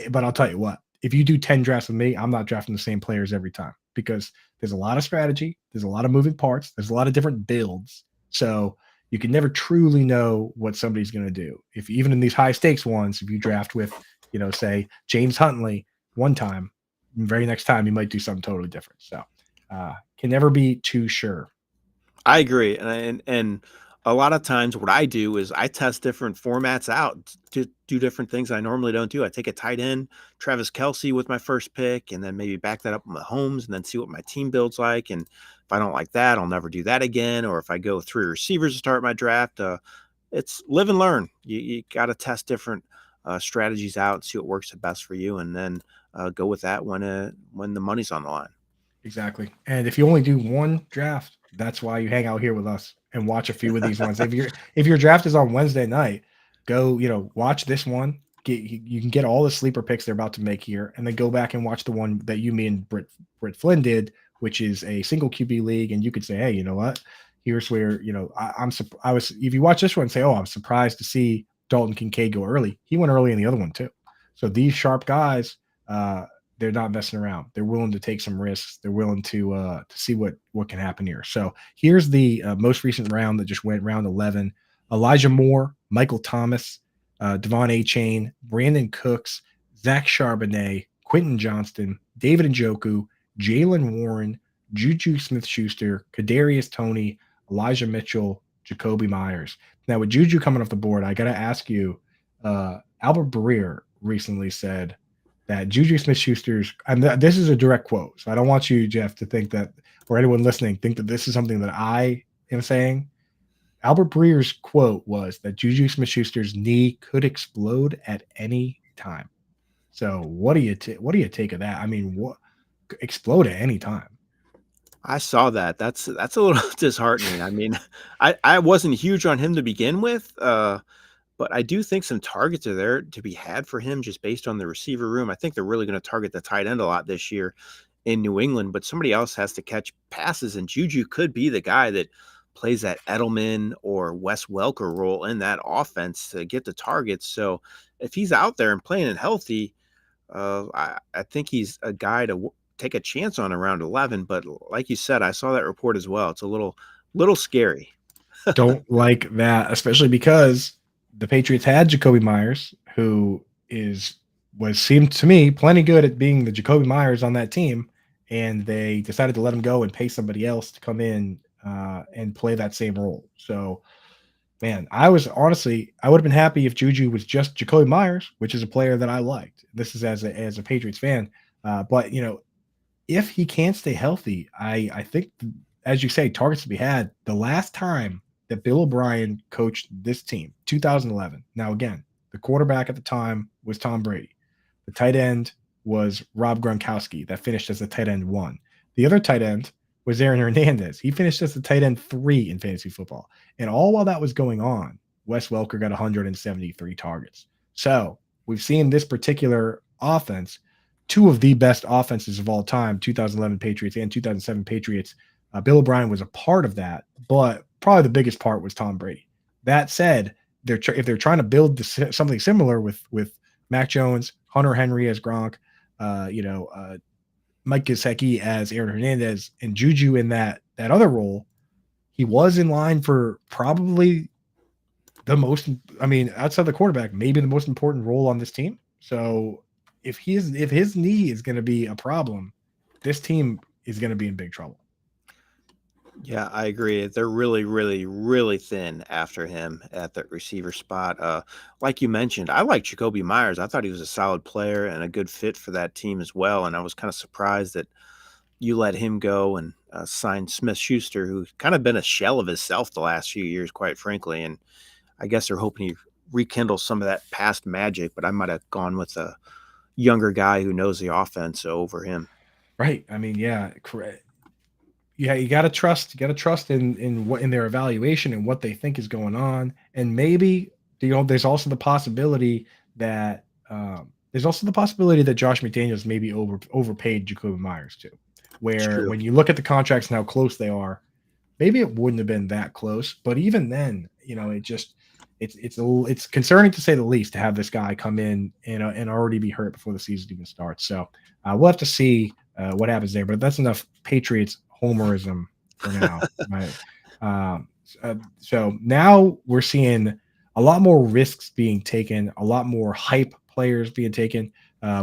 But I'll tell you what, if you do 10 drafts with me, I'm not drafting the same players every time, because there's a lot of strategy. There's a lot of moving parts. There's a lot of different builds. So you can never truly know what somebody's going to do. If even in these high stakes ones, if you draft with, say James Huntley one time, very next time you might do something totally different. So can never be too sure. I agree. And a lot of times what I do is I test different formats out to do different things I normally don't do. I take a tight end, Travis Kelce with my first pick, and then maybe back that up with Mahomes and then see what my team builds like. And if I don't like that, I'll never do that again. Or if I go 3 receivers to start my draft, it's live and learn. You got to test different strategies out and see what works the best for you, and then go with that when the money's on the line. Exactly. And if you only do one draft, that's why you hang out here with us and watch a few of these ones. If your draft is on Wednesday night, go, watch this one, you can get all the sleeper picks they're about to make here, and then go back and watch the one that me and Britt Flynn did, which is a single QB league, and you could say, hey, you know what? Here's where I was. If you watch this one, say, oh, I'm surprised to see Dalton Kincaid go early. He went early in the other one too. So these sharp guys, they're not messing around. They're willing to take some risks. They're willing to see what can happen here. So here's the most recent round that just went, round 11. Elijah Moore, Michael Thomas, Devon Achane, Brandon Cooks, Zach Charbonnet, Quentin Johnston, David Njoku, Jalen Warren, Juju Smith-Schuster, Kadarius Toney, Elijah Mitchell, Jacoby Myers. Now, with Juju coming off the board, I got to ask you, Albert Breer recently said that Juju Smith-Schuster's, and this is a direct quote, so I don't want you, Jeff, to think that, or anyone listening, think that this is something that I am saying. Albert Breer's quote was that Juju Smith-Schuster's knee could explode at any time. So what do you take of that? I mean, what explode at any time? I saw that. That's a little disheartening. I mean, I wasn't huge on him to begin with, but I do think some targets are there to be had for him just based on the receiver room. I think they're really going to target the tight end a lot this year in New England, but somebody else has to catch passes, and Juju could be the guy that plays that Edelman or Wes Welker role in that offense to get the targets. So if he's out there and playing and healthy, I think he's a guy to take a chance on around 11. But like you said, I saw that report as well. It's a little scary. Don't like that, especially because the Patriots had Jacoby Myers, who seemed to me plenty good at being the Jacoby Myers on that team, and they decided to let him go and pay somebody else to come in and play that same role. So, man, I would have been happy if Juju was just Jacoby Myers, which is a player that I liked. This is as a Patriots fan, but if he can't stay healthy, I think, as you say, targets to be had. The last time that Bill O'Brien coached this team, 2011. Now, again, the quarterback at the time was Tom Brady. The tight end was Rob Gronkowski, that finished as the tight end 1. The other tight end was Aaron Hernandez. He finished as the tight end 3 in fantasy football. And all while that was going on, Wes Welker got 173 targets. So we've seen this particular offense, two of the best offenses of all time, 2011 Patriots and 2007 Patriots. Bill O'Brien was a part of that, but probably the biggest part was Tom Brady. That said, if they're trying to build something similar with Mac Jones, Hunter Henry as Gronk, Mike Gesicki as Aaron Hernandez, and Juju in that other role, he was in line for probably the most, outside the quarterback, maybe the most important role on this team. So if his knee is going to be a problem, this team is going to be in big trouble. Yeah, I agree. They're really, really, really thin after him at the receiver spot. Like you mentioned, I like Jacoby Myers. I thought he was a solid player and a good fit for that team as well. And I was kind of surprised that you let him go and sign Smith-Schuster, who's kind of been a shell of himself the last few years, quite frankly. And I guess they're hoping he rekindles some of that past magic, but I might have gone with a younger guy who knows the offense over him. Right. I mean, yeah, correct. Yeah, you got to trust in their evaluation and what they think is going on. And maybe, there's also the possibility that Josh McDaniels maybe overpaid Jacoby Myers too, where when you look at the contracts and how close they are, maybe it wouldn't have been that close. But even then, it's concerning to say the least to have this guy come in and already be hurt before the season even starts. So we'll have to see what happens there. But that's enough Patriots homerism for now. Right. So now we're seeing a lot more risks being taken, a lot more hype players being taken.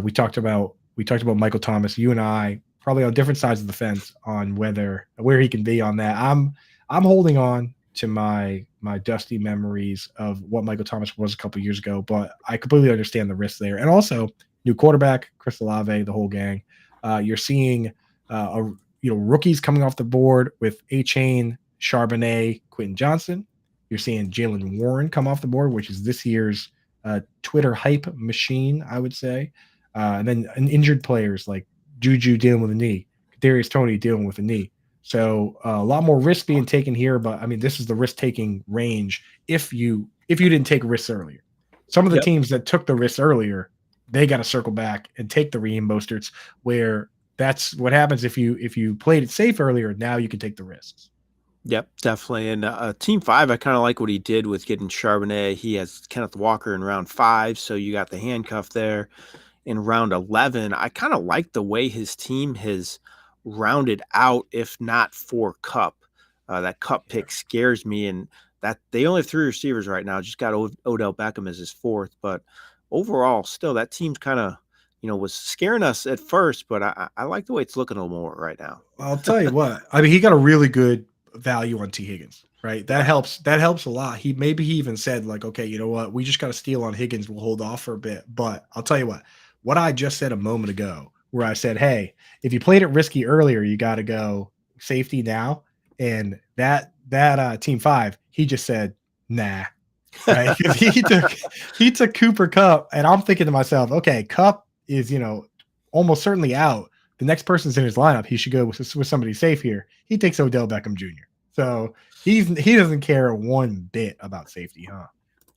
We talked about Michael Thomas. You and I probably on different sides of the fence on where he can be on that. I'm holding on to my dusty memories of what Michael Thomas was a couple years ago, but I completely understand the risks there. And also new quarterback, Chris Olave, the whole gang. You're seeing rookies coming off the board with Achane, Charbonnet, Quentin Johnston. You're seeing Jalen Warren come off the board, which is this year's Twitter hype machine, I would say. And then injured players like Juju dealing with a knee, Kadarius Toney dealing with a knee. So a lot more risk being taken here, but this is the risk-taking range if you didn't take risks earlier. Some of the teams that took the risks earlier, they got to circle back and take the Raheem Mosterts, where that's what happens if you played it safe earlier. Now you can take the risks. Yep, definitely. And Team 5, I kind of like what he did with getting Charbonnet. He has Kenneth Walker in round 5, so you got the handcuff there. In round 11, I kind of like the way his team has rounded out, if not for Cup. That Cup pick scares me, and that they only have 3 receivers right now. Just got Odell Beckham as his 4th, but overall, still that team's kind of was scaring us at first, but I like the way it's looking a little more right now. I'll tell you what. I mean, he got a really good value on T. Higgins, right? That helps. That helps a lot. He even said like, okay, you know what? We just got to steal on Higgins. We'll hold off for a bit. But I'll tell you what I just said a moment ago, where I said, hey, if you played it risky earlier, you got to go safety now. And that Team 5, he just said, nah. Right. he took Cooper Kupp, and I'm thinking to myself, okay, Kupp is, almost certainly out. The next person's in his lineup. He should go with somebody safe here. He takes Odell Beckham Jr. So he doesn't care one bit about safety, huh?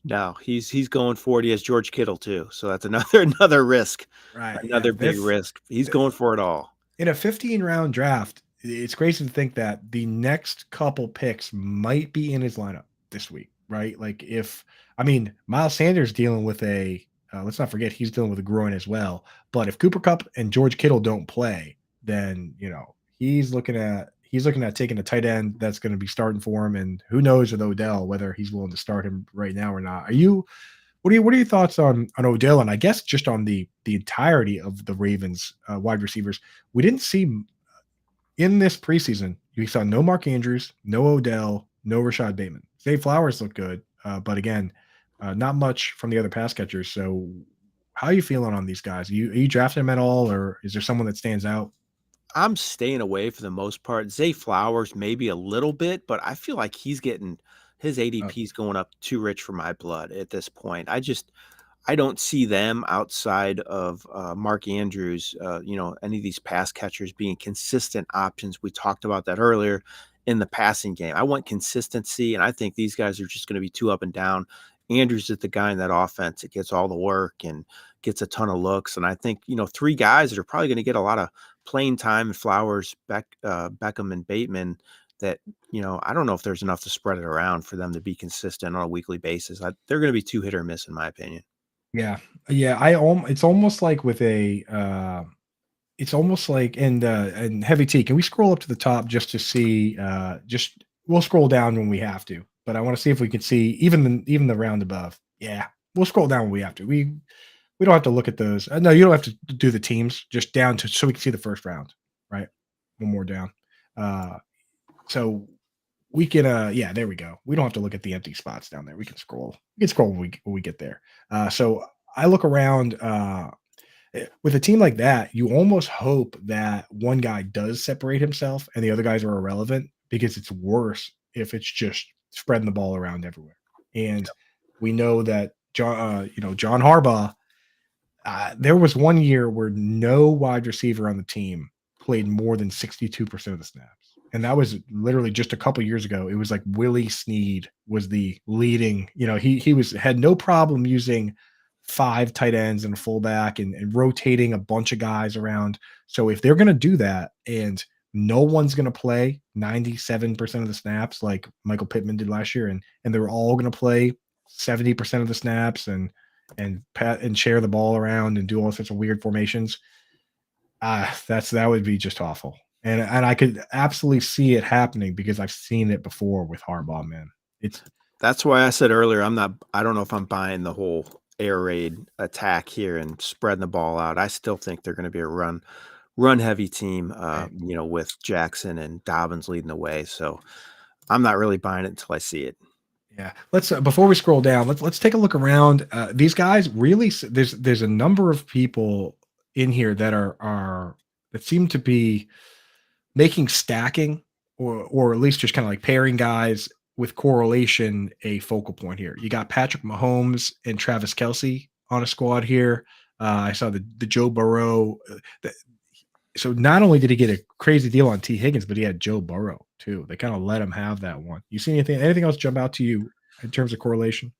No, he's going for it. He has George Kittle too, so that's another risk, right? Another big risk. He's going for it all in a 15-round draft. It's crazy to think that the next couple picks might be in his lineup this week, right? Like Miles Sanders dealing with let's not forget he's dealing with a groin as well. But if Cooper Kupp and George Kittle don't play, then he's looking at taking a tight end that's going to be starting for him, and who knows with Odell whether he's willing to start him right now or not. What are your thoughts on Odell, and I guess just on the entirety of the Ravens wide receivers? We didn't see in this preseason. We saw no Mark Andrews, no Odell, no Rashad Bateman. Zay Flowers looked good, but again, not much from the other pass catchers. So how are you feeling on these guys? Are you drafting them at all, or is there someone that stands out? I'm staying away for the most part. Zay Flowers maybe a little bit, but I feel like he's getting his ADP is going up too rich for my blood at this point. I don't see them outside of Mark Andrews, any of these pass catchers being consistent options. We talked about that earlier in the passing game. I want consistency, and I think these guys are just going to be too up and down. Andrews is the guy in that offense that gets all the work and gets a ton of looks. And I think, 3 guys that are probably going to get a lot of playing time, Flowers, Beckham, and Bateman, that, I don't know if there's enough to spread it around for them to be consistent on a weekly basis. They're going to be too hit or miss, in my opinion. Yeah. It's almost like with it's almost like and Heavy T. Can we scroll up to the top just to see? We'll scroll down when we have to, but I want to see if we can see even the round above. Yeah, we'll scroll down when we have to. We don't have to look at those. No, you don't have to do the teams. Just down to so we can see the first round. Right, one more down. So we can. Yeah, there we go. We don't have to look at the empty spots down there. We can scroll. We can scroll when we get there. So I look around. With a team like that, you almost hope that one guy does separate himself and the other guys are irrelevant, because it's worse if it's just spreading the ball around everywhere. And we know that John Harbaugh, there was one year where no wide receiver on the team played more than 62% of the snaps. And that was literally just a couple years ago. It was like Willie Snead was the leading, he had no problem using 5 tight ends and a fullback and rotating a bunch of guys around. So if they're going to do that and no one's going to play 97% of the snaps like Michael Pittman did last year, and they're all going to play 70% of the snaps and share the ball around and do all sorts of weird formations, that would be just awful. And I could absolutely see it happening because I've seen it before with Harbaugh, man. That's why I said earlier, I don't know if I'm buying the whole air raid attack here and spreading the ball out. I still think they're going to be a run heavy team, with Jackson and Dobbins leading the way. So I'm not really buying it until I see it. Yeah. Let's before we scroll down, let's take a look around. These guys really, there's a number of people in here that that seem to be making stacking or at least just kind of like pairing guys with correlation a focal point here. You got Patrick Mahomes and Travis Kelce on a squad here. I saw the Joe Burrow. So not only did he get a crazy deal on T. Higgins, but he had Joe Burrow too. They kind of let him have that one. You see anything else jump out to you in terms of correlation?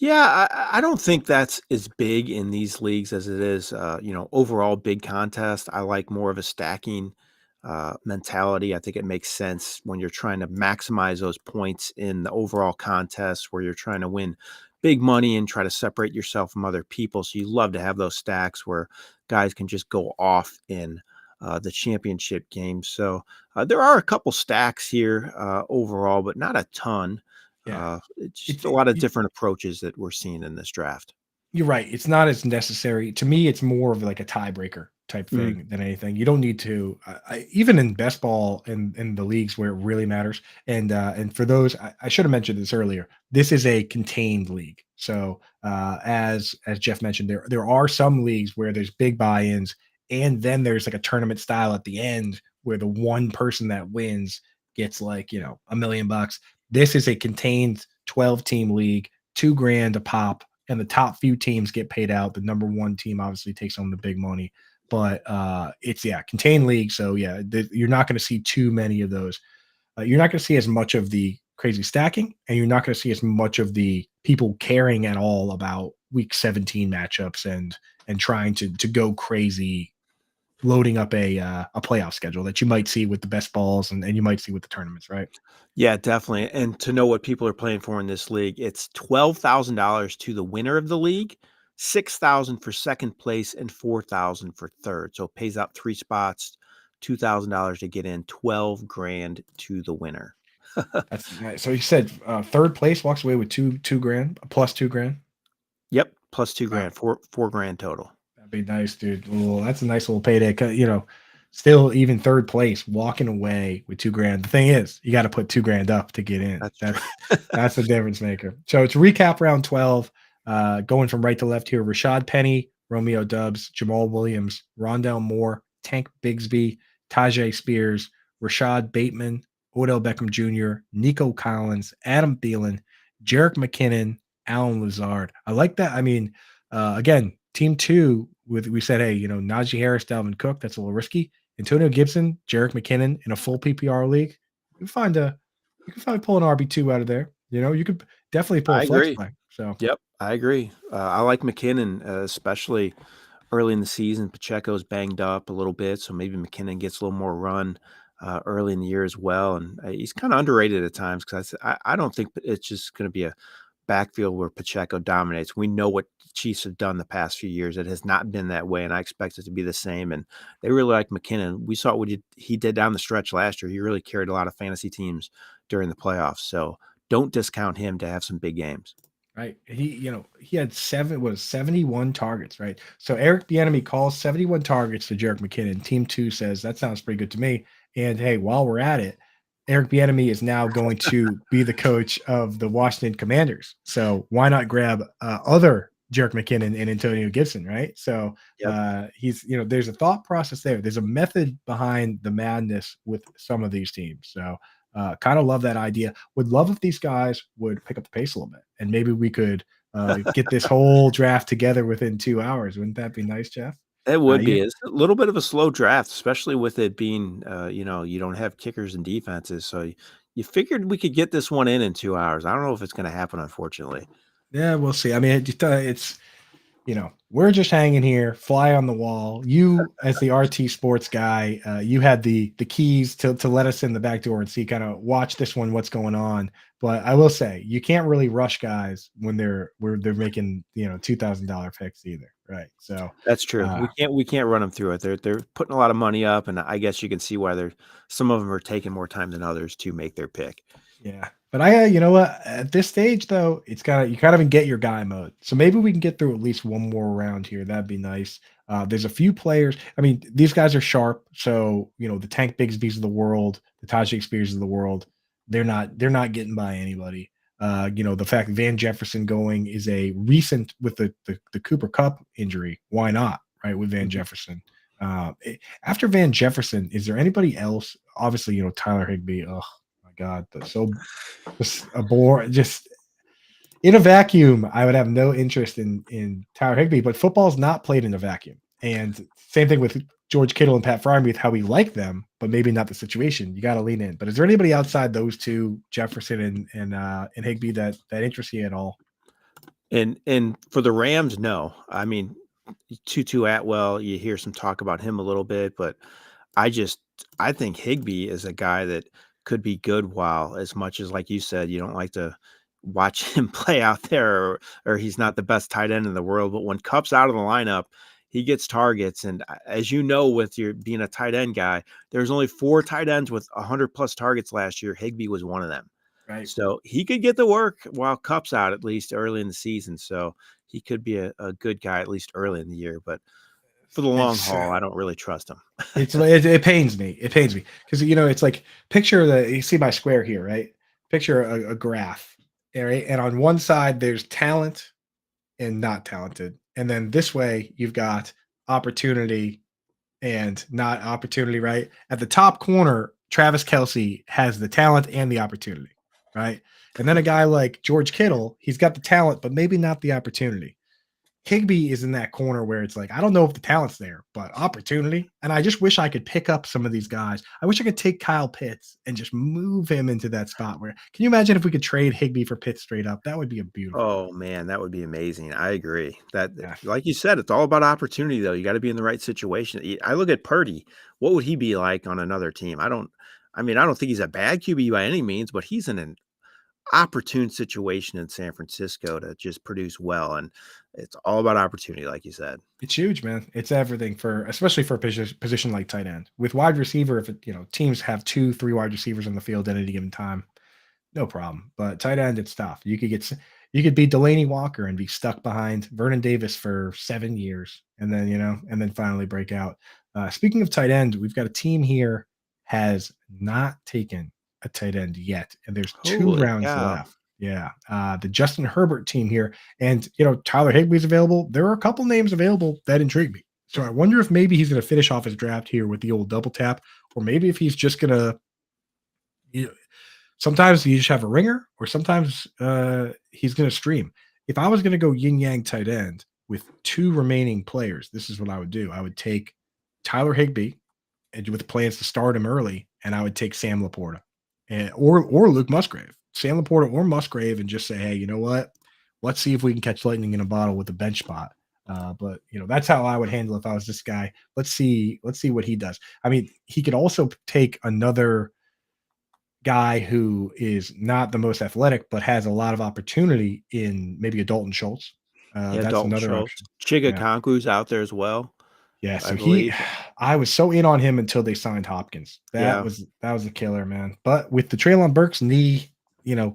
Yeah, I don't think that's as big in these leagues as it is, overall big contest. I like more of a stacking mentality. I think it makes sense when you're trying to maximize those points in the overall contest where you're trying to win big money and try to separate yourself from other people. So you love to have those stacks where guys can just go off in the championship game. So there are a couple stacks here overall, but not a ton. Yeah. It's just It's a lot of different approaches that we're seeing in this draft. You're right. It's not as necessary. To me, it's more of like a tiebreaker type Mhm. thing than anything. You don't need to, even in best ball and in the leagues where it really matters. And for those, I should have mentioned this earlier. This is a contained league. So as Jeff mentioned, there are some leagues where there's big buy-ins, and then there's like a tournament style at the end where the one person that wins gets like $1 million. This is a contained 12-team league, 2 grand a pop, and the top few teams get paid out. The number one team obviously takes home the big money, but it's contained league. So you're not going to see too many of those. You're not going to see as much of the crazy stacking, and you're not going to see as much of the people caring at all about week 17 matchups and trying to go crazy, loading up a playoff schedule that you might see with the best balls and you might see with the tournaments, right? Yeah, definitely. And to know what people are playing for in this league, it's $12,000 to the winner of the league, 6,000 for second place, and 4,000 for third. So it pays out 3 spots, $2,000 to get in, 12 grand to the winner. That's nice. So you said third place walks away with two grand plus 2 grand. Yep, plus 2 Wow. grand, four grand total. That'd be nice, dude. Well, that's a nice little payday. Still even third place, walking away with 2 grand. The thing is, you got to put 2 grand up to get in. That's true. That's the difference maker. So to recap round 12, going from right to left here: Rashad Penny, Romeo Dubs, Jamal Williams, Rondell Moore, Tank Bigsby, Tajay Spears, Rashad Bateman, Odell Beckham Jr., Nico Collins, Adam Thielen, Jerick McKinnon, Alan Lazard. I like that. I mean, again, team two we said, hey, Najee Harris, Dalvin Cook, that's a little risky. Antonio Gibson, Jerick McKinnon in a full PPR league, you can probably pull an RB2 out of there. You could definitely pull a I flex agree. play. So Yep, I agree. I like McKinnon, especially early in the season. Pacheco's banged up a little bit, so maybe McKinnon gets a little more run early in the year as well. And he's kind of underrated at times because I don't think it's just going to be a backfield where Pacheco dominates. We know what the Chiefs have done the past few years. It has not been that way, and I expect it to be the same. And they really like McKinnon. We saw what he did down the stretch last year. He really carried a lot of fantasy teams during the playoffs. So don't discount him to have some big games. right, he had 71 targets, right? So Eric Bieniemy calls 71 targets to Jerick McKinnon. Team two says that sounds pretty good to me. And hey, while we're at it, Eric Bieniemy is now going to be the coach of the Washington Commanders. So why not grab other Jerick McKinnon and Antonio Gibson, right? So Yep. there's a thought process there. There's a method behind the madness with some of these teams. So kind of love that idea. Would love if these guys would pick up the pace a little bit, and maybe we could get this whole draft together within 2 hours. Wouldn't that be nice, Jeff? It would You be. It's a little bit of a slow draft, especially with it being, you don't have kickers and defenses. So you figured we could get this one in 2 hours. I don't know if it's going to happen, unfortunately. Yeah, we'll see. I mean, it's we're just hanging here, fly on the wall. You, as the RT sports guy, you had the keys to let us in the back door and see, kind of watch this one, what's going on. But I will say, you can't really rush guys when they're making $2,000 picks either, right? So That's true. uh, We can't run them through it. They're putting a lot of money up, and I guess you can see why some of them are taking more time than others to make their pick. Yeah. But you know what? At this stage, though, you kind of in get your guy mode. So maybe we can get through at least one more round here. That'd be nice. There's a few players. I mean, these guys are sharp. So the Tank Bigsby's of the world, the Tajay Spears of the world, they're not getting by anybody. The fact that Van Jefferson going is a recent with the Cooper Cup injury. Why not? Right, with Van Mhm. Jefferson. After Van Jefferson, is there anybody else? Obviously, Tyler Higbee. Oh my God, that's so just a bore. Just in a vacuum, I would have no interest in Tyler Higbee. But football's not played in a vacuum, and same thing with George Kittle and Pat Freiermuth. How we like them, but maybe not the situation. You got to lean in. But is there anybody outside those two, Jefferson and Higbee, that interests you at all? And for the Rams, no. I mean, Tutu Atwell, you hear some talk about him a little bit, but I I think Higbee is a guy that could be good while as much as, like you said, you don't like to watch him play out there, or he's not the best tight end in the world. But when Cup's out of the lineup, he gets targets. And as you know, with your being a tight end guy, there's only 4 tight ends with 100+ targets last year. Higbee was one of them. Right. So he could get the work while Cup's out, at least early in the season. So he could be a good guy, at least early in the year. But for the long It's haul, I don't really trust him. it pains me. It pains me because it's like picture you see my square here, right? Picture a graph, right? And on one side there's talent and not talented, and then this way you've got opportunity and not opportunity, right? At the top corner, Travis Kelsey has the talent and the opportunity, right? And then a guy like George Kittle, he's got the talent, but maybe not the opportunity. Higbee is in that corner where it's like, I don't know if the talent's there, but opportunity. And I just wish I could pick up some of these guys. I wish I could take Kyle Pitts and just move him into that spot where, can you imagine if we could trade Higbee for Pitts straight up? That would be a beautiful. Oh man, that would be amazing. I agree. That, Yeah. like you said, it's all about opportunity though. You got to be in the right situation. I look at Purdy. What would he be like on another team? I mean, I don't think he's a bad QB by any means, but he's in an opportune situation in San Francisco to just produce well. And it's all about opportunity, like you said. It's huge, man. It's everything especially for a position like tight end. With wide receiver, if teams have 2, 3 wide receivers on the field at any given time, no problem. But tight end, it's tough. You could be Delaney Walker and be stuck behind Vernon Davis for 7 years, and then finally break out. Speaking of tight end, we've got a team here has not taken a tight end yet, and there's 2 Holy rounds cow. left. Yeah, the Justin Herbert team here, and Tyler Higbee's available. There are a couple names available that intrigue me. So I wonder if maybe he's going to finish off his draft here with the old double tap, or maybe if he's just going to. Sometimes you just have a ringer, or sometimes he's going to stream. If I was going to go yin yang tight end with 2 remaining players, this is what I would do. I would take Tyler Higbee, and with plans to start him early, and I would take Sam Laporta, or Luke Musgrave, Sam Laporta or Musgrave, and just say, hey, you know what? Let's see if we can catch lightning in a bottle with a bench spot. But that's how I would handle it if I was this guy. Let's see what he does. I mean, he could also take another guy who is not the most athletic, but has a lot of opportunity in maybe a Dalton Schultz. Yeah, That's Dalton another Schultz. option. Chiga Yeah. Konku's out there as well, Yeah. I So believe. I was so in on him until they signed Hopkins. That was a killer, man. But with the Treylon Burks knee,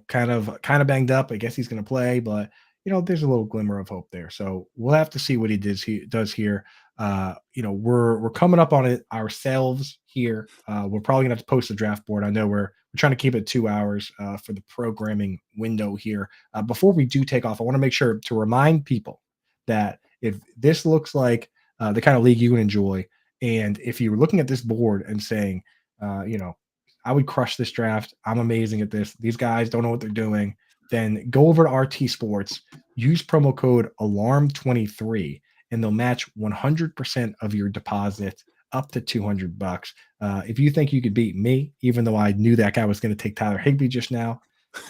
kind of banged up, I guess he's going to play, but there's a little glimmer of hope there. So we'll have to see what he does here. We're coming up on it ourselves here. We're probably gonna have to post a draft board. I know we're trying to keep it 2 hours for the programming window here. Before we do take off, I want to make sure to remind people that if this looks like the kind of league you would enjoy, and if you were looking at this board and saying, I would crush this draft. I'm amazing at this. These guys don't know what they're doing. Then go over to RT Sports, use promo code ALARM23, and they'll match 100% of your deposit up to $200. If you think you could beat me, even though I knew that guy was going to take Tyler Higbee just now,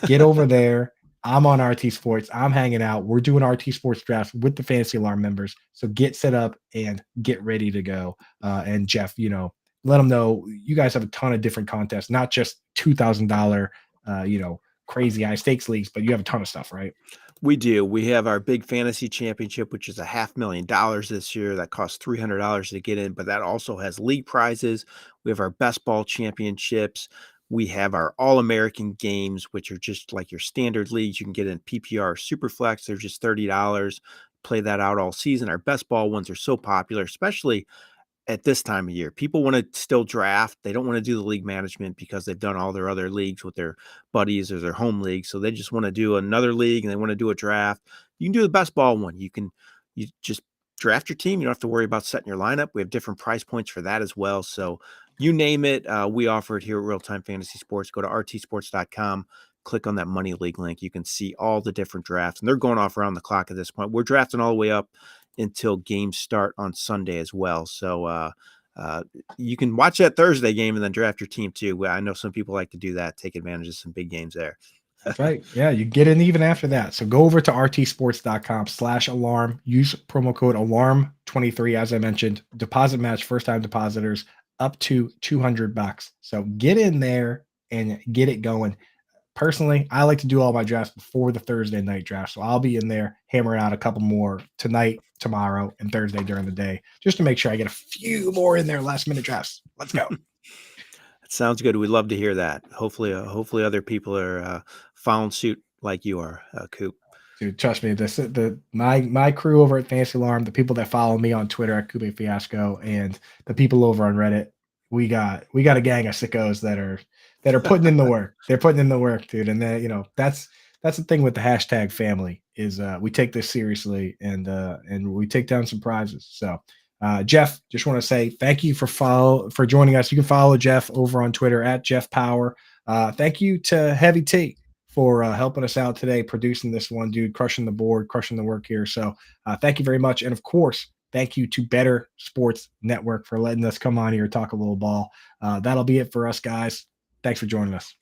get over there. I'm on RT Sports. I'm hanging out. We're doing RT Sports drafts with the Fantasy Alarm members. So get set up and get ready to go. And Jeff, let them know you guys have a ton of different contests, not just $2,000, crazy high stakes leagues, but you have a ton of stuff, right? We do. We have our big fantasy championship, which is $500,000 this year. That costs $300 to get in, but that also has league prizes. We have our best ball championships. We have our All-American games, which are just like your standard leagues. You can get in PPR Superflex. They're just $30. Play that out all season. Our best ball ones are so popular, especially at this time of year. People want to still draft. They don't want to do the league management because they've done all their other leagues with their buddies or their home league. So they just want to do another league and they want to do a draft. You can do the best ball one. You just draft your team. You don't have to worry about setting your lineup. We have different price points for that as well. So you name it, we offer it here at Real Time Fantasy Sports. Go to rtsports.com. Click on that money league link. You can see all the different drafts, and they're going off around the clock at this point. We're drafting all the way up until games start on Sunday as well. So you can watch that Thursday game and then draft your team too. I know some people like to do that, take advantage of some big games there. That's right. Yeah, you get in even after that. So go over to rtsports.com/alarm. Use promo code alarm23, as I mentioned. Deposit match first time depositors up to $200. So get in there and get it going. Personally, I like to do all my drafts before the Thursday night draft. So I'll be in there hammering out a couple more tonight, tomorrow, and Thursday during the day, just to make sure I get a few more in there last minute drafts. Let's go. That sounds good. We'd love to hear that. Hopefully other people are following suit like you are, Coop. Dude, trust me, my crew over at Fantasy Alarm, the people that follow me on Twitter at Coupe Fiasco, and the people over on Reddit, we got a gang of sickos that are putting in the work. They're putting in the work, dude. And then that's the thing with the hashtag family is we take this seriously and we take down some prizes. So Jeff, just want to say thank you for joining us. You can follow Jeff over on Twitter at Jeff Paur. Thank you to Heavy T for helping us out today, producing this one, dude, crushing the board, crushing the work here. So thank you very much. And of course, thank you to Better Sports Network for letting us come on here and talk a little ball. That'll be it for us, guys. Thanks for joining us.